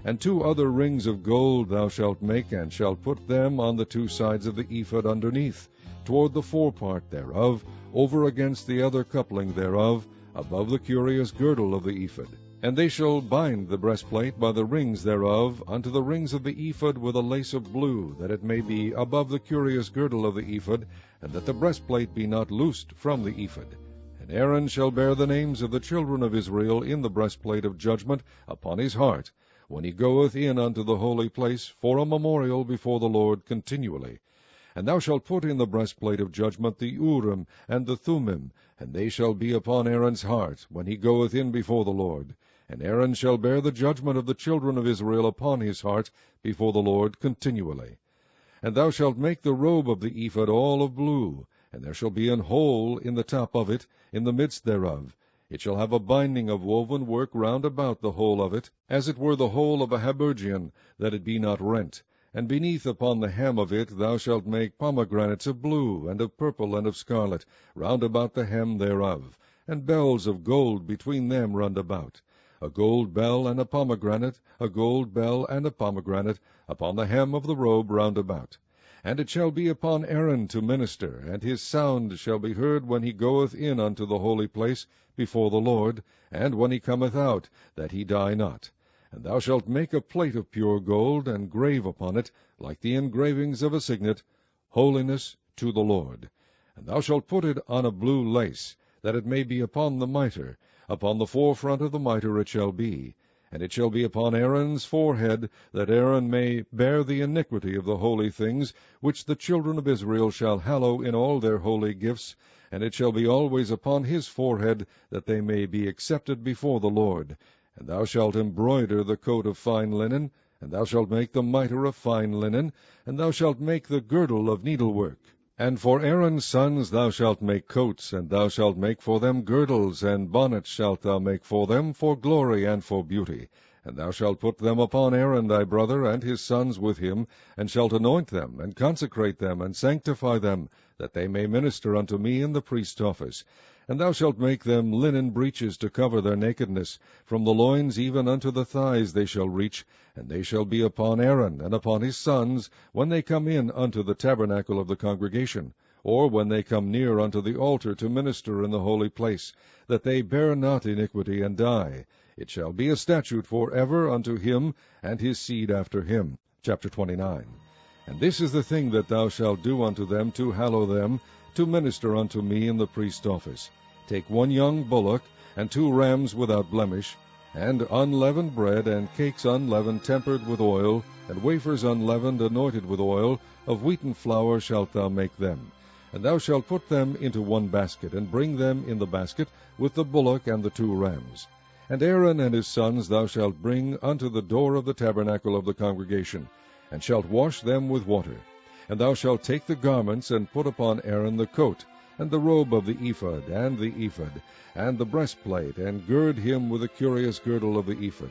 Speaker 1: And 2 other rings of gold thou shalt make, and shalt put them on the 2 sides of the ephod underneath, toward the forepart thereof, over against the other coupling thereof, above the curious girdle of the ephod. And they shall bind the breastplate by the rings thereof unto the rings of the ephod with a lace of blue, that it may be above the curious girdle of the ephod, and that the breastplate be not loosed from the ephod. And Aaron shall bear the names of the children of Israel in the breastplate of judgment upon his heart, when he goeth in unto the holy place, for a memorial before the Lord continually. And thou shalt put in the breastplate of judgment the Urim and the Thummim, and they shall be upon Aaron's heart, when he goeth in before the Lord. And Aaron shall bear the judgment of the children of Israel upon his heart before the Lord continually. And thou shalt make the robe of the ephod all of blue, and there shall be an hole in the top of it, in the midst thereof. It shall have a binding of woven work round about the whole of it, as it were the hole of a habergeon, that it be not rent. And beneath upon the hem of it thou shalt make pomegranates of blue, and of purple, and of scarlet, round about the hem thereof, and bells of gold between them round about. A gold bell and a pomegranate, a gold bell and a pomegranate, upon the hem of the robe round about. And it shall be upon Aaron to minister, and his sound shall be heard when he goeth in unto the holy place before the Lord, and when he cometh out, that he die not. And thou shalt make a plate of pure gold, and grave upon it, like the engravings of a signet, Holiness to the Lord. And thou shalt put it on a blue lace, that it may be upon the mitre. Upon the forefront of the mitre it shall be. And it shall be upon Aaron's forehead, that Aaron may bear the iniquity of the holy things, which the children of Israel shall hallow in all their holy gifts. And it shall be always upon his forehead, that they may be accepted before the Lord. And thou shalt embroider the coat of fine linen, and thou shalt make the mitre of fine linen, and thou shalt make the girdle of needlework. And for Aaron's sons thou shalt make coats, and thou shalt make for them girdles, and bonnets shalt thou make for them, for glory and for beauty. And thou shalt put them upon Aaron thy brother, and his sons with him, and shalt anoint them, and consecrate them, and sanctify them, that they may minister unto me in the priest's office. And thou shalt make them linen breeches to cover their nakedness. From the loins even unto the thighs they shall reach, and they shall be upon Aaron and upon his sons, when they come in unto the tabernacle of the congregation, or when they come near unto the altar to minister in the holy place, that they bear not iniquity and die. It shall be a statute for ever unto him and his seed after him. Chapter 29. And this is the thing that thou shalt do unto them to hallow them, to minister unto me in the priest's office. Take 1 young bullock, and 2 rams without blemish, and unleavened bread, and cakes unleavened tempered with oil, and wafers unleavened anointed with oil, of wheaten flour shalt thou make them. And thou shalt put them into 1 basket, and bring them in the basket, with the bullock and the 2 rams. And Aaron and his sons thou shalt bring unto the door of the tabernacle of the congregation, and shalt wash them with water. And thou shalt take the garments, and put upon Aaron the coat, and the robe of the ephod, and the breastplate, and gird him with the curious girdle of the ephod.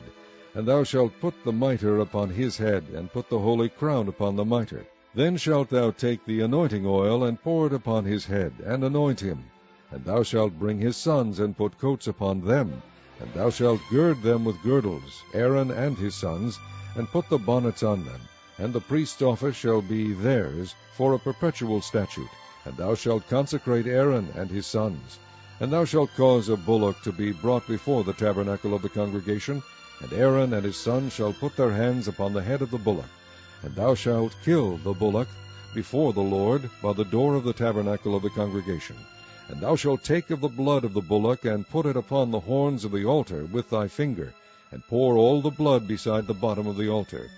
Speaker 1: And thou shalt put the mitre upon his head, and put the holy crown upon the mitre. Then shalt thou take the anointing oil, and pour it upon his head, and anoint him. And thou shalt bring his sons, and put coats upon them. And thou shalt gird them with girdles, Aaron and his sons, and put the bonnets on them. And the priest's office shall be theirs for a perpetual statute. And thou shalt consecrate Aaron and his sons. And thou shalt cause a bullock to be brought before the tabernacle of the congregation, and Aaron and his sons shall put their hands upon the head of the bullock. And thou shalt kill the bullock before the Lord by the door of the tabernacle of the congregation. And thou shalt take of the blood of the bullock, and put it upon the horns of the altar with thy finger, and pour all the blood beside the bottom of the altar.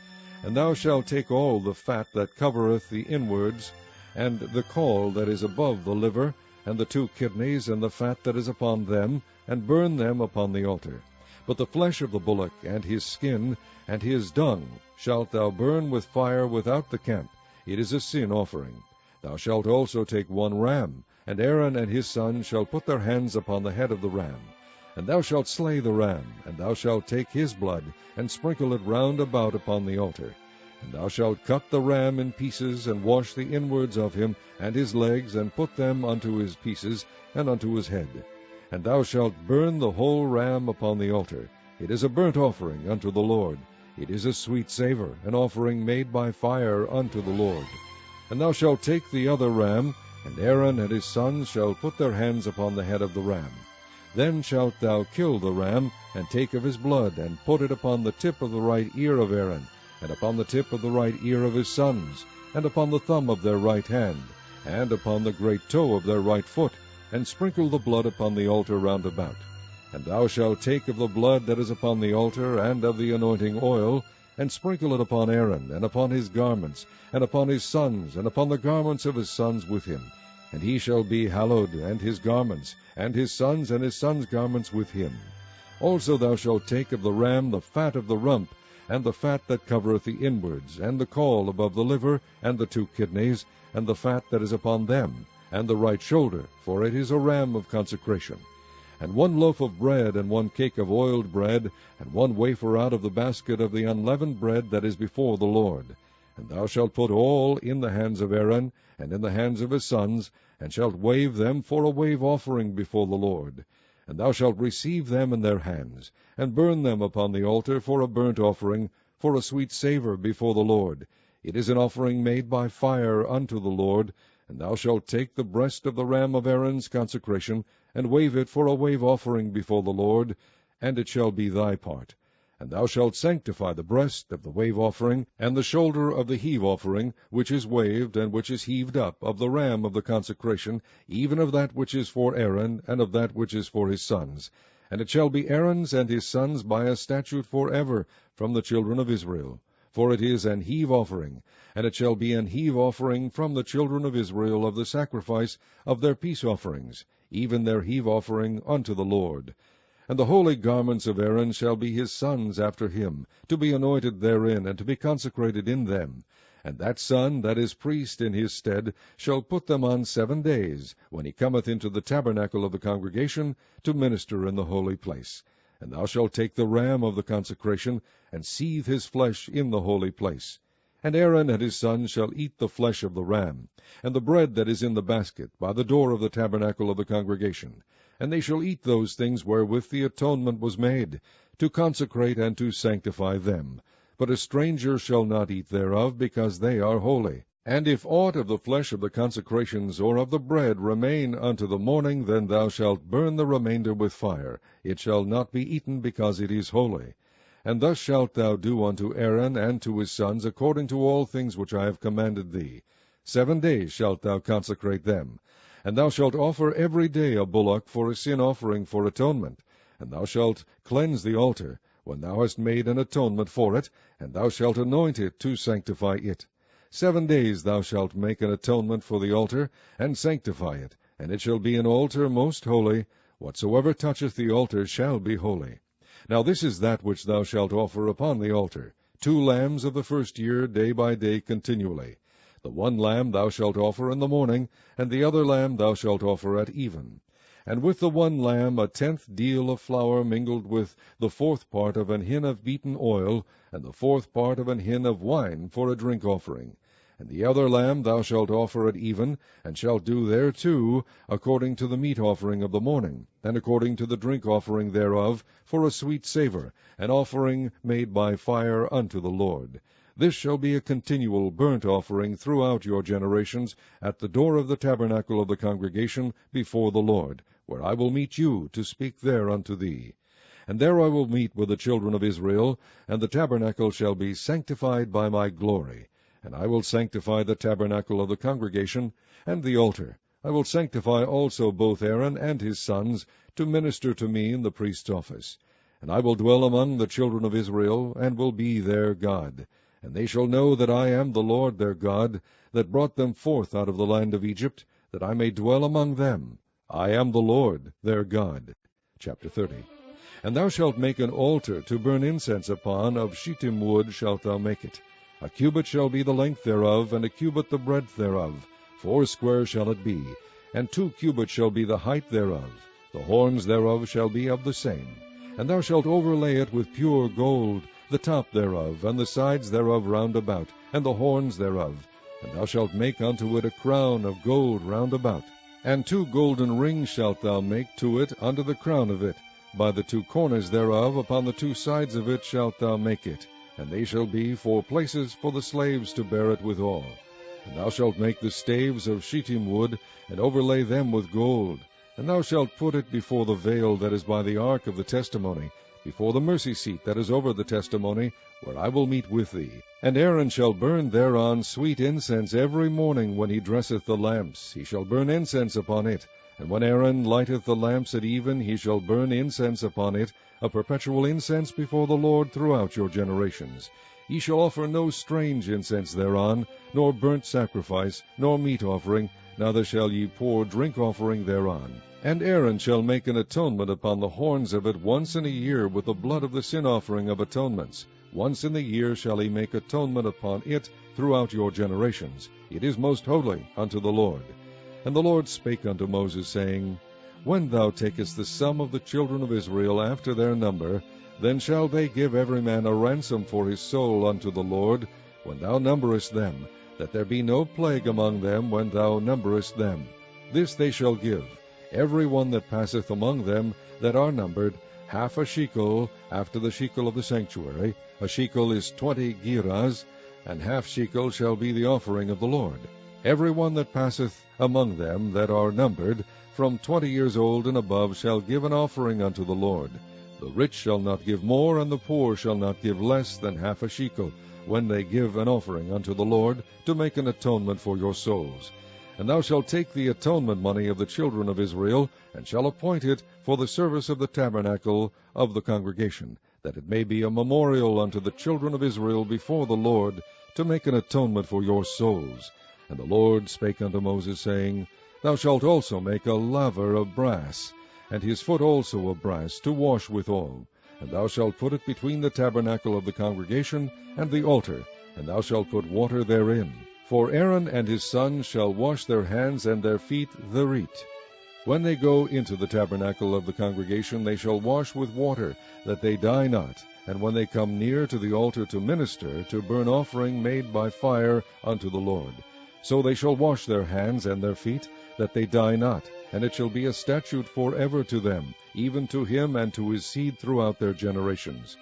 Speaker 1: And thou shalt take all the fat that covereth the inwards, and the caul that is above the liver, and the 2 kidneys, and the fat that is upon them, and burn them upon the altar. But the flesh of the bullock, and his skin, and his dung, shalt thou burn with fire without the camp. It is a sin offering. Thou shalt also take 1 ram, and Aaron and his sons shall put their hands upon the head of the ram. And thou shalt slay the ram, and thou shalt take his blood, and sprinkle it round about upon the altar. And thou shalt cut the ram in pieces, and wash the inwards of him, and his legs, and put them unto his pieces, and unto his head. And thou shalt burn the whole ram upon the altar. It is a burnt offering unto the Lord. It is a sweet savour, an offering made by fire unto the Lord. And thou shalt take the other ram, and Aaron and his sons shall put their hands upon the head of the ram. Then shalt thou kill the ram, and take of his blood, and put it upon the tip of the right ear of Aaron, and upon the tip of the right ear of his sons, and upon the thumb of their right hand, and upon the great toe of their right foot, and sprinkle the blood upon the altar round about. And thou shalt take of the blood that is upon the altar, and of the anointing oil, and sprinkle it upon Aaron, and upon his garments, and upon his sons, and upon the garments of his sons with him. And he shall be hallowed, and his garments, and his sons' garments with him. Also thou shalt take of the ram the fat of the rump, and the fat that covereth the inwards, and the caul above the liver, and the 2 kidneys, and the fat that is upon them, and the right shoulder, for it is a ram of consecration. And 1 loaf of bread, and 1 cake of oiled bread, and 1 wafer out of the basket of the unleavened bread that is before the Lord. And thou shalt put all in the hands of Aaron, and in the hands of his sons, and shalt wave them for a wave offering before the Lord. And thou shalt receive them in their hands, and burn them upon the altar for a burnt offering, for a sweet savour before the Lord. It is an offering made by fire unto the Lord. And thou shalt take the breast of the ram of Aaron's consecration, and wave it for a wave offering before the Lord, and it shall be thy part. And thou shalt sanctify the breast of the wave offering, and the shoulder of the heave offering, which is waved, and which is heaved up, of the ram of the consecration, even of that which is for Aaron, and of that which is for his sons. And it shall be Aaron's and his sons by a statute for ever from the children of Israel. For it is an heave offering, and it shall be an heave offering from the children of Israel of the sacrifice of their peace offerings, even their heave offering unto the Lord. And the holy garments of Aaron shall be his sons after him, to be anointed therein, and to be consecrated in them. And that son that is priest in his stead shall put them on 7 days, when he cometh into the tabernacle of the congregation, to minister in the holy place. And thou shalt take the ram of the consecration, and seethe his flesh in the holy place. And Aaron and his sons shall eat the flesh of the ram, and the bread that is in the basket, by the door of the tabernacle of the congregation. And they shall eat those things wherewith the atonement was made, to consecrate and to sanctify them. But a stranger shall not eat thereof, because they are holy. And if aught of the flesh of the consecrations or of the bread remain unto the morning, then thou shalt burn the remainder with fire. It shall not be eaten, because it is holy. And thus shalt thou do unto Aaron and to his sons, according to all things which I have commanded thee. 7 days shalt thou consecrate them. And thou shalt offer every day a bullock for a sin offering for atonement. And thou shalt cleanse the altar, when thou hast made an atonement for it, and thou shalt anoint it to sanctify it. 7 days thou shalt make an atonement for the altar, and sanctify it, and it shall be an altar most holy. Whatsoever toucheth the altar shall be holy. Now this is that which thou shalt offer upon the altar, 2 lambs of the first year, day by day continually. The 1 lamb thou shalt offer in the morning, and the other lamb thou shalt offer at even. And with the one lamb 1/10 deal of flour mingled with the 4th part of an hin of beaten oil, and the 4th part of an hin of wine for a drink offering. And the other lamb thou shalt offer at even, and shalt do thereto according to the meat offering of the morning, and according to the drink offering thereof, for a sweet savour, an offering made by fire unto the Lord. This shall be a continual burnt offering throughout your generations, at the door of the tabernacle of the congregation before the Lord, where I will meet you to speak there unto thee. And there I will meet with the children of Israel, and the tabernacle shall be sanctified by my glory. And I will sanctify the tabernacle of the congregation, and the altar. I will sanctify also both Aaron and his sons, to minister to me in the priest's office. And I will dwell among the children of Israel, and will be their God. And they shall know that I am the Lord their God, that brought them forth out of the land of Egypt, that I may dwell among them. I am the Lord their God. Chapter 30. And thou shalt make an altar to burn incense upon, of shittim wood shalt thou make it. A cubit shall be the length thereof, and a cubit the breadth thereof. 4 shall it be, and 2 cubits shall be the height thereof. The horns thereof shall be of the same. And thou shalt overlay it with pure gold, the top thereof, and the sides thereof round about, and the horns thereof. And thou shalt make unto it a crown of gold round about. And 2 golden rings shalt thou make to it under the crown of it. By the 2 corners thereof, upon the 2 sides of it shalt thou make it. And they shall be for places for the slaves to bear it withal. And thou shalt make the staves of shittim wood, and overlay them with gold. And thou shalt put it before the veil that is by the ark of the testimony, before the mercy seat that is over the testimony, where I will meet with thee. And Aaron shall burn thereon sweet incense every morning when he dresseth the lamps. He shall burn incense upon it. And when Aaron lighteth the lamps at even, he shall burn incense upon it, a perpetual incense before the Lord throughout your generations. Ye shall offer no strange incense thereon, nor burnt sacrifice, nor meat offering, neither shall ye pour drink offering thereon. And Aaron shall make an atonement upon the horns of it once in a year with the blood of the sin offering of atonements. Once in the year shall he make atonement upon it throughout your generations. It is most holy unto the Lord. And the Lord spake unto Moses, saying, When thou takest the sum of the children of Israel after their number, then shall they give every man a ransom for his soul unto the Lord, when thou numberest them, that there be no plague among them when thou numberest them. This they shall give, every one that passeth among them that are numbered, 1/2 shekel after the shekel of the sanctuary. A shekel is 20 gerahs, and 1/2 shekel shall be the offering of the Lord. Every one that passeth among them that are numbered, from 20 years old and above, shall give an offering unto the Lord. The rich shall not give more, and the poor shall not give less than 1/2 shekel, when they give an offering unto the Lord, to make an atonement for your souls. And thou shalt take the atonement money of the children of Israel, and shall appoint it for the service of the tabernacle of the congregation, that it may be a memorial unto the children of Israel before the Lord, to make an atonement for your souls. And the Lord spake unto Moses, saying, Thou shalt also make a laver of brass, and his foot also of brass, to wash withal. And thou shalt put it between the tabernacle of the congregation and the altar, and thou shalt put water therein. For Aaron and his sons shall wash their hands and their feet thereat. When they go into the tabernacle of the congregation, they shall wash with water, that they die not. And when they come near to the altar to minister, to burn offering made by fire unto the Lord, so they shall wash their hands and their feet, that they die not. And it shall be a statute forever to them, even to him and to his seed throughout their generations.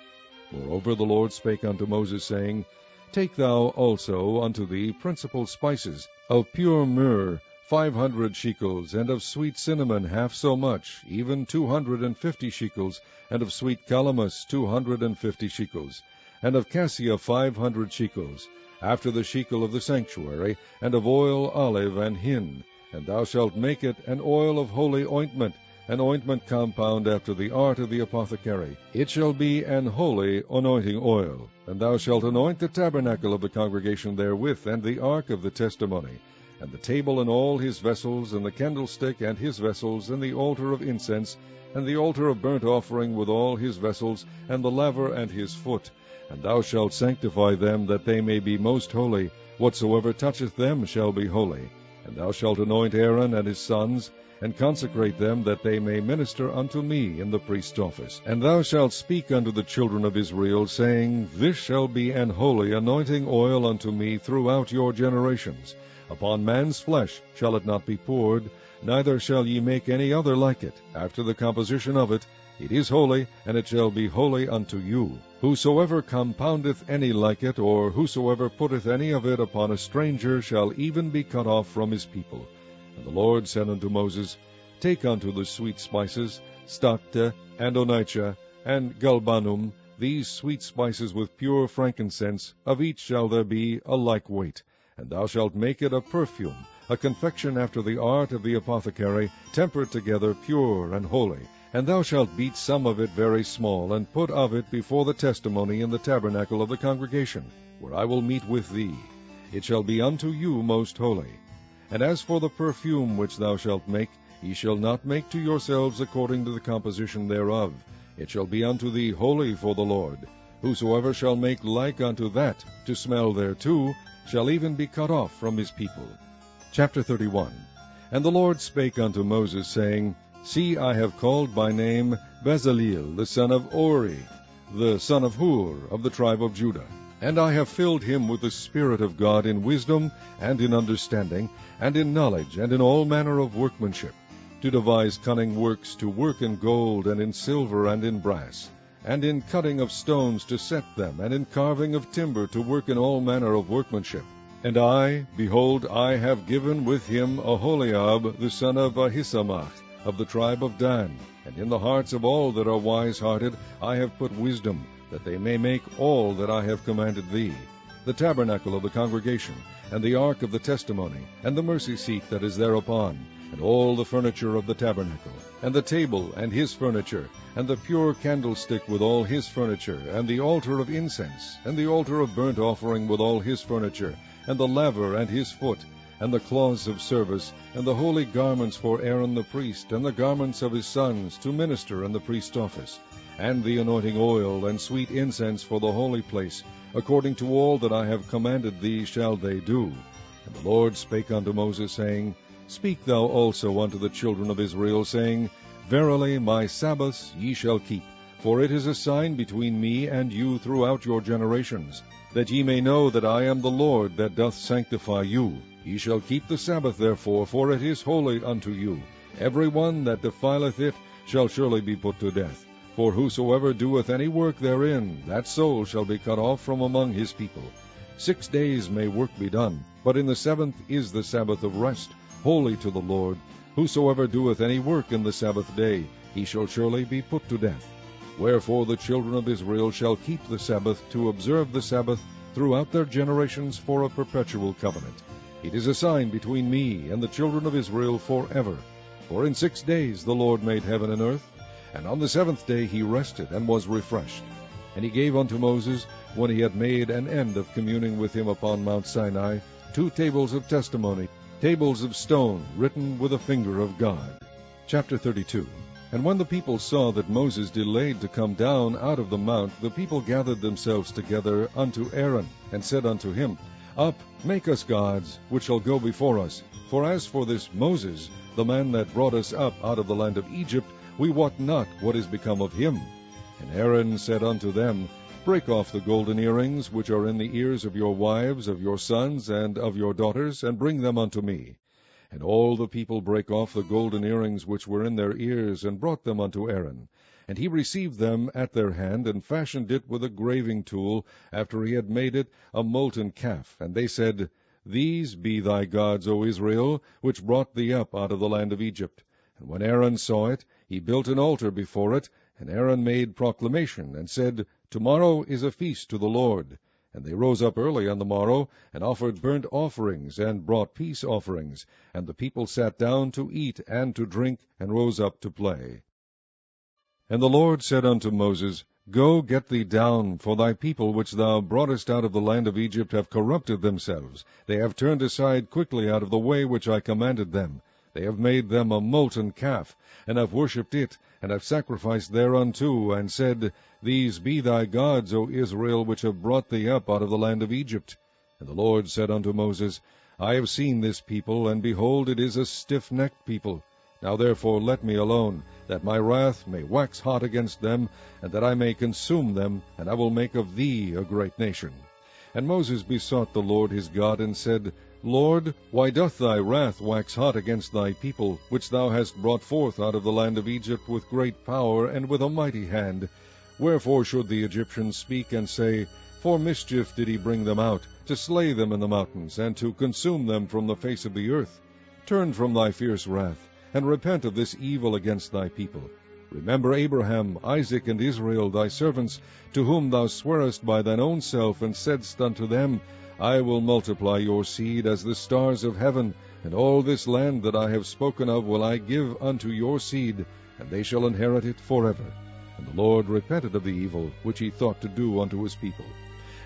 Speaker 1: Moreover the Lord spake unto Moses, saying, Take thou also unto thee principal spices, of pure myrrh 500 shekels, and of sweet cinnamon half so much, even 250 shekels, and of sweet calamus 250 shekels, and of cassia 500 shekels, after the shekel of the sanctuary, and of oil, olive, and hin. And thou shalt make it an oil of holy ointment, an ointment compound after the art of the apothecary. It shall be an holy anointing oil. And thou shalt anoint the tabernacle of the congregation therewith, and the ark of the testimony, and the table and all his vessels, and the candlestick and his vessels, and the altar of incense, and the altar of burnt offering with all his vessels, and the laver and his foot. And thou shalt sanctify them, that they may be most holy. Whatsoever toucheth them shall be holy. And thou shalt anoint Aaron and his sons, and consecrate them, that they may minister unto me in the priest's office. And thou shalt speak unto the children of Israel, saying, This shall be an holy anointing oil unto me throughout your generations. Upon man's flesh shall it not be poured, neither shall ye make any other like it. After the composition of it, it is holy, and it shall be holy unto you. Whosoever compoundeth any like it, or whosoever putteth any of it upon a stranger, shall even be cut off from his people. And the Lord said unto Moses, Take unto the sweet spices, stacte, and onycha, and galbanum, these sweet spices with pure frankincense, of each shall there be a like weight. And thou shalt make it a perfume, a confection after the art of the apothecary, tempered together, pure and holy. And thou shalt beat some of it very small, and put of it before the testimony in the tabernacle of the congregation, where I will meet with thee. It shall be unto you most holy. And as for the perfume which thou shalt make, ye shall not make to yourselves according to the composition thereof. It shall be unto thee holy for the Lord. Whosoever shall make like unto that, to smell thereto, shall even be cut off from his people. Chapter 31. And the Lord spake unto Moses, saying, See, I have called by name Bezaleel, the son of Uri, the son of Hur, of the tribe of Judah. And I have filled him with the Spirit of God in wisdom, and in understanding, and in knowledge, and in all manner of workmanship, to devise cunning works, to work in gold, and in silver, and in brass, and in cutting of stones to set them, and in carving of timber, to work in all manner of workmanship. And I, behold, I have given with him Aholiab, the son of Ahisamach, of the tribe of Dan. And in the hearts of all that are wise-hearted I have put wisdom, that they may make all that I have commanded thee, the tabernacle of the congregation, and the ark of the testimony, and the mercy seat that is thereupon, and all the furniture of the tabernacle, and the table and his furniture, and the pure candlestick with all his furniture, and the altar of incense, and the altar of burnt offering with all his furniture, and the laver and his foot, and the cloths of service, and the holy garments for Aaron the priest, and the garments of his sons, to minister in the priest's office, and the anointing oil, and sweet incense for the holy place, according to all that I have commanded thee shall they do. And the Lord spake unto Moses, saying, Speak thou also unto the children of Israel, saying, Verily my Sabbaths ye shall keep, for it is a sign between me and you throughout your generations, that ye may know that I am the Lord that doth sanctify you. Ye shall keep the Sabbath therefore, for it is holy unto you. Every one that defileth it shall surely be put to death. For whosoever doeth any work therein, that soul shall be cut off from among his people. 6 days may work be done, but in the 7th is the Sabbath of rest, holy to the Lord. Whosoever doeth any work in the Sabbath day, he shall surely be put to death. Wherefore the children of Israel shall keep the Sabbath, to observe the Sabbath throughout their generations for a perpetual covenant. It is a sign between me and the children of Israel forever. For in 6 days the Lord made heaven and earth, and on the 7th day he rested and was refreshed. And he gave unto Moses, when he had made an end of communing with him upon Mount Sinai, 2 tables of testimony, tables of stone, written with a finger of God. Chapter 32. And when the people saw that Moses delayed to come down out of the mount, the people gathered themselves together unto Aaron, and said unto him, Up, make us gods, which shall go before us. For as for this Moses, the man that brought us up out of the land of Egypt, we wot not what is become of him. And Aaron said unto them, Break off the golden earrings which are in the ears of your wives, of your sons, and of your daughters, and bring them unto me. And all the people brake off the golden earrings which were in their ears, and brought them unto Aaron. And he received them at their hand, and fashioned it with a graving tool, after he had made it a molten calf. And they said, These be thy gods, O Israel, which brought thee up out of the land of Egypt. And when Aaron saw it, he built an altar before it, and Aaron made proclamation, and said, Tomorrow is a feast to the Lord. And they rose up early on the morrow, and offered burnt offerings, and brought peace offerings. And the people sat down to eat and to drink, and rose up to play. And the Lord said unto Moses, Go, get thee down, for thy people which thou broughtest out of the land of Egypt have corrupted themselves. They have turned aside quickly out of the way which I commanded them. They have made them a molten calf, and have worshipped it, and have sacrificed thereunto, and said, These be thy gods, O Israel, which have brought thee up out of the land of Egypt. And the Lord said unto Moses, I have seen this people, and behold, it is a stiff-necked people. Now therefore let me alone, that my wrath may wax hot against them, and that I may consume them, and I will make of thee a great nation. And Moses besought the Lord his God, and said, Lord, why doth thy wrath wax hot against thy people, which thou hast brought forth out of the land of Egypt with great power and with a mighty hand? Wherefore should the Egyptians speak and say, For mischief did he bring them out, to slay them in the mountains, and to consume them from the face of the earth? Turn from thy fierce wrath, and repent of this evil against thy people. Remember Abraham, Isaac, and Israel, thy servants, to whom thou swarest by thine own self, and saidst unto them, I will multiply your seed as the stars of heaven, and all this land that I have spoken of will I give unto your seed, and they shall inherit it forever. And the Lord repented of the evil which he thought to do unto his people.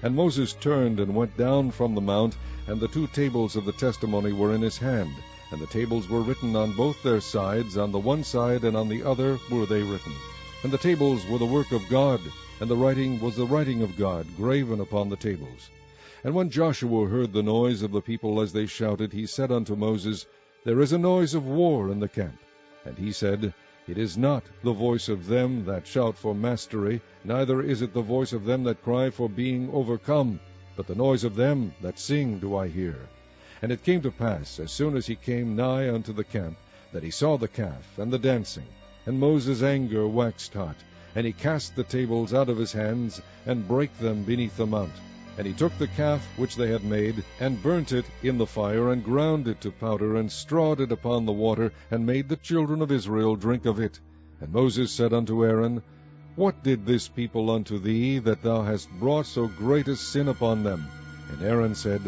Speaker 1: And Moses turned and went down from the mount, and the 2 tables of the testimony were in his hand, and the tables were written on both their sides, on the one side and on the other were they written. And the tables were the work of God, and the writing was the writing of God, graven upon the tables. And when Joshua heard the noise of the people as they shouted, he said unto Moses, There is a noise of war in the camp. And he said, It is not the voice of them that shout for mastery, neither is it the voice of them that cry for being overcome, but the noise of them that sing do I hear. And it came to pass, as soon as he came nigh unto the camp, that he saw the calf and the dancing. And Moses' anger waxed hot, and he cast the tables out of his hands, and brake them beneath the mount. And he took the calf which they had made, and burnt it in the fire, and ground it to powder, and strawed it upon the water, and made the children of Israel drink of it. And Moses said unto Aaron, What did this people unto thee, that thou hast brought so great a sin upon them? And Aaron said,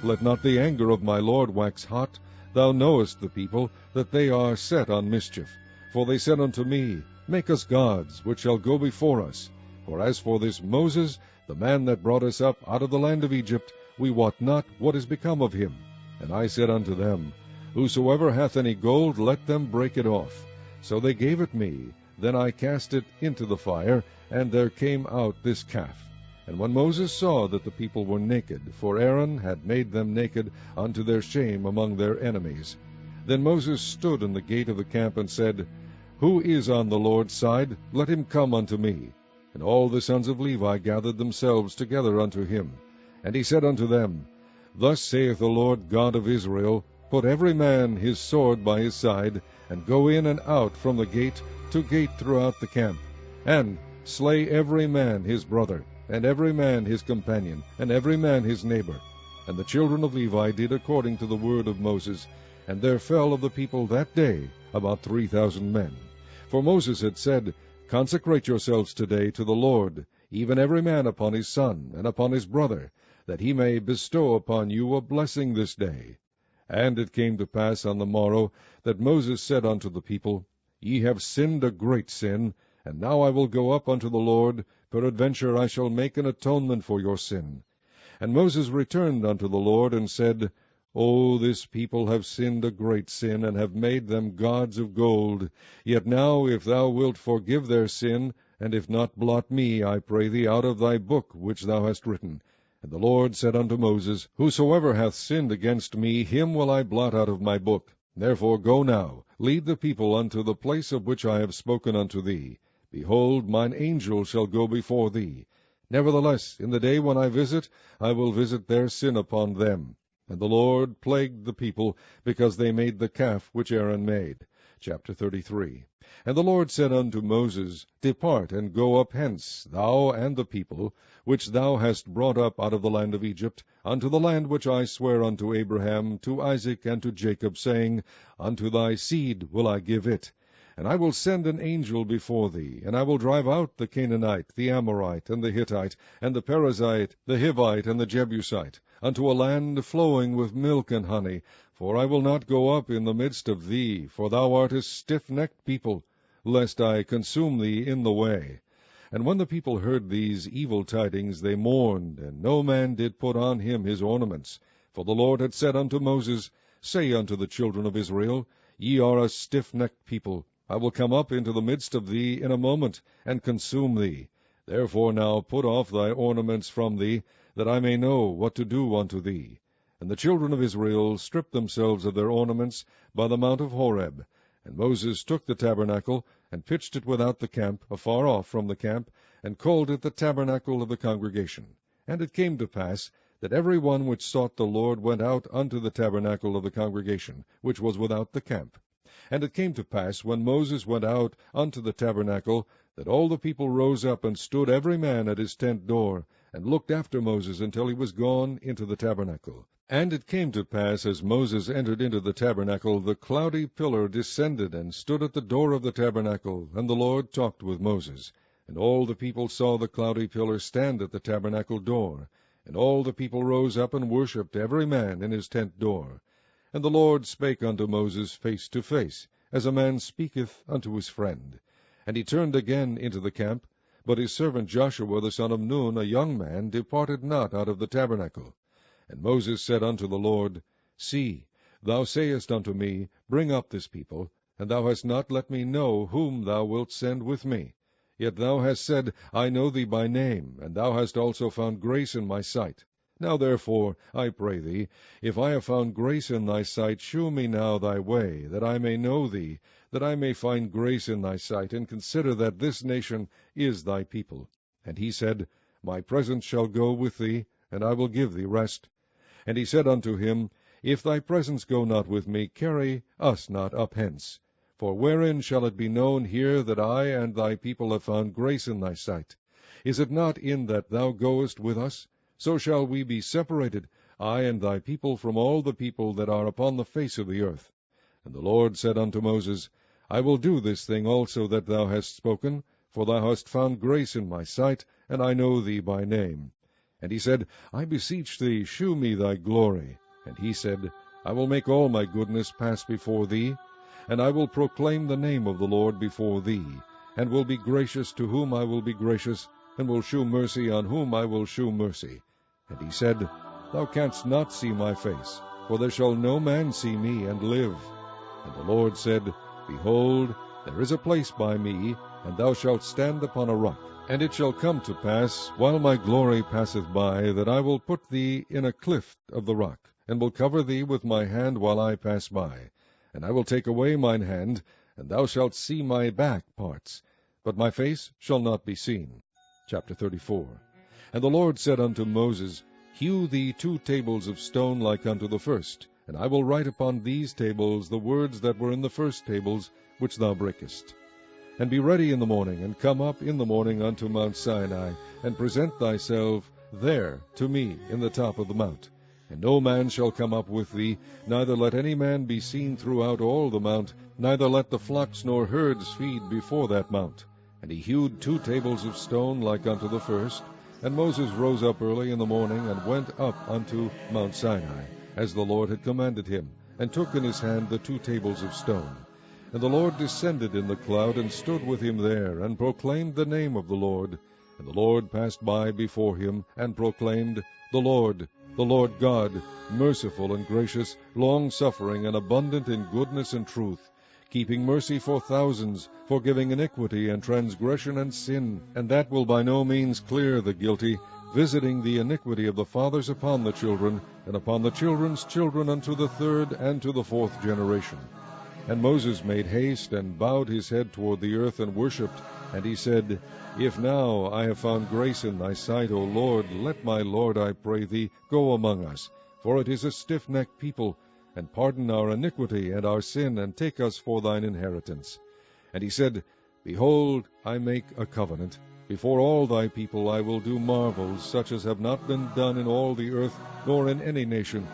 Speaker 1: Let not the anger of my Lord wax hot. Thou knowest the people, that they are set on mischief. For they said unto me, Make us gods, which shall go before us. For as for this Moses, the man that brought us up out of the land of Egypt, we wot not what is become of him. And I said unto them, Whosoever hath any gold, let them break it off. So they gave it me. Then I cast it into the fire, and there came out this calf. And when Moses saw that the people were naked, for Aaron had made them naked unto their shame among their enemies, then Moses stood in the gate of the camp, and said, Who is on the Lord's side? Let him come unto me. And all the sons of Levi gathered themselves together unto him. And he said unto them, Thus saith the Lord God of Israel, Put every man his sword by his side, and go in and out from the gate to gate throughout the camp, and slay every man his brother, and every man his companion, and every man his neighbor. And the children of Levi did according to the word of Moses, and there fell of the people that day about 3,000 men. For Moses had said, Consecrate yourselves today to the Lord, even every man upon his son, and upon his brother, that he may bestow upon you a blessing this day. And it came to pass on the morrow, that Moses said unto the people, Ye have sinned a great sin, and now I will go up unto the Lord, peradventure I shall make an atonement for your sin. And Moses returned unto the Lord, and said, O this people have sinned a great sin, and have made them gods of gold. Yet now, if thou wilt forgive their sin, and if not, blot me, I pray thee, out of thy book which thou hast written. And the Lord said unto Moses, Whosoever hath sinned against me, him will I blot out of my book. Therefore go now, lead the people unto the place of which I have spoken unto thee. Behold, mine angel shall go before thee. Nevertheless, in the day when I visit, I will visit their sin upon them. And the Lord plagued the people, because they made the calf which Aaron made. Chapter 33. And the Lord said unto Moses, Depart, and go up hence, thou and the people, which thou hast brought up out of the land of Egypt, unto the land which I swear unto Abraham, to Isaac, and to Jacob, saying, Unto thy seed will I give it. And I will send an angel before thee, and I will drive out the Canaanite, the Amorite, and the Hittite, and the Perizzite, the Hivite, and the Jebusite, unto a land flowing with milk and honey. For I will not go up in the midst of thee, for thou art a stiff-necked people, lest I consume thee in the way. And when the people heard these evil tidings, they mourned, and no man did put on him his ornaments. For the Lord had said unto Moses, Say unto the children of Israel, Ye are a stiff-necked people. I will come up into the midst of thee in a moment, and consume thee. Therefore now put off thy ornaments from thee, that I may know what to do unto thee. And the children of Israel stripped themselves of their ornaments by the mount of Horeb. And Moses took the tabernacle, and pitched it without the camp, afar off from the camp, and called it the tabernacle of the congregation. And it came to pass, that every one which sought the Lord went out unto the tabernacle of the congregation, which was without the camp. And it came to pass, when Moses went out unto the tabernacle, that all the people rose up, and stood every man at his tent door, and looked after Moses until he was gone into the tabernacle. And it came to pass, as Moses entered into the tabernacle, the cloudy pillar descended, and stood at the door of the tabernacle, and the Lord talked with Moses. And all the people saw the cloudy pillar stand at the tabernacle door. And all the people rose up and worshipped, every man in his tent door. And the Lord spake unto Moses face to face, as a man speaketh unto his friend. And he turned again into the camp, but his servant Joshua the son of Nun, a young man, departed not out of the tabernacle. And Moses said unto the Lord, See, thou sayest unto me, Bring up this people, and thou hast not let me know whom thou wilt send with me. Yet thou hast said, I know thee by name, and thou hast also found grace in my sight. Now therefore, I pray thee, if I have found grace in thy sight, shew me now thy way, that I may know thee, that I may find grace in thy sight, and consider that this nation is thy people. And he said, My presence shall go with thee, and I will give thee rest. And he said unto him, If thy presence go not with me, carry us not up hence. For wherein shall it be known here that I and thy people have found grace in thy sight? Is it not in that thou goest with us? So shall we be separated, I and thy people, from all the people that are upon the face of the earth. And the Lord said unto Moses, I will do this thing also that thou hast spoken, for thou hast found grace in my sight, and I know thee by name. And he said, I beseech thee, shew me thy glory. And he said, I will make all my goodness pass before thee, and I will proclaim the name of the Lord before thee, and will be gracious to whom I will be gracious, and will shew mercy on whom I will shew mercy. And he said, Thou canst not see my face, for there shall no man see me and live. And the Lord said, Behold, there is a place by me, and thou shalt stand upon a rock. And it shall come to pass, while my glory passeth by, that I will put thee in a clift of the rock, and will cover thee with my hand while I pass by. And I will take away mine hand, and thou shalt see my back parts, but my face shall not be seen. Chapter 34. And the Lord said unto Moses, Hew thee 2 tables of stone like unto the first, and I will write upon these tables the words that were in the first tables, which thou breakest. And be ready in the morning, and come up in the morning unto Mount Sinai, and present thyself there to me in the top of the mount. And no man shall come up with thee, neither let any man be seen throughout all the mount, neither let the flocks nor herds feed before that mount. And he hewed 2 tables of stone like unto the first. And Moses rose up early in the morning, and went up unto Mount Sinai, as the Lord had commanded him, and took in his hand the 2 tables of stone. And the Lord descended in the cloud, and stood with him there, and proclaimed the name of the Lord. And the Lord passed by before him, and proclaimed, The Lord God, merciful and gracious, long-suffering, and abundant in goodness and truth, keeping mercy for thousands, forgiving iniquity and transgression and sin, and that will by no means clear the guilty, visiting the iniquity of the fathers upon the children, and upon the children's children unto the 3rd and to the 4th generation. And Moses made haste, and bowed his head toward the earth, and worshipped. And he said, If now I have found grace in thy sight, O Lord, let my Lord, I pray thee, go among us. For it is a stiff-necked people, and pardon our iniquity and our sin, and take us for thine inheritance. And he said, Behold, I make a covenant. Before all thy people I will do marvels, such as have not been done in all the earth, nor in any nation.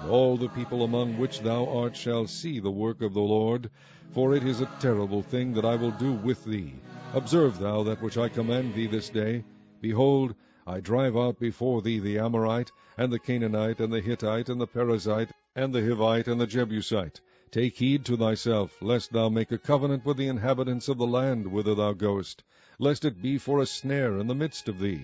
Speaker 1: And all the people among which thou art shall see the work of the Lord, for it is a terrible thing that I will do with thee. Observe thou that which I command thee this day. Behold, I drive out before thee the Amorite, and the Canaanite, and the Hittite, and the Perizzite, and the Hivite, and the Jebusite. Take heed to thyself, lest thou make a covenant with the inhabitants of the land whither thou goest, lest it be for a snare in the midst of thee.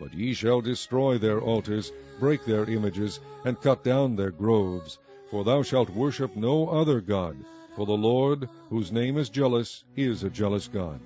Speaker 1: But ye shall destroy their altars, break their images, and cut down their groves. For thou shalt worship no other God, for the Lord, whose name is jealous, is a jealous God.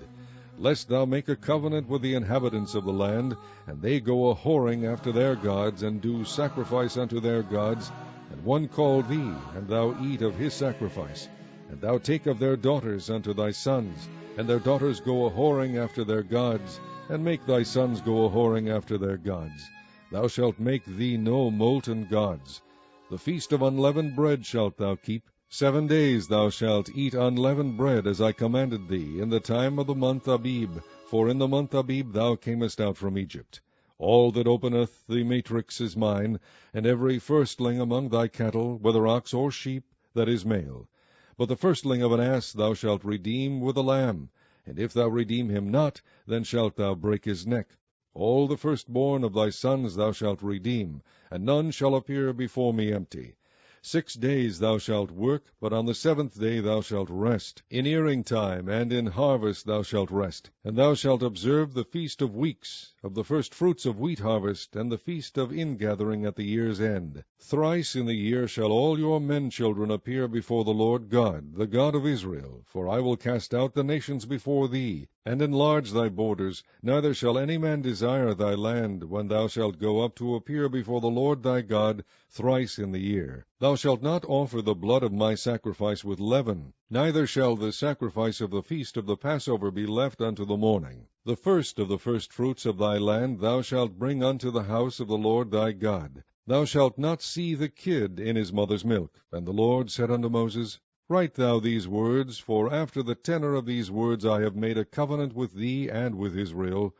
Speaker 1: Lest thou make a covenant with the inhabitants of the land, and they go a whoring after their gods, and do sacrifice unto their gods, and one call thee, and thou eat of his sacrifice, and thou take of their daughters unto thy sons, and their daughters go a-whoring after their gods, and make thy sons go a-whoring after their gods. Thou shalt make thee no molten gods. The feast of unleavened bread shalt thou keep. 7 days thou shalt eat unleavened bread, as I commanded thee, in the time of the month Abib, for in the month Abib thou camest out from Egypt. All that openeth the matrix is mine, and every firstling among thy cattle, whether ox or sheep, that is male. But the firstling of an ass thou shalt redeem with a lamb, and if thou redeem him not, then shalt thou break his neck. All the firstborn of thy sons thou shalt redeem, and none shall appear before me empty. 6 days thou shalt work, but on the 7th day thou shalt rest. In earing time and in harvest thou shalt rest. And thou shalt observe the feast of weeks, of the first fruits of wheat harvest, and the feast of ingathering at the year's end. Thrice in the year shall all your men children appear before the Lord God, the God of Israel. For I will cast out the nations before thee, and enlarge thy borders. Neither shall any man desire thy land, when thou shalt go up to appear before the Lord thy God thrice in the year. Thou shalt not offer the blood of my sacrifice with leaven, neither shall the sacrifice of the feast of the Passover be left unto the morning. The first of the firstfruits of thy land thou shalt bring unto the house of the Lord thy God. Thou shalt not see the kid in his mother's milk. And the Lord said unto Moses, Write thou these words, for after the tenor of these words I have made a covenant with thee and with Israel.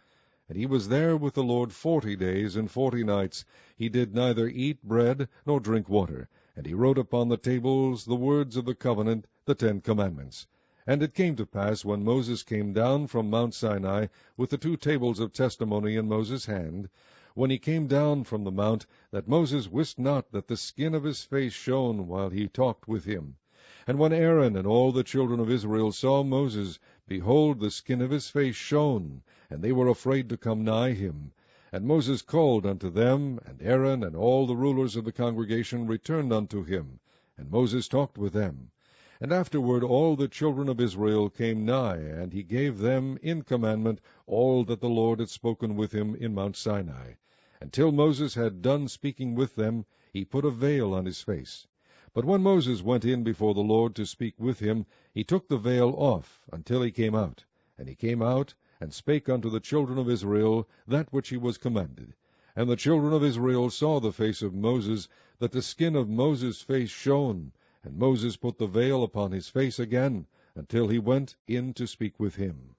Speaker 1: And he was there with the Lord 40 days and 40 nights. He did neither eat bread nor drink water. And he wrote upon the tables the words of the covenant, the 10 commandments. And it came to pass, when Moses came down from Mount Sinai, with the 2 tables of testimony in Moses' hand, when he came down from the mount, that Moses wist not that the skin of his face shone while he talked with him. And when Aaron and all the children of Israel saw Moses, behold, the skin of his face shone, and they were afraid to come nigh him. And Moses called unto them, and Aaron and all the rulers of the congregation returned unto him, and Moses talked with them. And afterward all the children of Israel came nigh, and he gave them in commandment all that the Lord had spoken with him in Mount Sinai. Until Moses had done speaking with them, he put a veil on his face. But when Moses went in before the Lord to speak with him, he took the veil off until he came out. And he came out, and spake unto the children of Israel that which he was commanded. And the children of Israel saw the face of Moses, that the skin of Moses' face shone. And Moses put the veil upon his face again, until he went in to speak with him.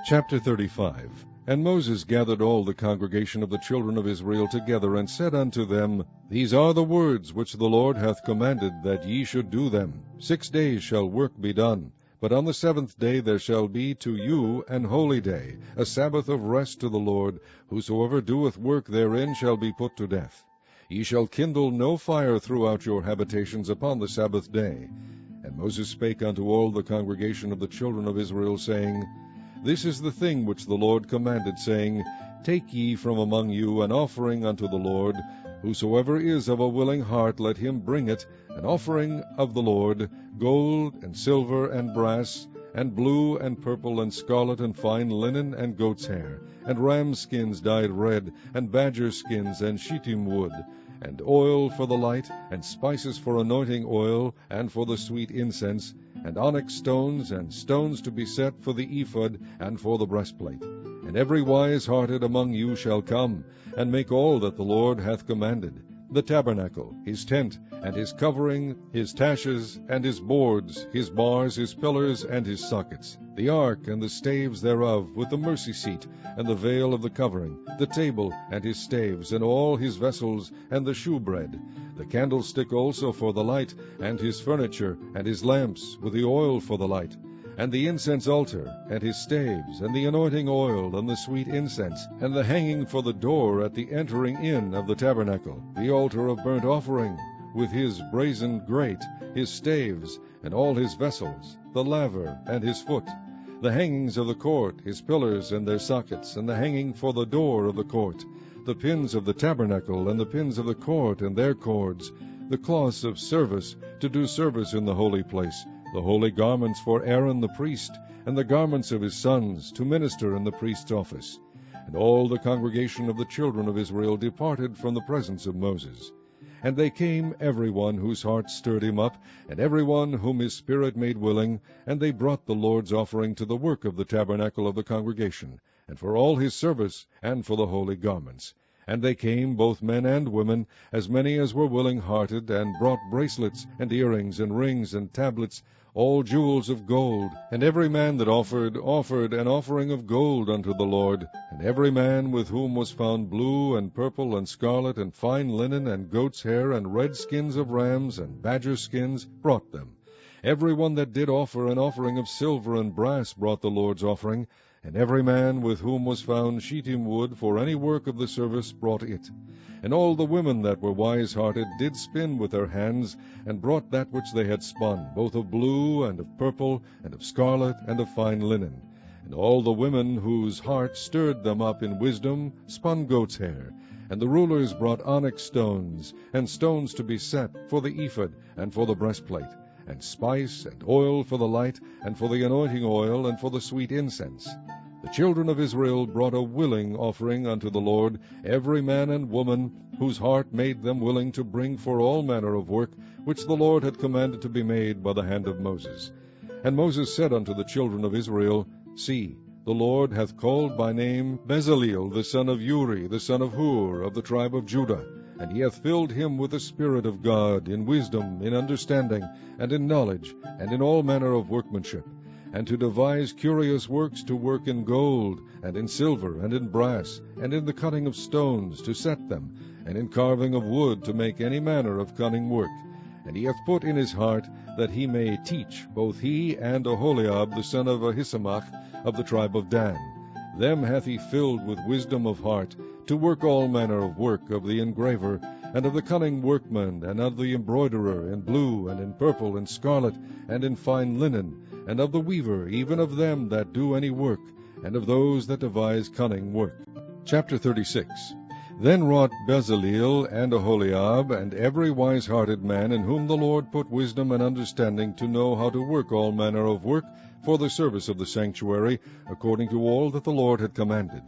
Speaker 1: Chapter 35. And Moses gathered all the congregation of the children of Israel together, and said unto them, These are the words which the Lord hath commanded, that ye should do them. 6 days shall work be done. But on the 7th day there shall be to you an holy day, a Sabbath of rest to the Lord. Whosoever doeth work therein shall be put to death. Ye shall kindle no fire throughout your habitations upon the Sabbath day. And Moses spake unto all the congregation of the children of Israel, saying, This is the thing which the Lord commanded, saying, Take ye from among you an offering unto the Lord. Whosoever is of a willing heart, let him bring it, an offering of the Lord, gold, and silver, and brass, and blue, and purple, and scarlet, and fine linen, and goat's hair, and ram skins dyed red, and badger skins, and shittim wood, and oil for the light, and spices for anointing oil, and for the sweet incense, and onyx stones, and stones to be set for the ephod, and for the breastplate. And every wise-hearted among you shall come, and make all that the Lord hath commanded, the tabernacle, his tent, and his covering, his taches, and his boards, his bars, his pillars, and his sockets, the ark, and the staves thereof, with the mercy seat, and the veil of the covering, the table, and his staves, and all his vessels, and the shewbread, the candlestick also for the light, and his furniture, and his lamps, with the oil for the light, and the incense altar, and his staves, and the anointing oil, and the sweet incense, and the hanging for the door at the entering in of the tabernacle, the altar of burnt offering, with his brazen grate, his staves, and all his vessels, the laver, and his foot, the hangings of the court, his pillars and their sockets, and the hanging for the door of the court, the pins of the tabernacle, and the pins of the court, and their cords, the cloths of service, to do service in the holy place, the holy garments for Aaron the priest, and the garments of his sons, to minister in the priest's office. And all the congregation of the children of Israel departed from the presence of Moses. And they came, every one whose heart stirred him up, and every one whom his spirit made willing, and they brought the Lord's offering to the work of the tabernacle of the congregation, and for all his service, and for the holy garments. And they came, both men and women, as many as were willing-hearted, and brought bracelets, and earrings, and rings, and tablets, all jewels of gold. And every man that offered an offering of gold unto the Lord. And every man with whom was found blue, and purple, and scarlet, and fine linen, and goat's hair, and red skins of rams, and badger skins, brought them. Every one that did offer an offering of silver and brass brought the Lord's offering. And every man with whom was found shittim wood for any work of the service brought it. And all the women that were wise-hearted did spin with their hands, and brought that which they had spun, both of blue, and of purple, and of scarlet, and of fine linen. And all the women whose heart stirred them up in wisdom spun goat's hair. And the rulers brought onyx stones, and stones to be set for the ephod, and for the breastplate, and spice, and oil for the light, and for the anointing oil, and for the sweet incense. The children of Israel brought a willing offering unto the Lord, every man and woman, whose heart made them willing to bring for all manner of work, which the Lord had commanded to be made by the hand of Moses. And Moses said unto the children of Israel, See, the Lord hath called by name Bezaleel the son of Uri, the son of Hur, of the tribe of Judah, and he hath filled him with the Spirit of God, in wisdom, in understanding, and in knowledge, and in all manner of workmanship, and to devise curious works, to work in gold, and in silver, and in brass, and in the cutting of stones, to set them, and in carving of wood, to make any manner of cunning work. And he hath put in his heart that he may teach, both he and Oholiab the son of Ahisamach, of the tribe of Dan. Them hath he filled with wisdom of heart, to work all manner of work of the engraver, and of the cunning workman, and of the embroiderer, in blue, and in purple, and scarlet, and in fine linen, and of the weaver, even of them that do any work, and of those that devise cunning work. Chapter 36. Then wrought Bezaleel and Oholiab, and every wise-hearted man, in whom the Lord put wisdom and understanding, to know how to work all manner of work for the service of the sanctuary, according to all that the Lord had commanded.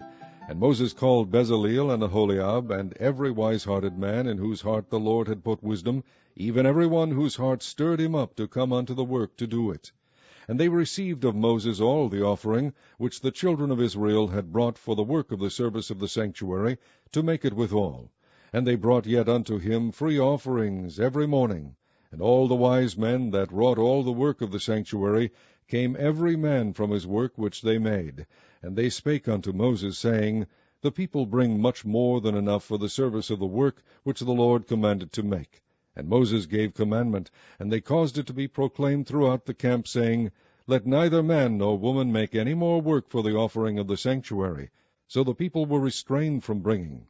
Speaker 1: And Moses called Bezaleel and Oholiab, and every wise-hearted man, in whose heart the Lord had put wisdom, even every one whose heart stirred him up to come unto the work to do it. And they received of Moses all the offering which the children of Israel had brought for the work of the service of the sanctuary, to make it withal. And they brought yet unto him free offerings every morning. And all the wise men that wrought all the work of the sanctuary came every man from his work which they made. And they spake unto Moses, saying, The people bring much more than enough for the service of the work which the Lord commanded to make. And Moses gave commandment, and they caused it to be proclaimed throughout the camp, saying, Let neither man nor woman make any more work for the offering of the sanctuary. So the people were restrained from bringing.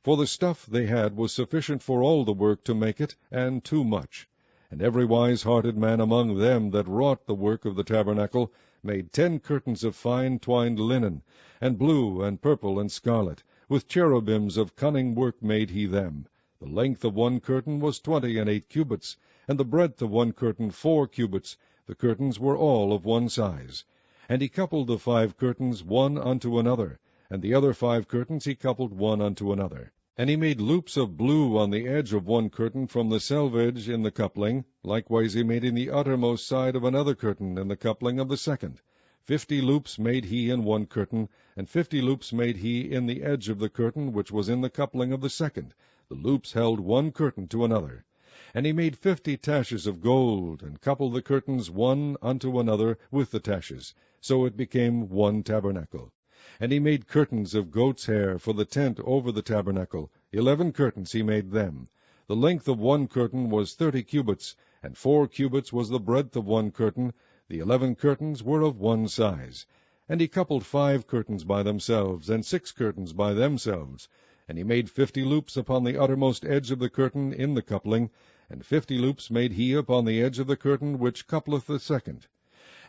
Speaker 1: For the stuff they had was sufficient for all the work to make it, and too much. And every wise-hearted man among them that wrought the work of the tabernacle made 10 curtains of fine twined linen, and blue, and purple, and scarlet. With cherubims of cunning work made he them. The length of one curtain was 28 cubits, and the breadth of one curtain 4 cubits. The curtains were all of one size. And he coupled the 5 curtains one unto another, and the other 5 curtains he coupled one unto another. And he made loops of blue on the edge of one curtain from the selvage in the coupling. Likewise he made in the uttermost side of another curtain in the coupling of the second. 50 loops made he in one curtain, and 50 loops made he in the edge of the curtain which was in the coupling of the second. The loops held one curtain to another. And he made 50 taches of gold, and coupled the curtains one unto another with the taches. So it became one tabernacle. And he made curtains of goat's hair for the tent over the tabernacle. 11 curtains he made them. The length of one curtain was 30 cubits, and 4 cubits was the breadth of one curtain. The 11 curtains were of one size. And he coupled 5 curtains by themselves, and 6 curtains by themselves. And he made 50 loops upon the uttermost edge of the curtain in the coupling, and 50 loops made he upon the edge of the curtain which coupleth the second.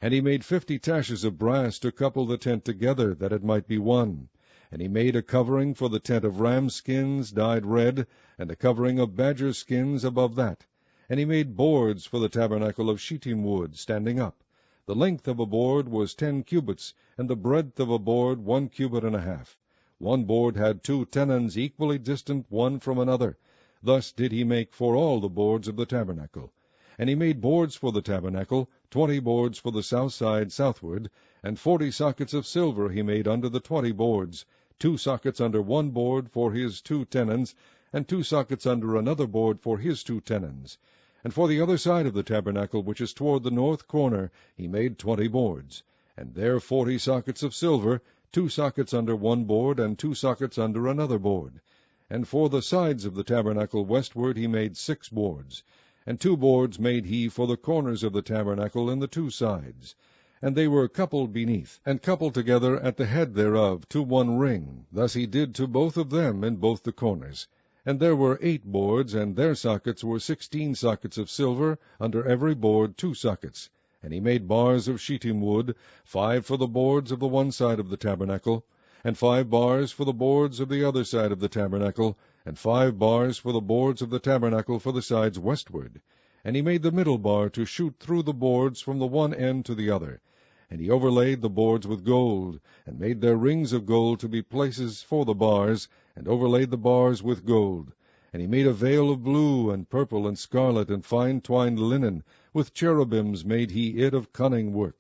Speaker 1: And he made 50 taches of brass to couple the tent together, that it might be one. And he made a covering for the tent of ram skins dyed red, and a covering of badger skins above that. And he made boards for the tabernacle of shittim wood, standing up. The length of a board was 10 cubits, and the breadth of a board 1 cubit and a half. One board had 2 tenons equally distant one from another. Thus did he make for all the boards of the tabernacle. And he made boards for the tabernacle, 20 boards for the south side southward, and 40 sockets of silver he made under the 20 boards, 2 sockets under one board for his 2 tenons, and 2 sockets under another board for his 2 tenons. And for the other side of the tabernacle, which is toward the north corner, he made 20 boards, and there 40 sockets of silver, 2 sockets under one board, and 2 sockets under another board. And for the sides of the tabernacle westward he made 6 boards, and 2 boards made he for the corners of the tabernacle in the 2 sides. And they were coupled beneath, and coupled together at the head thereof to one ring. Thus he did to both of them in both the corners. And there were 8 boards, and their sockets were 16 sockets of silver, under every board 2 sockets. And he made bars of shittim wood, 5 for the boards of the one side of the tabernacle, and 5 bars for the boards of the other side of the tabernacle, and 5 bars for the boards of the tabernacle for the sides westward. And he made the middle bar to shoot through the boards from the one end to the other. And he overlaid the boards with gold, and made their rings of gold to be places for the bars, and overlaid the bars with gold. And he made a veil of blue, and purple, and scarlet, and fine twined linen. With cherubims made he it of cunning work.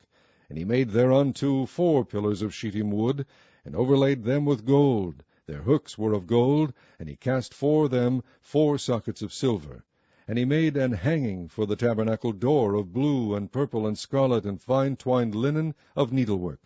Speaker 1: And he made thereunto 4 pillars of shittim wood, and overlaid them with gold. Their hooks were of gold, and he cast for them 4 sockets of silver. And he made an hanging for the tabernacle door of blue, and purple, and scarlet, and fine twined linen of needlework,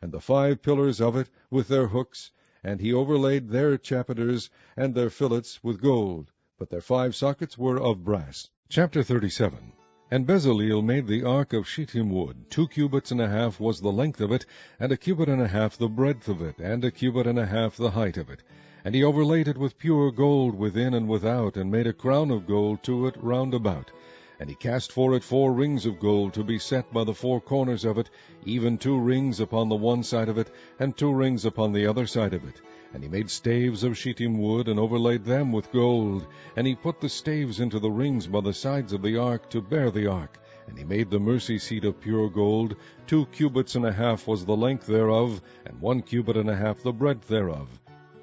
Speaker 1: and the 5 pillars of it with their hooks, and he overlaid their chapiters and their fillets with gold, but their 5 sockets were of brass. Chapter 37. And Bezaleel made the ark of shittim wood. 2 cubits and a half was the length of it, and 1 cubit and a half the breadth of it, and 1 cubit and a half the height of it. And he overlaid it with pure gold within and without, and made a crown of gold to it round about. And he cast for it 4 rings of gold to be set by the 4 corners of it, even 2 rings upon the one side of it, and 2 rings upon the other side of it. And he made staves of shittim wood, and overlaid them with gold. And he put the staves into the rings by the sides of the ark to bear the ark. And he made the mercy seat of pure gold. 2 cubits and a half was the length thereof, and 1 cubit and a half the breadth thereof.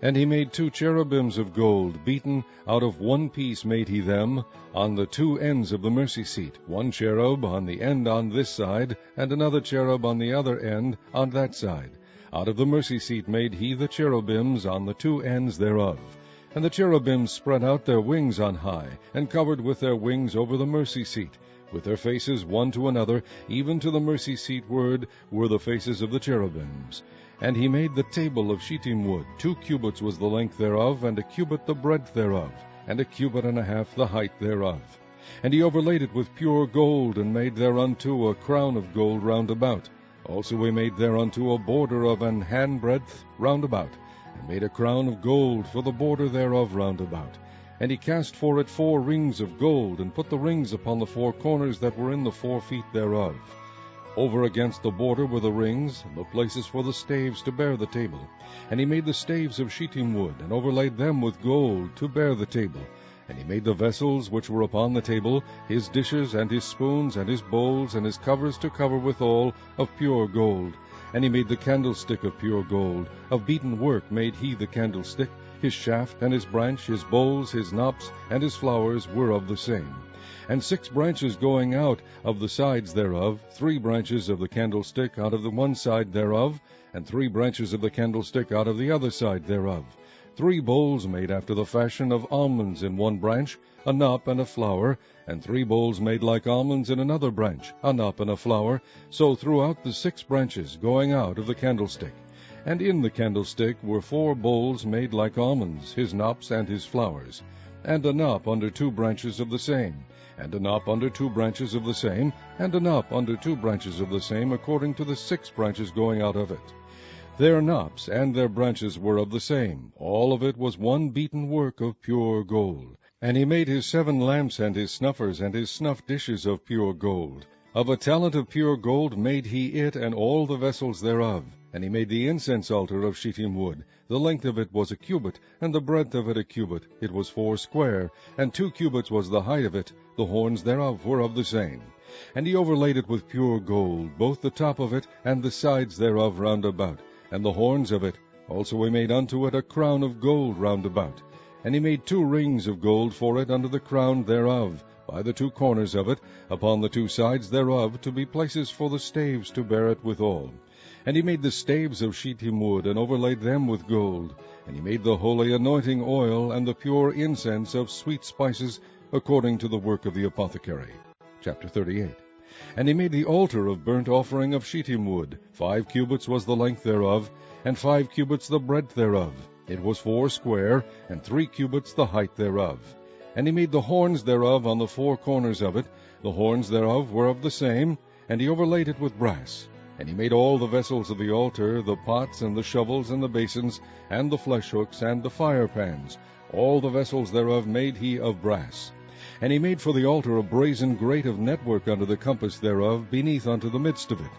Speaker 1: And he made 2 cherubims of gold, beaten out of one piece made he them, on the 2 ends of the mercy seat, 1 cherub on the end on this side, and another cherub on the other end on that side. Out of the mercy seat made he the cherubims on the 2 ends thereof. And the cherubims spread out their wings on high, and covered with their wings over the mercy seat. With their faces one to another, even to the mercy seat ward, were the faces of the cherubims. And he made the table of shittim wood. 2 cubits was the length thereof, and 1 cubit the breadth thereof, and 1 cubit and a half the height thereof. And he overlaid it with pure gold, and made thereunto a crown of gold round about. Also he made thereunto a border of an handbreadth round about, and made a crown of gold for the border thereof round about. And he cast for it 4 rings of gold, and put the rings upon the 4 corners that were in the 4 feet thereof. Over against the border were the rings, and the places for the staves to bear the table. And he made the staves of shittim wood, and overlaid them with gold to bear the table. And he made the vessels which were upon the table, his dishes, and his spoons, and his bowls, and his covers to cover withal, of pure gold. And he made the candlestick of pure gold. Of beaten work made he the candlestick. His shaft, and his branch, his bowls, his knops, and his flowers were of the same. And 6 branches going out of the sides thereof, 3 branches of the candlestick out of the one side thereof, and 3 branches of the candlestick out of the other side thereof. 3 bowls made after the fashion of almonds in one branch, a knop and a flower, and 3 bowls made like almonds in another branch, a knop and a flower, so throughout the 6 branches going out of the candlestick. And in the candlestick were 4 bowls made like almonds, his knops and his flowers, and a knop under 2 branches of the same, and a knop under 2 branches of the same, and a knop under 2 branches of the same, according to the 6 branches going out of it. Their knops and their branches were of the same. All of it was one beaten work of pure gold. And he made his 7 lamps and his snuffers and his snuff dishes of pure gold. Of a talent of pure gold made he it and all the vessels thereof. And he made the incense altar of shittim wood. The length of it was 1 cubit, and the breadth of it 1 cubit. It was 4 square, and 2 cubits was the height of it. The horns thereof were of the same. And he overlaid it with pure gold, both the top of it and the sides thereof round about, and the horns of it. Also he made unto it a crown of gold round about. And he made 2 rings of gold for it under the crown thereof, by the 2 corners of it, upon the 2 sides thereof, to be places for the staves to bear it withal. And he made the staves of shittim wood, and overlaid them with gold. And he made the holy anointing oil, and the pure incense of sweet spices, according to the work of the apothecary. Chapter 38. And he made the altar of burnt offering of shittim wood. 5 cubits was the length thereof, and 5 cubits the breadth thereof. It was 4 square, and 3 cubits the height thereof. And he made the horns thereof on the 4 corners of it. The horns thereof were of the same, and he overlaid it with brass. And he made all the vessels of the altar, the pots, and the shovels, and the basins, and the flesh hooks, and the fire pans. All the vessels thereof made he of brass. And he made for the altar a brazen grate of network under the compass thereof, beneath unto the midst of it.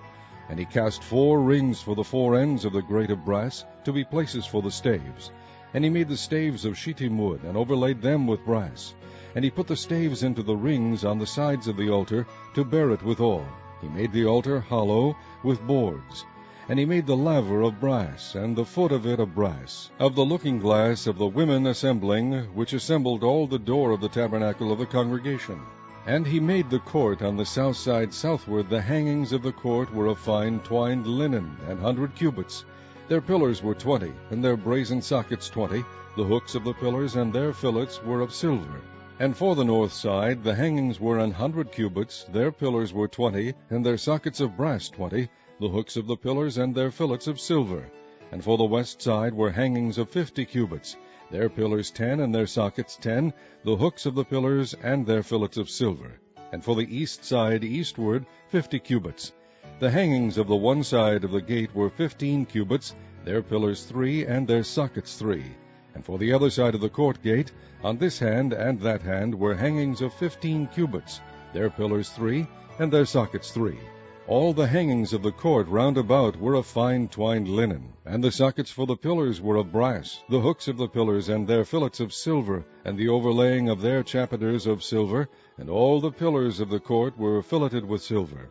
Speaker 1: And he cast 4 rings for the 4 ends of the grate of brass, to be places for the staves. And he made the staves of shittim wood, and overlaid them with brass. And he put the staves into the rings on the sides of the altar, to bear it withal. He made the altar hollow, with boards. And he made the laver of brass, and the foot of it of brass, of the looking-glass of the women assembling, which assembled all the door of the tabernacle of the congregation. And he made the court on the south side southward. The hangings of the court were of fine twined linen, 100 cubits. Their pillars were 20, and their brazen sockets 20. The hooks of the pillars and their fillets were of silver. And for the north side the hangings were 100 cubits. Their pillars were 20, and their sockets of brass 20. The hooks of the pillars and their fillets of silver. And for the west side were hangings of 50 cubits. Their pillars 10, and their sockets 10, the hooks of the pillars and their fillets of silver. And for the east side eastward 50 cubits. The hangings of the one side of the gate were 15 cubits, their pillars 3, and their sockets 3. And for the other side of the court gate, on this hand and that hand, were hangings of 15 cubits, their pillars 3, and their sockets 3. All the hangings of the court round about were of fine twined linen, and the sockets for the pillars were of brass, the hooks of the pillars and their fillets of silver, and the overlaying of their chapiters of silver, and all the pillars of the court were filleted with silver.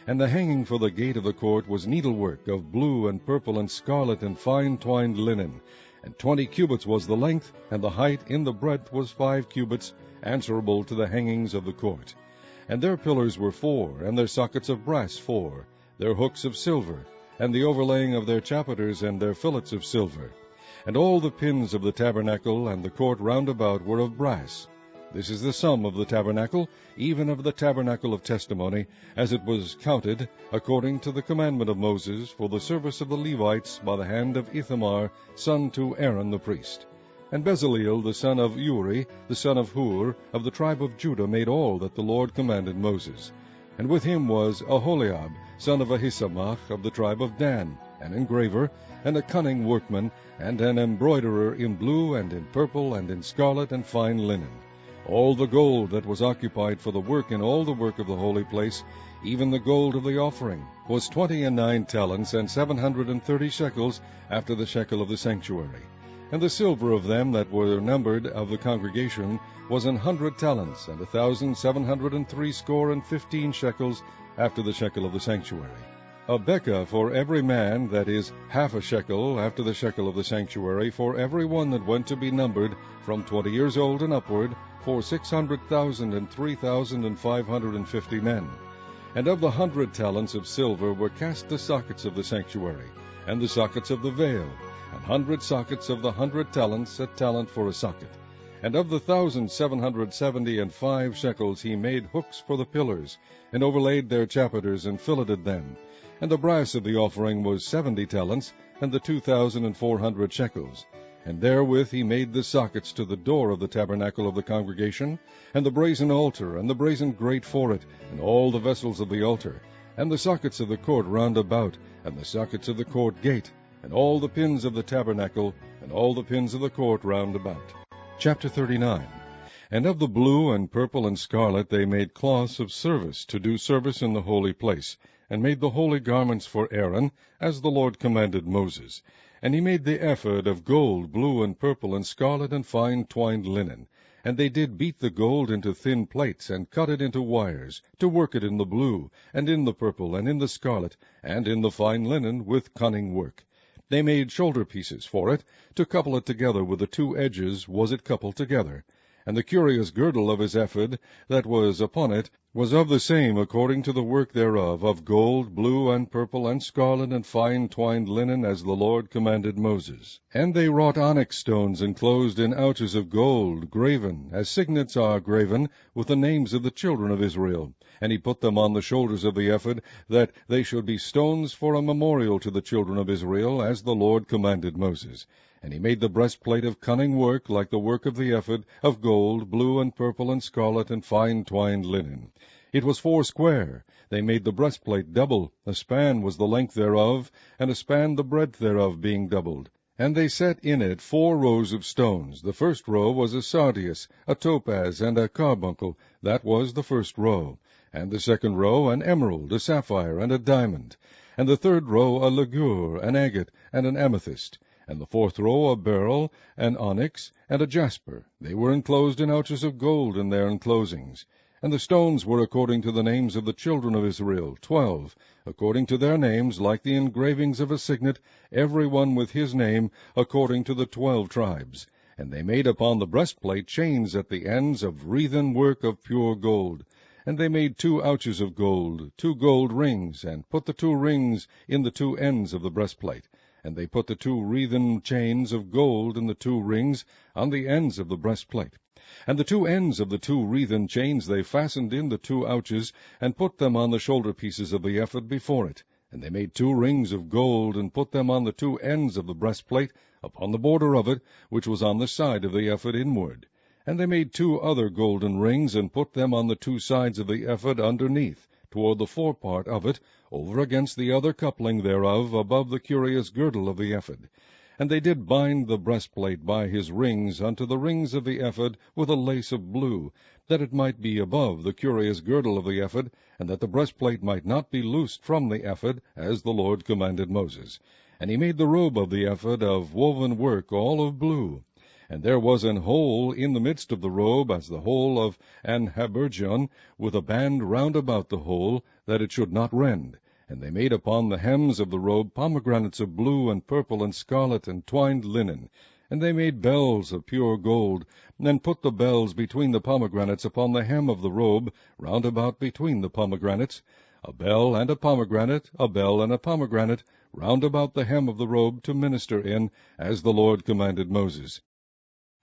Speaker 1: And the hanging for the gate of the court was needlework of blue and purple and scarlet and fine twined linen, and 20 cubits was the length, and the height in the breadth was 5 cubits, answerable to the hangings of the court. And their pillars were 4, and their sockets of brass 4, their hooks of silver, and the overlaying of their chapiters and their fillets of silver. And all the pins of the tabernacle and the court round about were of brass. This is the sum of the tabernacle, even of the tabernacle of testimony, as it was counted, according to the commandment of Moses, for the service of the Levites, by the hand of Ithamar, son to Aaron the priest. And Bezaleel the son of Uri, the son of Hur, of the tribe of Judah, made all that the Lord commanded Moses. And with him was Aholiab, son of Ahisamach, of the tribe of Dan, an engraver, and a cunning workman, and an embroiderer in blue, and in purple, and in scarlet, and fine linen. All the gold that was occupied for the work in all the work of the holy place, even the gold of the offering, was 29 talents, and 730 shekels, after the shekel of the sanctuary. And the silver of them that were numbered of the congregation was 100 talents, and 1,760 shekels, after the shekel of the sanctuary. A bekah for every man, that is, half a shekel, after the shekel of the sanctuary, for every one that went to be numbered, from 20 years old and upward, for 600,000 and 3,550 men. And of the 100 talents of silver were cast the sockets of the sanctuary, and the sockets of the veil, 100 sockets of the 100 talents, a talent for a socket. And of the 1,775 shekels he made hooks for the pillars, and overlaid their chapiters, and filleted them. And the brass of the offering was 70 talents, and the 2,400 shekels. And therewith he made the sockets to the door of the tabernacle of the congregation, and the brazen altar, and the brazen grate for it, and all the vessels of the altar, and the sockets of the court round about, and the sockets of the court gate, and all the pins of the tabernacle, and all the pins of the court round about. Chapter 39. And of the blue and purple and scarlet they made cloths of service, to do service in the holy place, and made the holy garments for Aaron, as the Lord commanded Moses. And he made the ephod of gold, blue and purple and scarlet and fine twined linen. And they did beat the gold into thin plates, and cut it into wires, to work it in the blue, and in the purple, and in the scarlet, and in the fine linen, with cunning work. They made shoulder pieces for it, to couple it together with the two edges was it coupled together. And the curious girdle of his ephod that was upon it was of the same according to the work thereof, of gold, blue, and purple, and scarlet, and fine twined linen, as the Lord commanded Moses. And they wrought onyx stones enclosed in ouches of gold, graven, as signets are graven, with the names of the children of Israel. And he put them on the shoulders of the ephod, that they should be stones for a memorial to the children of Israel, as the Lord commanded Moses. And he made the breastplate of cunning work, like the work of the ephod, of gold, blue, and purple, and scarlet, and fine twined linen. It was foursquare. They made the breastplate double. A span was the length thereof, and a span the breadth thereof, being doubled. And they set in it 4 rows of stones. The first row was a sardius, a topaz, and a carbuncle. That was the first row. And the second row an emerald, a sapphire, and a diamond. And the third row a ligure, an agate, and an amethyst. And the fourth row a beryl, an onyx, and a jasper. They were enclosed in ouches of gold in their enclosings. And the stones were according to the names of the children of Israel, 12, according to their names, like the engravings of a signet, every one with his name, according to the 12 tribes. And they made upon the breastplate chains at the ends of wreathen work of pure gold. And they made 2 ouches of gold, 2 gold rings, and put the 2 rings in the 2 ends of the breastplate. And they put the 2 wreathen chains of gold in the 2 rings on the ends of the breastplate. And the 2 ends of the 2 wreathen chains they fastened in the 2 ouches, and put them on the shoulder pieces of the ephod before it. And they made 2 rings of gold, and put them on the 2 ends of the breastplate, upon the border of it, which was on the side of the ephod inward. And they made 2 other golden rings, and put them on the 2 sides of the ephod underneath, toward the forepart of it, over against the other coupling thereof, above the curious girdle of the ephod. And they did bind the breastplate by his rings unto the rings of the ephod with a lace of blue, that it might be above the curious girdle of the ephod, and that the breastplate might not be loosed from the ephod, as the Lord commanded Moses. And he made the robe of the ephod of woven work, all of blue. And there was an hole in the midst of the robe, as the hole of an habergeon, with a band round about the hole, that it should not rend. And they made upon the hems of the robe pomegranates of blue and purple and scarlet and twined linen. And they made bells of pure gold, and put the bells between the pomegranates upon the hem of the robe, round about between the pomegranates, a bell and a pomegranate, a bell and a pomegranate, round about the hem of the robe, to minister in, as the Lord commanded Moses.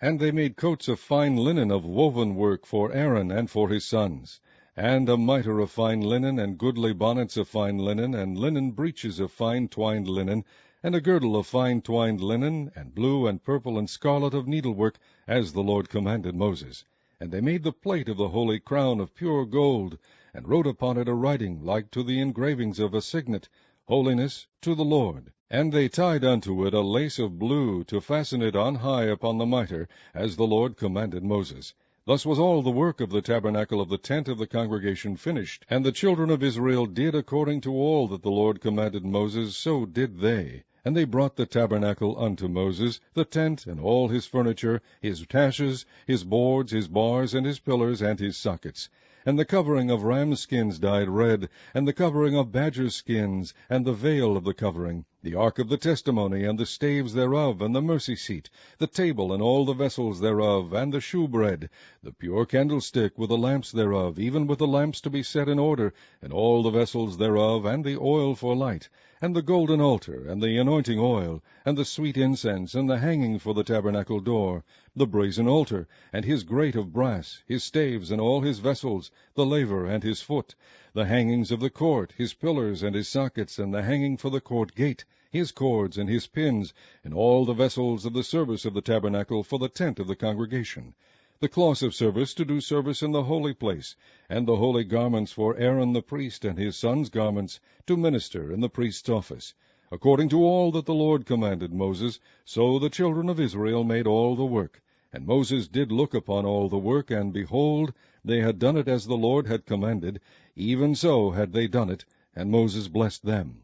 Speaker 1: And they made coats of fine linen of woven work for Aaron and for his sons, and a mitre of fine linen, and goodly bonnets of fine linen, and linen breeches of fine twined linen, and a girdle of fine twined linen, and blue and purple and scarlet of needlework, as the Lord commanded Moses. And they made the plate of the holy crown of pure gold, and wrote upon it a writing like to the engravings of a signet, Holiness to the Lord. And they tied unto it a lace of blue, to fasten it on high upon the mitre, as the Lord commanded Moses. Thus was all the work of the tabernacle of the tent of the congregation finished. And the children of Israel did according to all that the Lord commanded Moses, so did they. And they brought the tabernacle unto Moses, the tent, and all his furniture, his taches, his boards, his bars, and his pillars, and his sockets. And the covering of ram skins dyed red, and the covering of badger skins, and the veil of the covering, the ark of the testimony, and the staves thereof, and the mercy seat, the table, and all the vessels thereof, and the shewbread, the pure candlestick, with the lamps thereof, even with the lamps to be set in order, and all the vessels thereof, and the oil for light, and the golden altar, and the anointing oil, and the sweet incense, and the hanging for the tabernacle door, the brazen altar, and his grate of brass, his staves, and all his vessels, the laver and his foot, the hangings of the court, his pillars and his sockets, and the hanging for the court gate, his cords and his pins, and all the vessels of the service of the tabernacle for the tent of the congregation, the cloths of service to do service in the holy place, and the holy garments for Aaron the priest and his sons' garments to minister in the priest's office. According to all that the Lord commanded Moses, so the children of Israel made all the work. And Moses did look upon all the work, and behold, they had done it as the Lord had commanded, even so had they done it, and Moses blessed them.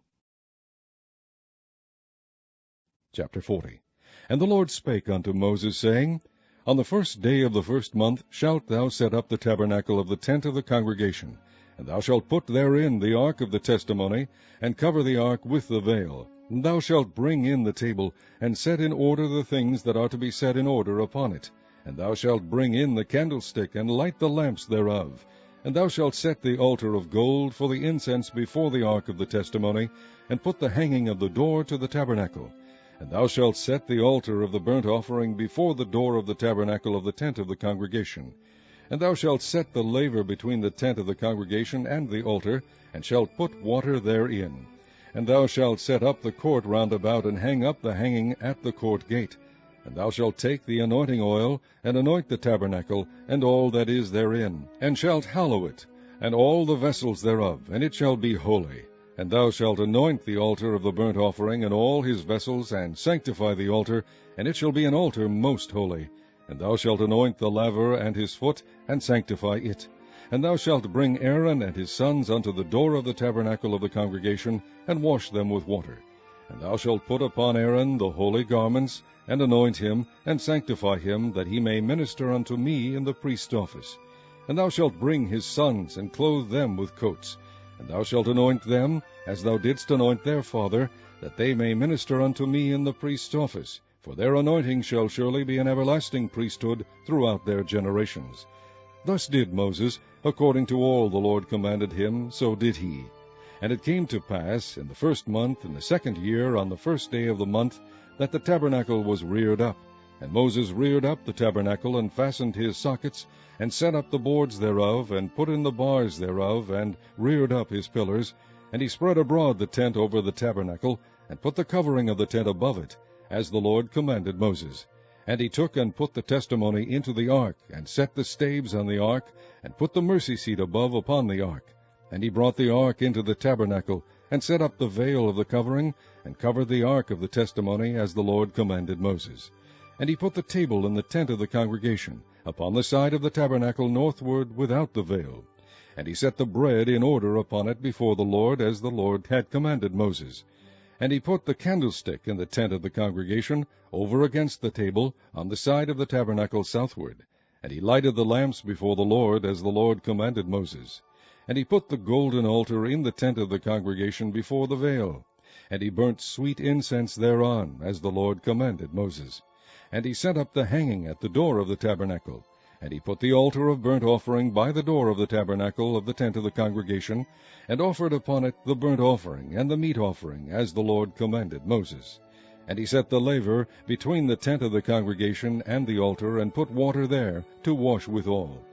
Speaker 1: Chapter 40. And the Lord spake unto Moses, saying, On the 1st day of the 1st month shalt thou set up the tabernacle of the tent of the congregation. And thou shalt put therein the ark of the testimony, and cover the ark with the veil. And thou shalt bring in the table, and set in order the things that are to be set in order upon it. And thou shalt bring in the candlestick, and light the lamps thereof. And thou shalt set the altar of gold for the incense before the ark of the testimony, and put the hanging of the door to the tabernacle. And thou shalt set the altar of the burnt offering before the door of the tabernacle of the tent of the congregation. And thou shalt set the laver between the tent of the congregation and the altar, and shalt put water therein. And thou shalt set up the court round about, and hang up the hanging at the court gate. And thou shalt take the anointing oil, and anoint the tabernacle, and all that is therein, and shalt hallow it, and all the vessels thereof, and it shall be holy. And thou shalt anoint the altar of the burnt offering, and all his vessels, and sanctify the altar, and it shall be an altar most holy. And thou shalt anoint the laver and his foot, and sanctify it. And thou shalt bring Aaron and his sons unto the door of the tabernacle of the congregation, and wash them with water. And thou shalt put upon Aaron the holy garments, and anoint him, and sanctify him, that he may minister unto me in the priest's office. And thou shalt bring his sons, and clothe them with coats. And thou shalt anoint them, as thou didst anoint their father, that they may minister unto me in the priest's office. For their anointing shall surely be an everlasting priesthood throughout their generations. Thus did Moses, according to all the Lord commanded him, so did he. And it came to pass, in the 1st month, in the 2nd year, on the 1st day of the month, that the tabernacle was reared up. And Moses reared up the tabernacle, and fastened his sockets, and set up the boards thereof, and put in the bars thereof, and reared up his pillars. And he spread abroad the tent over the tabernacle, and put the covering of the tent above it, as the Lord commanded Moses. And he took and put the testimony into the ark, and set the staves on the ark, and put the mercy seat above upon the ark. And he brought the ark into the tabernacle, and set up the veil of the covering, and covered the ark of the testimony, as the Lord commanded Moses. And he put the table in the tent of the congregation, upon the side of the tabernacle northward without the veil. And he set the bread in order upon it before the Lord, as the Lord had commanded Moses. And he put the candlestick in the tent of the congregation, over against the table, on the side of the tabernacle southward. And he lighted the lamps before the Lord, as the Lord commanded Moses. And he put the golden altar in the tent of the congregation before the veil. And he burnt sweet incense thereon, as the Lord commanded Moses. And he set up the hanging at the door of the tabernacle. And he put the altar of burnt offering by the door of the tabernacle of the tent of the congregation, and offered upon it the burnt offering and the meat offering, as the Lord commanded Moses. And he set the laver between the tent of the congregation and the altar, and put water there to wash withal.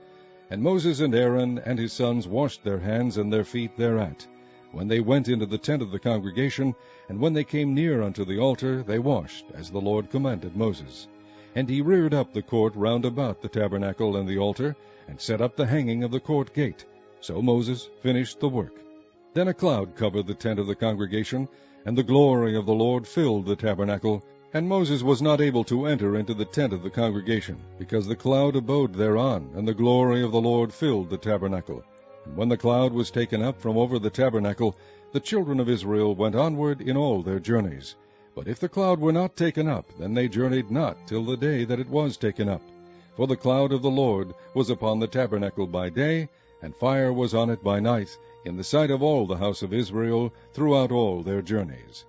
Speaker 1: And Moses and Aaron and his sons washed their hands and their feet thereat, when they went into the tent of the congregation, and when they came near unto the altar, they washed, as the Lord commanded Moses. And he reared up the court round about the tabernacle and the altar, and set up the hanging of the court gate. So Moses finished the work. Then a cloud covered the tent of the congregation, and the glory of the Lord filled the tabernacle. And Moses was not able to enter into the tent of the congregation, because the cloud abode thereon, and the glory of the Lord filled the tabernacle. And when the cloud was taken up from over the tabernacle, the children of Israel went onward in all their journeys. But if the cloud were not taken up, then they journeyed not till the day that it was taken up. For the cloud of the Lord was upon the tabernacle by day, and fire was on it by night, in the sight of all the house of Israel throughout all their journeys.